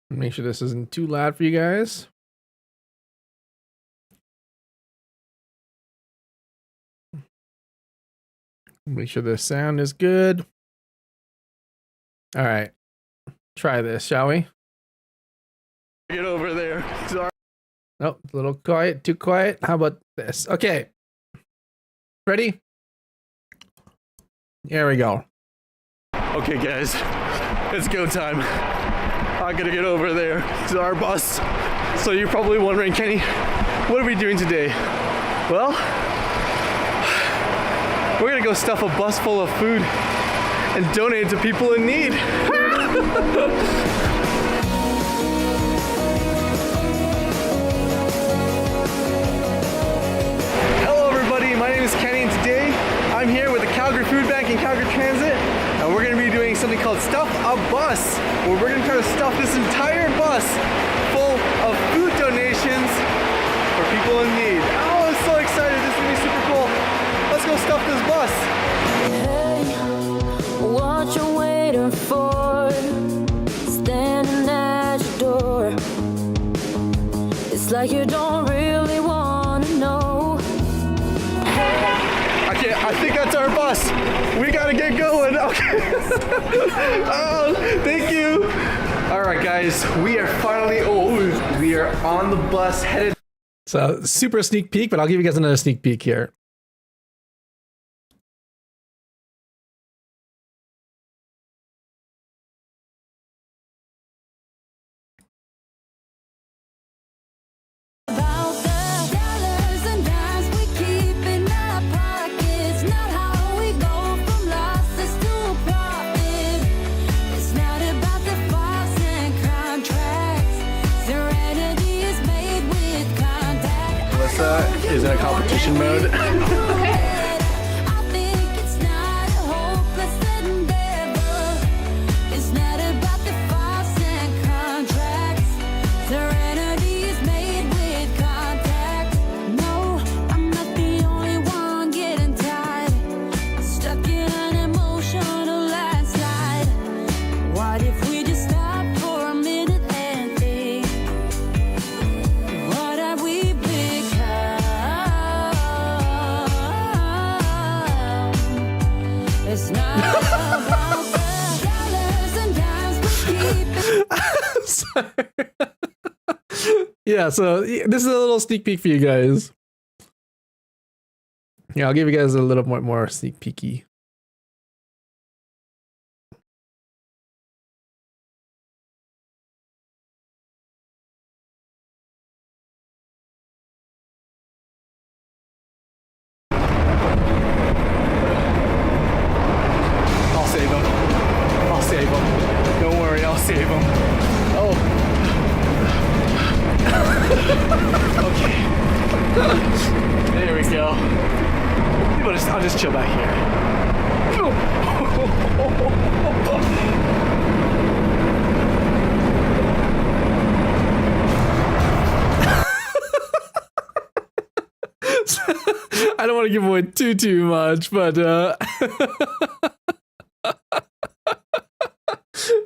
Make sure this isn't too loud for you guys. Make sure the sound is good. All right, try this, shall we? Get over there. Sorry. Nope, a little quiet, too quiet. How about this? Okay. Ready? There we go. Okay, guys, it's go time. I gotta get over there to our bus. So you're probably wondering, Kenny, what are we doing today? Well, we're gonna go stuff a bus full of food and donate it to people in need. Hello everybody, my name is Kenny and today I'm here with the Calgary Food Bank and Calgary Transit and we're gonna be doing something called Stuff a Bus, where we're gonna try to stuff this entire bus full of food donations for people in need. Oh, I'm so excited, this is gonna be super cool. Let's go stuff this bus. Hey, what you waiting for? Standing at your door. It's like you don't really want to know. Hey. I think that's our bus. We gotta get going. Okay. Oh, thank you. All right, guys, we are finally. We are on the bus headed. So super sneak peek, but I'll give you guys another sneak peek here. About the dollars and dimes we keep in our pockets, not how we go from losses to profit. It's not about the files and contracts. Serenity is made with contact. Melissa is in a competition mode. I think it's not a hopeless endeavor. It's not about the files and contracts. Serenity is made with contact. Yeah, so this is a little sneak peek for you guys. Yeah, I'll give you guys a little more sneak peeky. I'll save him. I'll save him. Don't worry, I'll save him. Oh. Okay. There we go. I'll just chill back here. I don't want to give away too much, but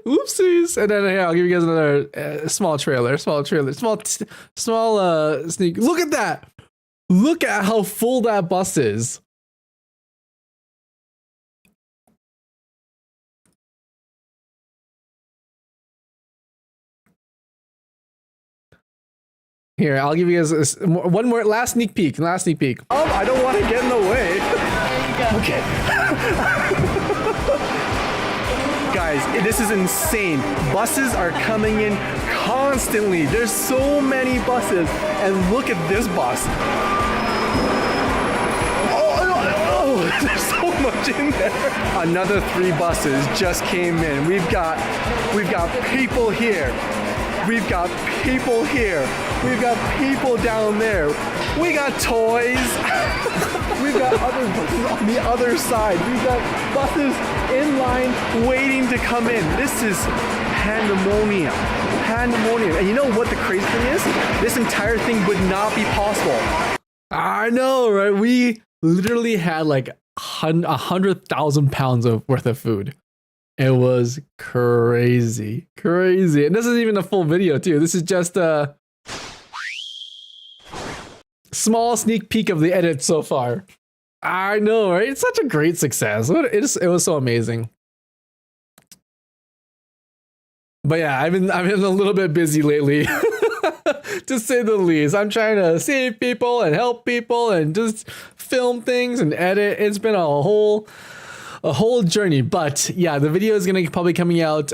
whoopsies. And then yeah, I'll give you guys another small sneak. Look at that. Look at how full that bus is. Here, I'll give you guys one more last sneak peek. Oh, I don't want to get in the way. There you go. Okay. Guys, this is insane. Buses are coming in constantly. There's so many buses. And look at this bus. Oh, there's so much in there. Another 3 buses just came in. We've got people here. We've got people here. We've got people down there. We got toys. We've got other buses on the other side. We've got buses in line waiting to come in. This is pandemonium. Pandemonium. And you know what the crazy thing is? This entire thing would not be possible. I know, right? We literally had like 100,000 pounds of worth of food. It was crazy. And this isn't even a full video too. This is just a small sneak peek of the edit so far. I know, right? It's such a great success. It was so amazing. But yeah, I've been a little bit busy lately, to say the least. I'm trying to save people and help people and just film things and edit. It's been a whole journey. But yeah, the video is gonna probably coming out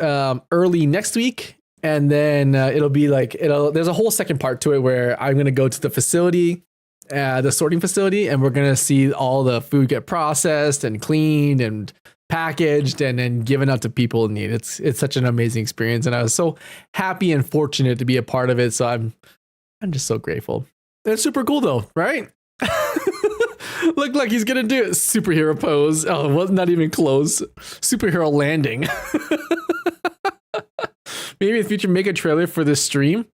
early next week, and then it'll be like there's a whole second part to it where I'm gonna go to the facility, the sorting facility, and we're gonna see all the food get processed and cleaned and packaged and then given out to people in need. It's such an amazing experience, and I was so happy and fortunate to be a part of it. So I'm just so grateful. It's super cool though, right? Look like he's gonna do it. Superhero pose. Oh, it was not even close. Superhero landing. Maybe in the future make a trailer for this stream.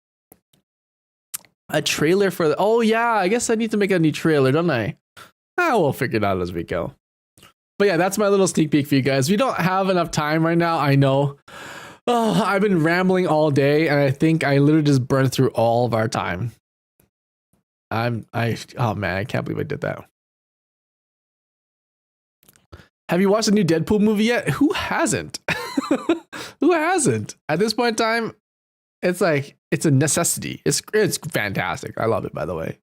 A trailer for the, oh yeah, I guess I need to make a new trailer, don't I? We'll figure it out as we go. But yeah, that's my little sneak peek for you guys. We don't have enough time right now, I know. Oh, I've been rambling all day, and I think I literally just burned through all of our time. Oh man, I can't believe I did that. Have you watched the new Deadpool movie yet? Who hasn't? Who hasn't? At this point in time, it's like, it's a necessity. It's fantastic. I love it, by the way.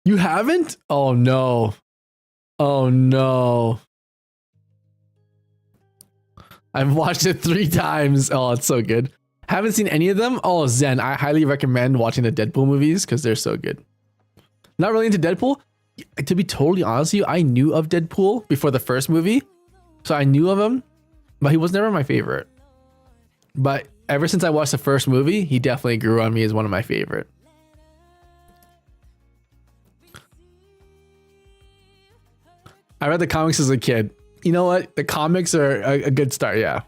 You haven't? Oh no. Oh no. I've watched it 3 times. Oh, it's so good. Haven't seen any of them? Oh, Zen. I highly recommend watching the Deadpool movies because they're so good. Not really into Deadpool. To be totally honest with you, I knew of Deadpool before the first movie. So I knew of him, but he was never my favorite. But ever since I watched the first movie, he definitely grew on me as one of my favorite. I read the comics as a kid. You know what? The comics are a good start, yeah.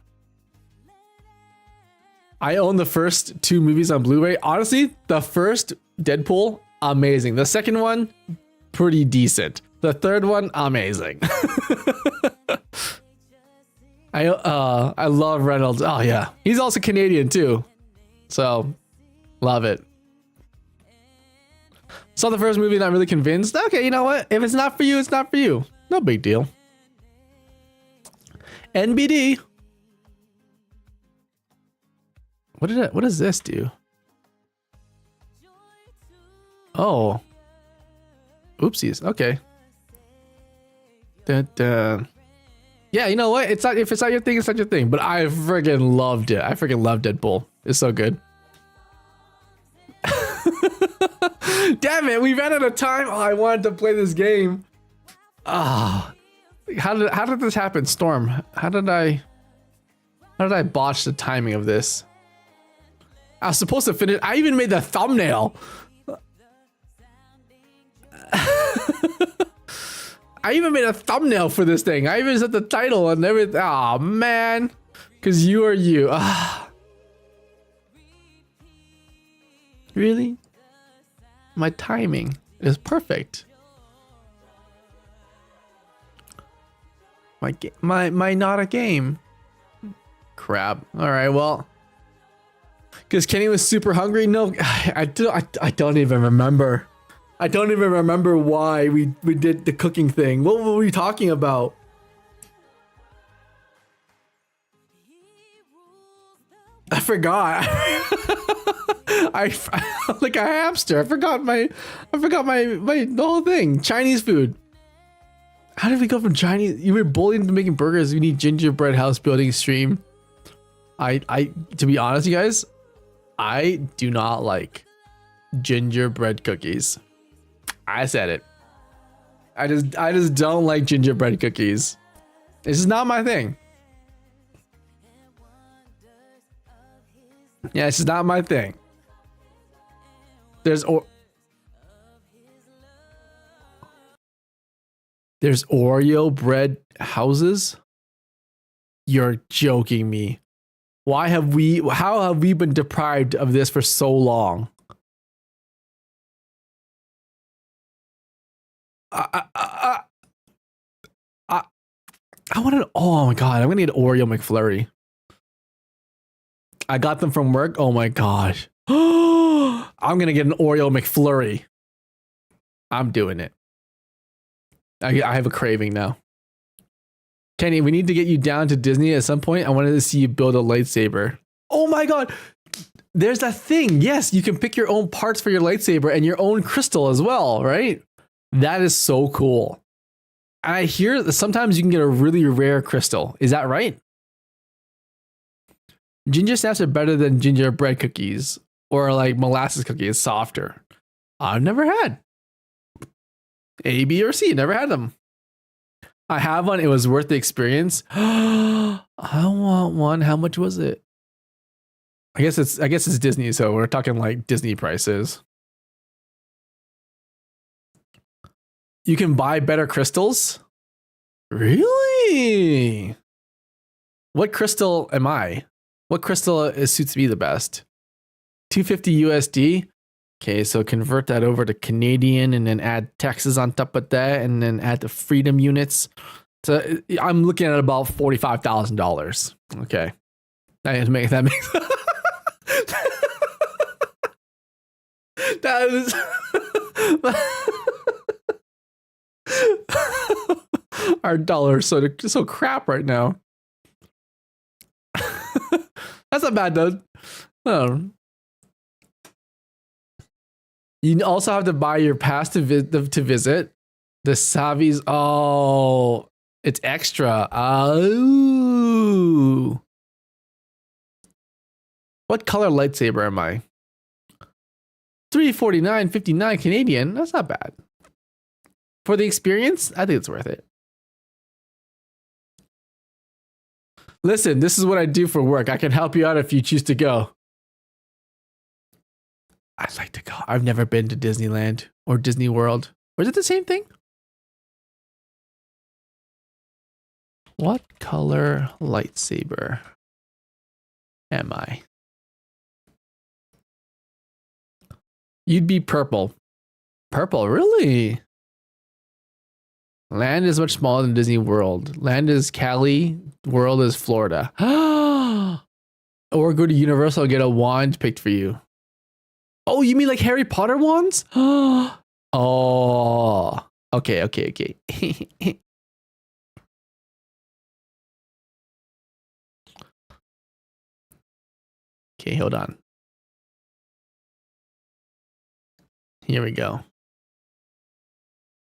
I own the first 2 movies on Blu-ray. Honestly, the first Deadpool, amazing. The second one, pretty decent. The third one, amazing. I love Reynolds. Oh yeah, he's also Canadian too, so love it. Saw the first movie, not really convinced. Okay, you know what? If it's not for you, it's not for you. No big deal. NBD. What does this do? Oh. Oopsies. Okay. Yeah, you know what? It's not, if it's not your thing, it's not your thing. But I freaking loved it. I freaking love Deadpool. It's so good. Damn it, we ran out of time. Oh, I wanted to play this game. Ah. How did this happen, Storm? How did I botch the timing of this? I was supposed to finish. I even made the thumbnail. I even made a thumbnail for this thing. I even set the title and everything. Oh man, because you are you. Ah. Really? My timing is perfect. My not a game. Crap. All right, well, because Kenny was super hungry. No, I don't even remember. I don't even remember why we did the cooking thing. What were we talking about? I forgot. I'm like a hamster. I forgot my the whole thing. Chinese food. How did we go from Chinese? You were bullied into making burgers. We need gingerbread house building stream. To be honest, you guys, I do not like gingerbread cookies. I said it. I just don't like gingerbread cookies. This is not my thing. Yeah, it's just not my thing. There's Oreo bread houses? You're joking me. How have we been deprived of this for so long? I want an, oh my god, I'm gonna need Oreo McFlurry. I got them from work. Oh my gosh. I'm gonna get an Oreo McFlurry. I'm doing it. I have a craving now. Kenny, we need to get you down to Disney at some point. I wanted to see you build a lightsaber. Oh my god. There's that thing. Yes, you can pick your own parts for your lightsaber and your own crystal as well, right? That is so cool. And I hear that sometimes you can get a really rare crystal. Is that right? Ginger snaps are better than gingerbread cookies or like molasses cookies, softer. I've never had A, B, or C. Never had them. I have one. It was worth the experience. I want one. How much was it? I guess it's Disney, so we're talking like Disney prices. You can buy better crystals? Really? What crystal am I? What crystal suits me the best? 250 USD. Okay, so convert that over to Canadian and then add taxes on top of that and then add the freedom units. So I'm looking at about $45,000. Okay. That makes that is our dollar is so crap right now. That's not bad though. Oh. You also have to buy your pass to visit the Savis. Oh, it's extra. Oh. What color lightsaber am I? $349.59 Canadian. That's not bad. For the experience, I think it's worth it. Listen, this is what I do for work. I can help you out if you choose to go. I'd like to go. I've never been to Disneyland or Disney World. Or is it the same thing? What color lightsaber am I? You'd be purple. Purple, really? Land is much smaller than Disney World. Land is Cali. World is Florida. Or go to Universal and get a wand picked for you. Oh, you mean like Harry Potter wands? Oh, okay. Okay, hold on. Here we go.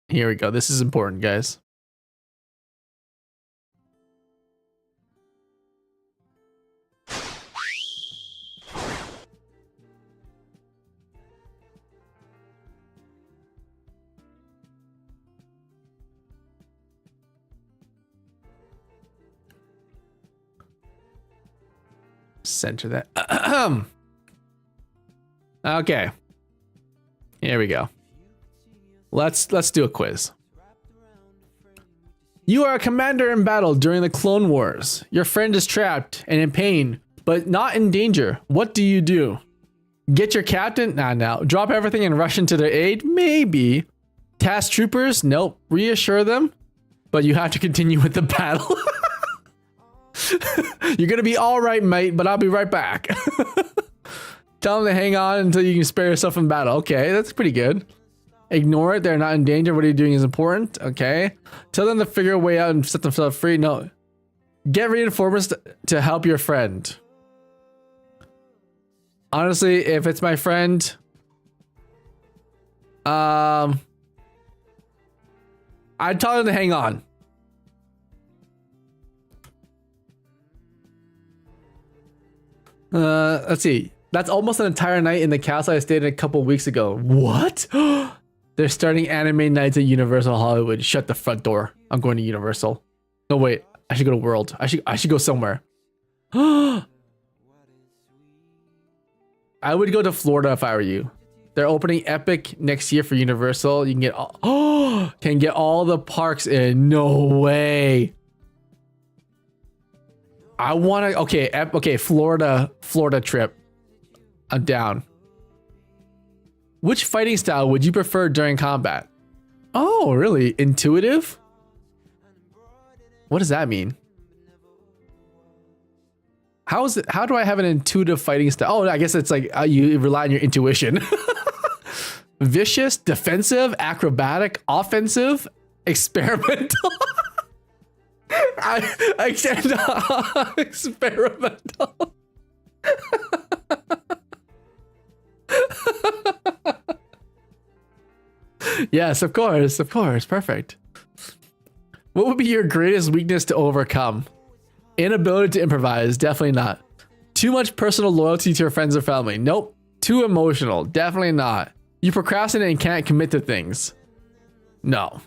Here we go. This is important, guys. Center that. Okay. Here we go. Let's do a quiz. You are a commander in battle during the Clone Wars. Your friend is trapped and in pain, but not in danger. What do you do? Get your captain? Nah, no. Drop everything and rush into their aid? Maybe. Task troopers? Nope. Reassure them? But you have to continue with the battle. You're gonna be all right, mate, but I'll be right back. Tell them to hang on until you can spare yourself from battle. Okay, that's pretty good. Ignore it. They're not in danger. What are you doing is important. Okay. Tell them to figure a way out and set themselves free. No. Get reinforcements to help your friend. Honestly, if it's my friend, I'd tell them to hang on. Let's see. That's almost an entire night in the castle I stayed in a couple weeks ago. What? They're starting anime nights at Universal Hollywood. Shut the front door. I'm going to Universal. No, wait. I should go to World. I should go somewhere. I would go to Florida if I were you. They're opening Epic next year for Universal. You can get all the parks in. No way. I want to. Okay, Florida trip. I'm down. Which fighting style would you prefer during combat? Oh, really? Intuitive? What does that mean? How do I have an intuitive fighting style? Oh, I guess it's like you rely on your intuition. Vicious, defensive, acrobatic, offensive, experimental. I said experimental. Yes, of course, perfect. What would be your greatest weakness to overcome? Inability to improvise, definitely not. Too much personal loyalty to your friends or family, nope. Too emotional, definitely not. You procrastinate and can't commit to things, no.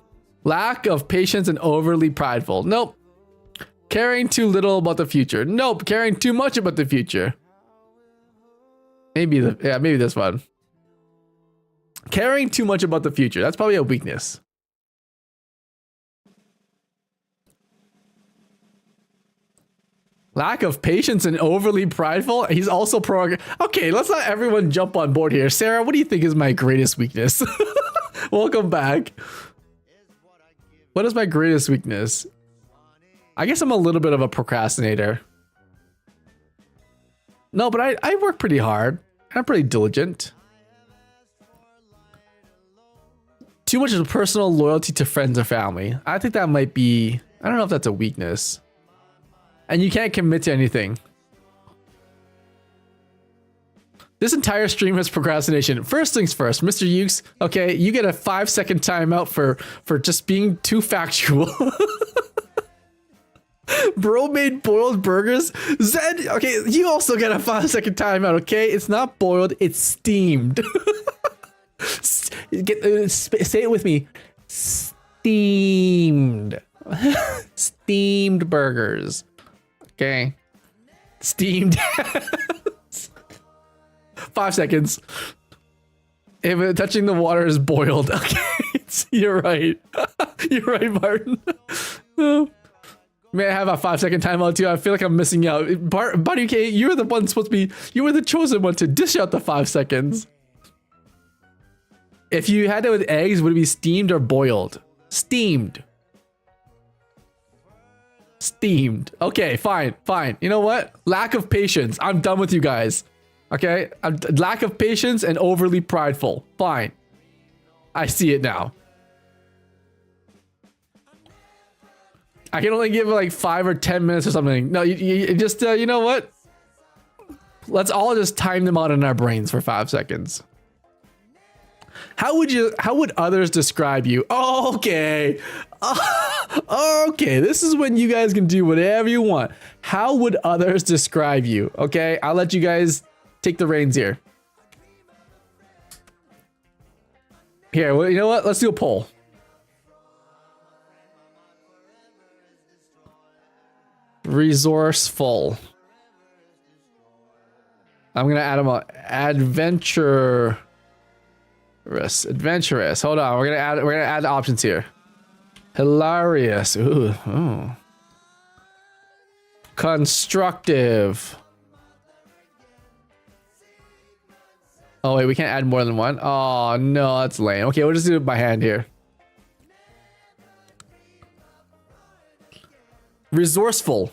Lack of patience and overly prideful, nope. Caring too little about the future, nope. Caring too much about the future. Maybe this one. Caring too much about the future. That's probably a weakness. Lack of patience and overly prideful. He's also Okay, let's not everyone jump on board here. Sarah, what do you think is my greatest weakness? Welcome back. What is my greatest weakness? I guess I'm a little bit of a procrastinator. No, but I work pretty hard. I'm pretty diligent. Too much of personal loyalty to friends or family. I think that might be, I don't know if that's a weakness. And you can't commit to anything. This entire stream is procrastination. First things first, Mr. Ukes, okay, you get a 5-second timeout for just being too factual. Bro made boiled burgers. Zed, okay, you also get a 5-second timeout, okay? It's not boiled, it's steamed. Say it with me. Steamed. Steamed burgers. Okay. Steamed. 5 seconds. If touching the water is boiled. Okay. You're right. You're right, Martin. May I have a 5-second timeout too? I feel like I'm missing out. Buddy K, you're the one supposed to be, you were the chosen one to dish out the 5 seconds. If you had it with eggs, would it be steamed or boiled? Steamed. Steamed. Okay, fine. You know what? Lack of patience. I'm done with you guys. Okay? Lack of patience and overly prideful. Fine. I see it now. I can only give it like 5 or 10 minutes or something. No, you just, you know what? Let's all just time them out in our brains for 5 seconds. How would others describe you? Oh, okay. Okay, this is when you guys can do whatever you want. How would others describe you? Okay, I'll let you guys take the reins here. Here, well, you know what? Let's do a poll. Resourceful. I'm gonna add them on. Adventurous. Hold on. We're gonna add options here. Hilarious. Ooh. Oh. Constructive. Oh wait, we can't add more than one. Oh no, that's lame. Okay, we'll just do it by hand here. Resourceful,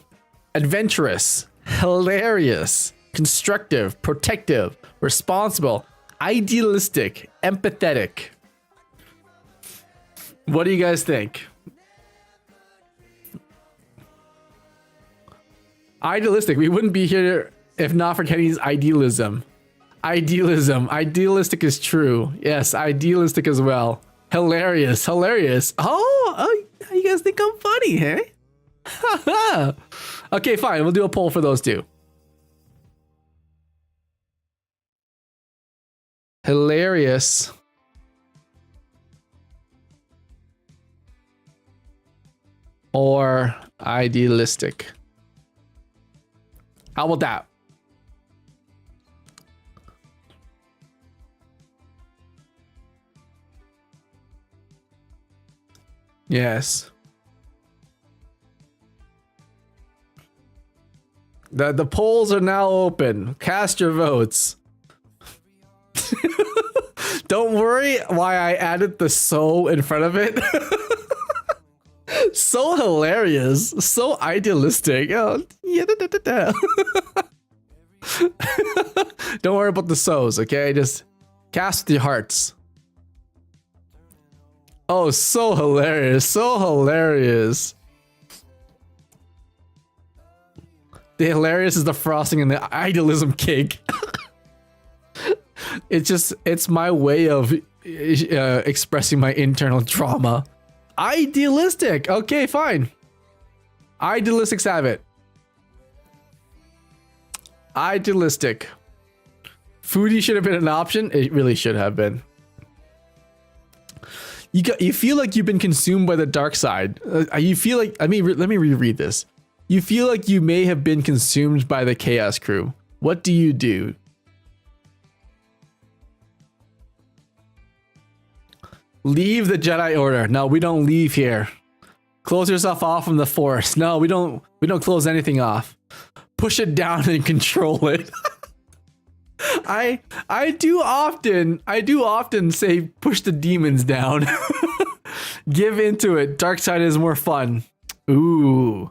adventurous, hilarious, constructive, protective, responsible, idealistic, empathetic. What do you guys think? Idealistic. We wouldn't be here if not for Kenny's idealism. Idealistic is true. Yes, idealistic as well. Hilarious. Oh, you guys think I'm funny, hey? Okay, fine. We'll do a poll for those two. Hilarious. Or idealistic. How about that? Yes. The polls are now open. Cast your votes. Don't worry why I added the so in front of it. So hilarious. So idealistic. Oh, yeah, Don't worry about the so's, okay? Just cast with your hearts. Oh, so hilarious. So hilarious. The hilarious is the frosting and the idealism cake. It's my way of expressing my internal trauma. Idealistic. Okay, fine. Idealistic Savit. Idealistic. Foodie should have been an option. It really should have been. You feel like you've been consumed by the dark side. You feel like, let me reread this. You feel like you may have been consumed by the Chaos Crew. What do you do? Leave the Jedi Order. No, we don't leave here. Close yourself off from the Force. No, we don't close anything off. Push it down and control it. I do often say push the demons down. Give into it. Dark side is more fun. Ooh.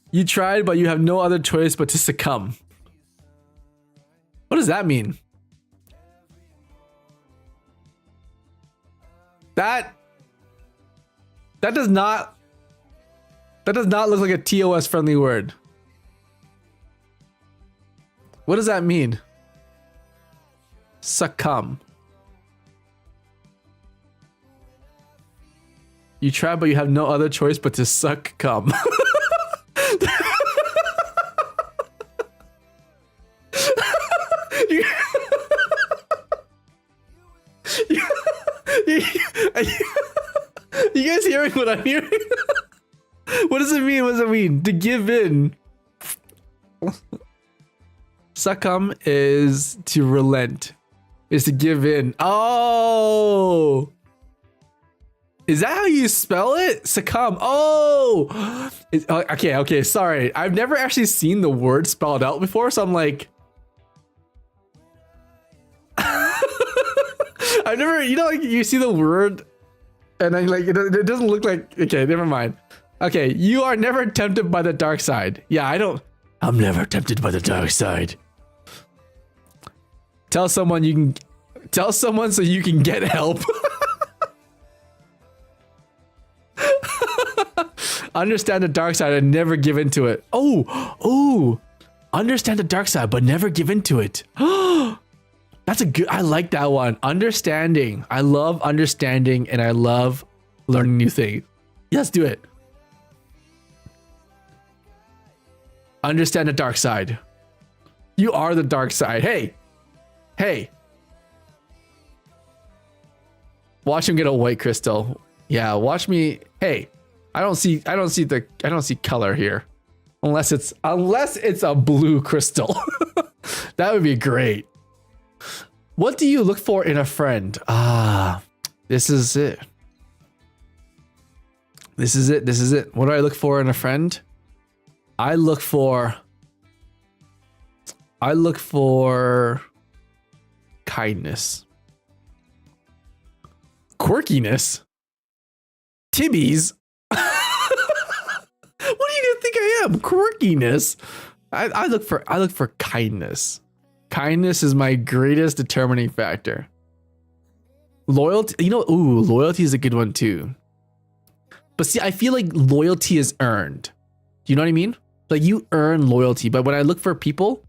You tried, but you have no other choice but to succumb. What does that mean? That does not look like a TOS friendly word. What does that mean? Succumb. You try, but you have no other choice but to succumb. You guys hearing what I'm hearing? What does it mean? What does it mean? To give in. Succumb is to relent. Is to give in. Oh! Is that how you spell it? Succumb. Oh! Okay, sorry. I've never actually seen the word spelled out before, so I'm like... I've never, like you see the word and then like it doesn't look like, okay, never mind. Okay, you are never tempted by the dark side. Yeah, I'm never tempted by the dark side. Tell someone so you can get help. Understand the dark side and never give into it. Oh, understand the dark side but never give into it. That's That's a good. I like that one. Understanding. I love understanding, and I love learning new things. Let's do it. Understand the dark side. You are the dark side. Hey, hey. Watch him get a white crystal. Yeah, watch me. Hey, I don't see color here, unless it's a blue crystal. That would be great. What do you look for in a friend? Ah, this is it. This is it. This is it. What do I look for in a friend? I look for kindness. Quirkiness. Tibbies. What do you guys think I am? Quirkiness. I look for kindness. Kindness is my greatest determining factor. Loyalty, loyalty is a good one too. But see, I feel like loyalty is earned. Do you know what I mean? Like you earn loyalty, but when I look for people,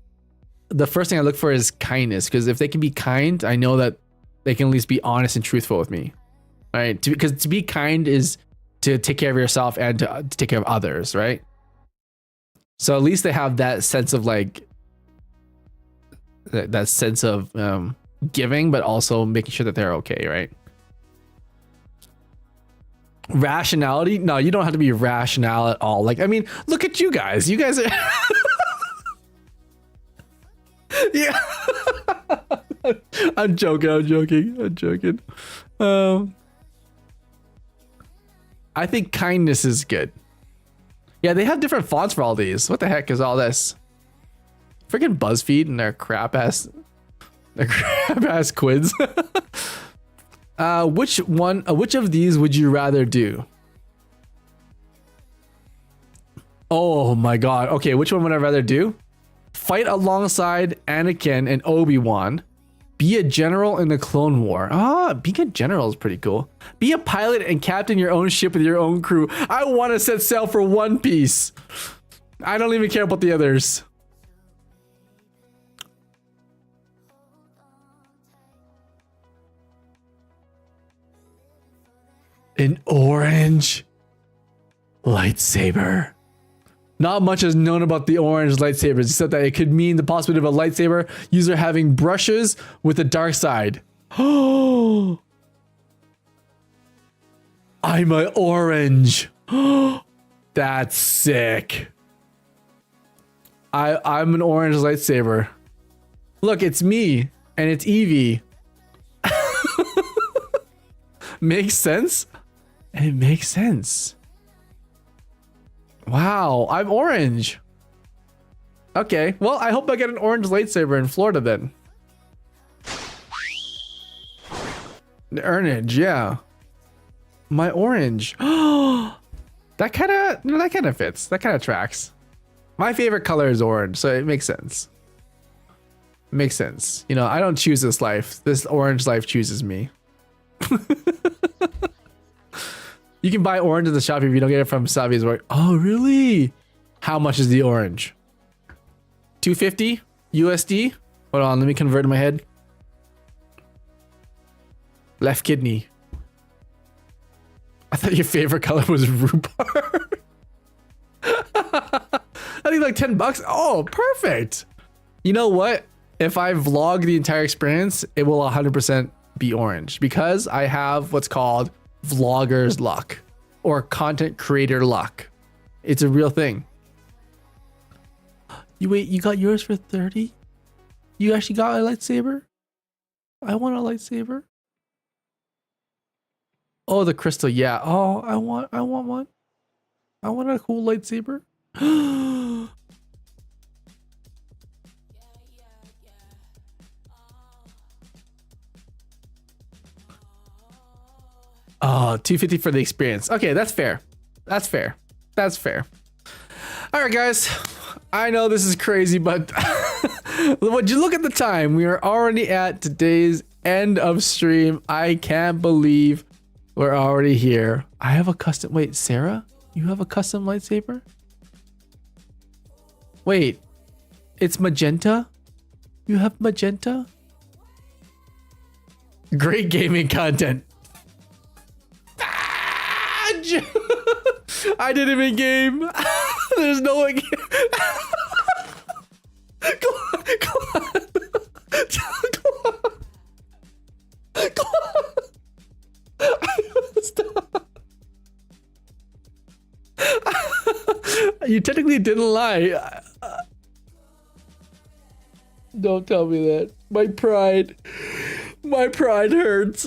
the first thing I look for is kindness, because if they can be kind, I know that they can at least be honest and truthful with me. Right? Because to be kind is to take care of yourself and to take care of others, right? So at least they have that sense of like that sense of giving, but also making sure that they're okay, right? Rationality? No, you don't have to be rational at all. Like, I mean, look at you guys. You guys are yeah. I'm joking. I think kindness is good. Yeah, they have different fonts for all these. What the heck is all this? Freaking BuzzFeed and their crap ass quiz. Which of these would you rather do? Oh my god. Okay, which one would I rather do? Fight alongside Anakin and Obi-Wan. Be a general in the Clone War. Being a general is pretty cool. Be a pilot and captain your own ship with your own crew. I want to set sail for One Piece. I don't even care about the others. An orange lightsaber. Not much is known about the orange lightsabers, except that it could mean the possibility of a lightsaber user having brushes with the dark side. Oh, I'm an orange. That's sick. I'm an orange lightsaber. Look, it's me and it's Evie. Makes sense? It makes sense. Wow, I'm orange. Okay, well, I hope I get an orange lightsaber in Florida then. The orange, yeah. My orange. That kind of fits. That kind of tracks. My favorite color is orange, so it makes sense. Makes sense. You know, I don't choose this life. This orange life chooses me. You can buy orange at the shop if you don't get it from Savi's work. Oh, really? How much is the orange? 250 USD? Hold on, let me convert in my head. Left kidney. I thought your favorite color was rhubarb. I think like 10 bucks. Oh, perfect. You know what? If I vlog the entire experience, it will 100% be orange because I have what's called vlogger's luck or content creator luck. It's a real thing. You got yours for 30? You actually got a lightsaber? I want a lightsaber. Oh, the crystal. Yeah. Oh, I want one. I want a cool lightsaber. Oh, 250 for the experience. Okay, that's fair. That's fair. That's fair. All right, guys. I know this is crazy, but would you look at the time? We are already at today's end of stream. I can't believe we're already here. I have a custom. Wait, Sarah, you have a custom lightsaber? Wait, it's magenta? You have magenta? Great gaming content. I did him in game. There's no way. Come on, come on. Come on. Come on. Stop. You technically didn't lie. Don't tell me that. My pride hurts.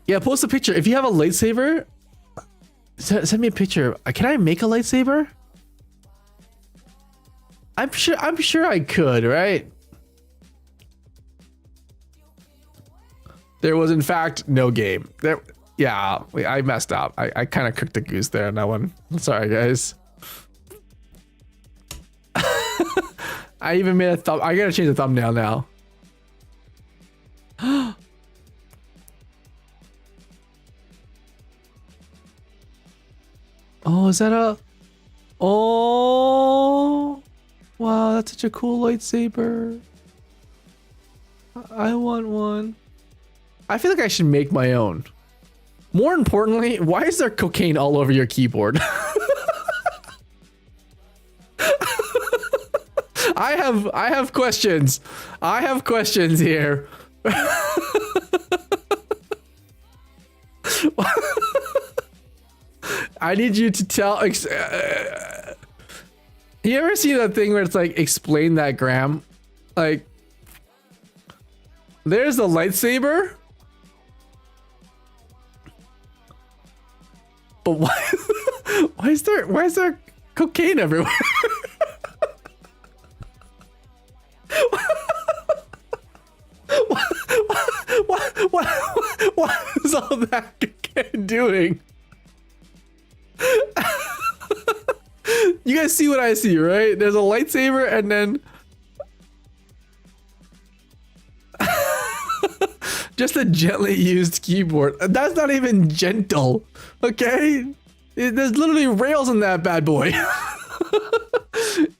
Yeah, post a picture. If you have a lightsaber, send me a picture. Can I make a lightsaber? I'm sure I could, right? There was in fact no game. Yeah, I messed up. I kind of cooked the goose there on that one. Sorry, guys. I even made a thumb. I gotta change the thumbnail now. Oh, is that a... Oh, wow, that's such a cool lightsaber. I want one. I feel like I should make my own. More importantly, why is there cocaine all over your keyboard? I have questions. I have questions here. I need you to tell. You ever see that thing where it's like, explain that, Graham? Like, there's the lightsaber. But why? Why is there cocaine everywhere? What is all that cocaine doing? You guys see what I see, right? There's a lightsaber and then just a gently used keyboard. That's not even gentle, okay? There's literally rails in that bad boy.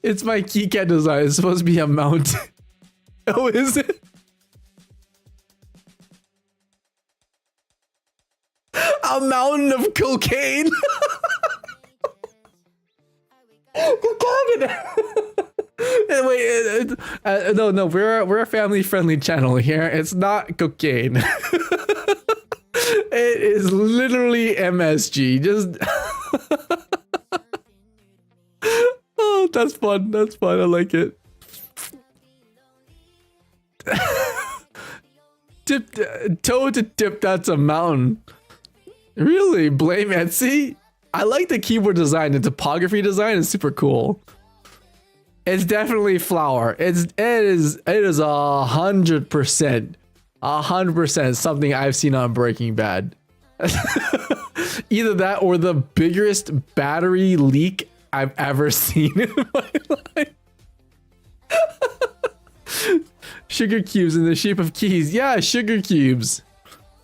It's my keycat design. It's supposed to be a mount. Oh, is it? A mountain of cocaine. Wait, no, we're a family-friendly channel here. It's not cocaine. It is literally MSG. Just oh, that's fun. That's fun. I like it. Toe to tip. That's a mountain. Really? Blame Etsy? I like the keyboard design. The topography design is super cool. It's definitely flour. It is 100% something I've seen on Breaking Bad. Either that or the biggest battery leak I've ever seen in my life. Sugar cubes in the shape of keys. Yeah, sugar cubes.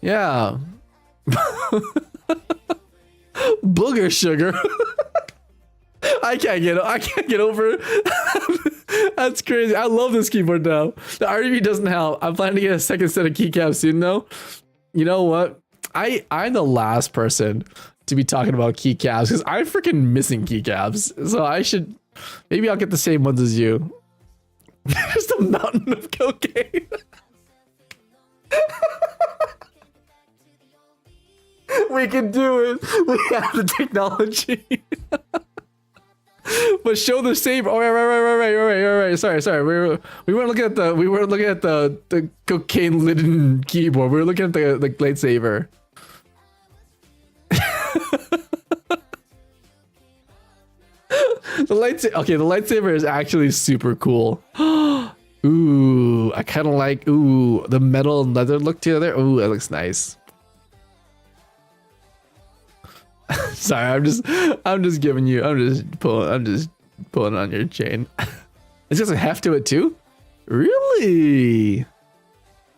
Yeah. Booger sugar. I can't get over it. That's crazy. I love this keyboard now. The RGB doesn't help. I'm planning to get a second set of keycaps soon though. You know what? I'm the last person to be talking about keycaps because I'm freaking missing keycaps. So I should, maybe I'll get the same ones as you. Just a mountain of cocaine. We can do it. We have the technology. But show the saber. Oh, right. Sorry. We weren't looking at the cocaine laden keyboard. We were looking at the lightsaber. The lightsaber is actually super cool. Ooh, I kind of like the metal and leather look together. Ooh, that looks nice. Sorry, I'm just giving you. I'm just pulling on your chain. It doesn't have to it too. Really?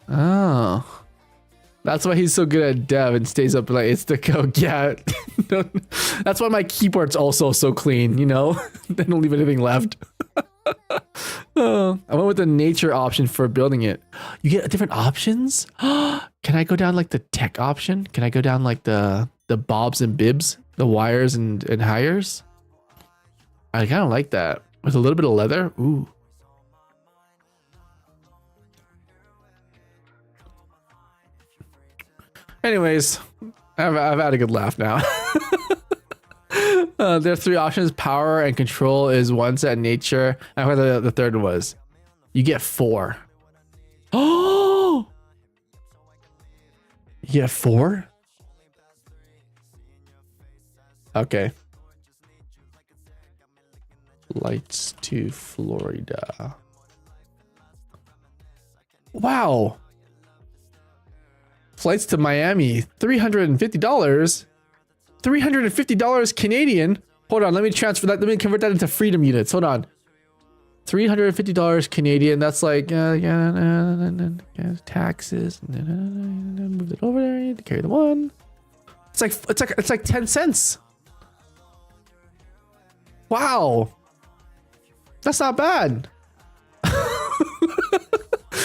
Oh, that's why he's so good at dev and stays up like it's the coke. Yeah, that's why my keyboard's also so clean. You know, they don't leave anything left. I went with the nature option for building it. You get different options. Can I go down like the tech option? Can I go down like the bobs and bibs, the wires and hires? I kind of like that with a little bit of leather. Ooh. Anyways, I've had a good laugh now. There are three options. Power and control is one set. Nature. I forgot the third one was. You get 4. Oh! You get 4? Okay. Flights to Florida. Wow. Flights to Miami, $350. $350 Canadian. Hold on, let me transfer that. Let me convert that into freedom units. Hold on. $350 Canadian. That's like taxes. Move it over there to carry the one. It's like 10 cents. Wow. That's not bad.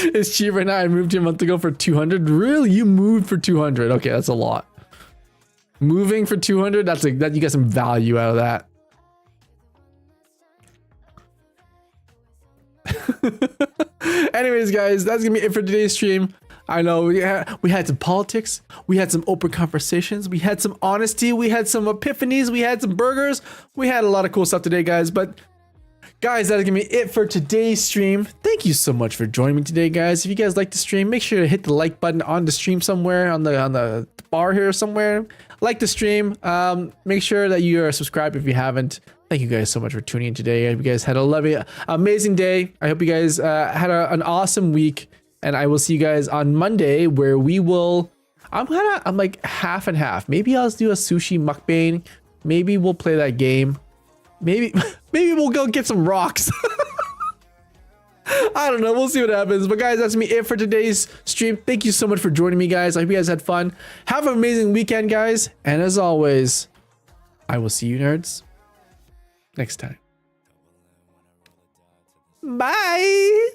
It's cheap right now. I moved here a month ago for 200. Really? You moved for 200? Okay, that's a lot. Moving for 200, that you get some value out of that. Anyways, guys, that's gonna be it for today's stream. I know we had some politics, we had some open conversations, we had some honesty, we had some epiphanies, we had some burgers, we had a lot of cool stuff today, guys. But guys, that is gonna be it for today's stream. Thank you so much for joining me today, guys. If you guys like the stream, make sure to hit the like button on the stream somewhere on the bar here somewhere. Like the stream. Make sure that you are subscribed if you haven't. Thank you guys so much for tuning in today. I hope you guys had a lovely, amazing day. I hope you guys had an awesome week, and I will see you guys on Monday where we will. I'm like half and half. Maybe I'll do a sushi mukbang. Maybe we'll play that game. Maybe we'll go get some rocks. I don't know. We'll see what happens. But guys, that's me it for today's stream. Thank you so much for joining me, guys. I hope you guys had fun. Have an amazing weekend, guys. And as always, I will see you nerds next time. Bye.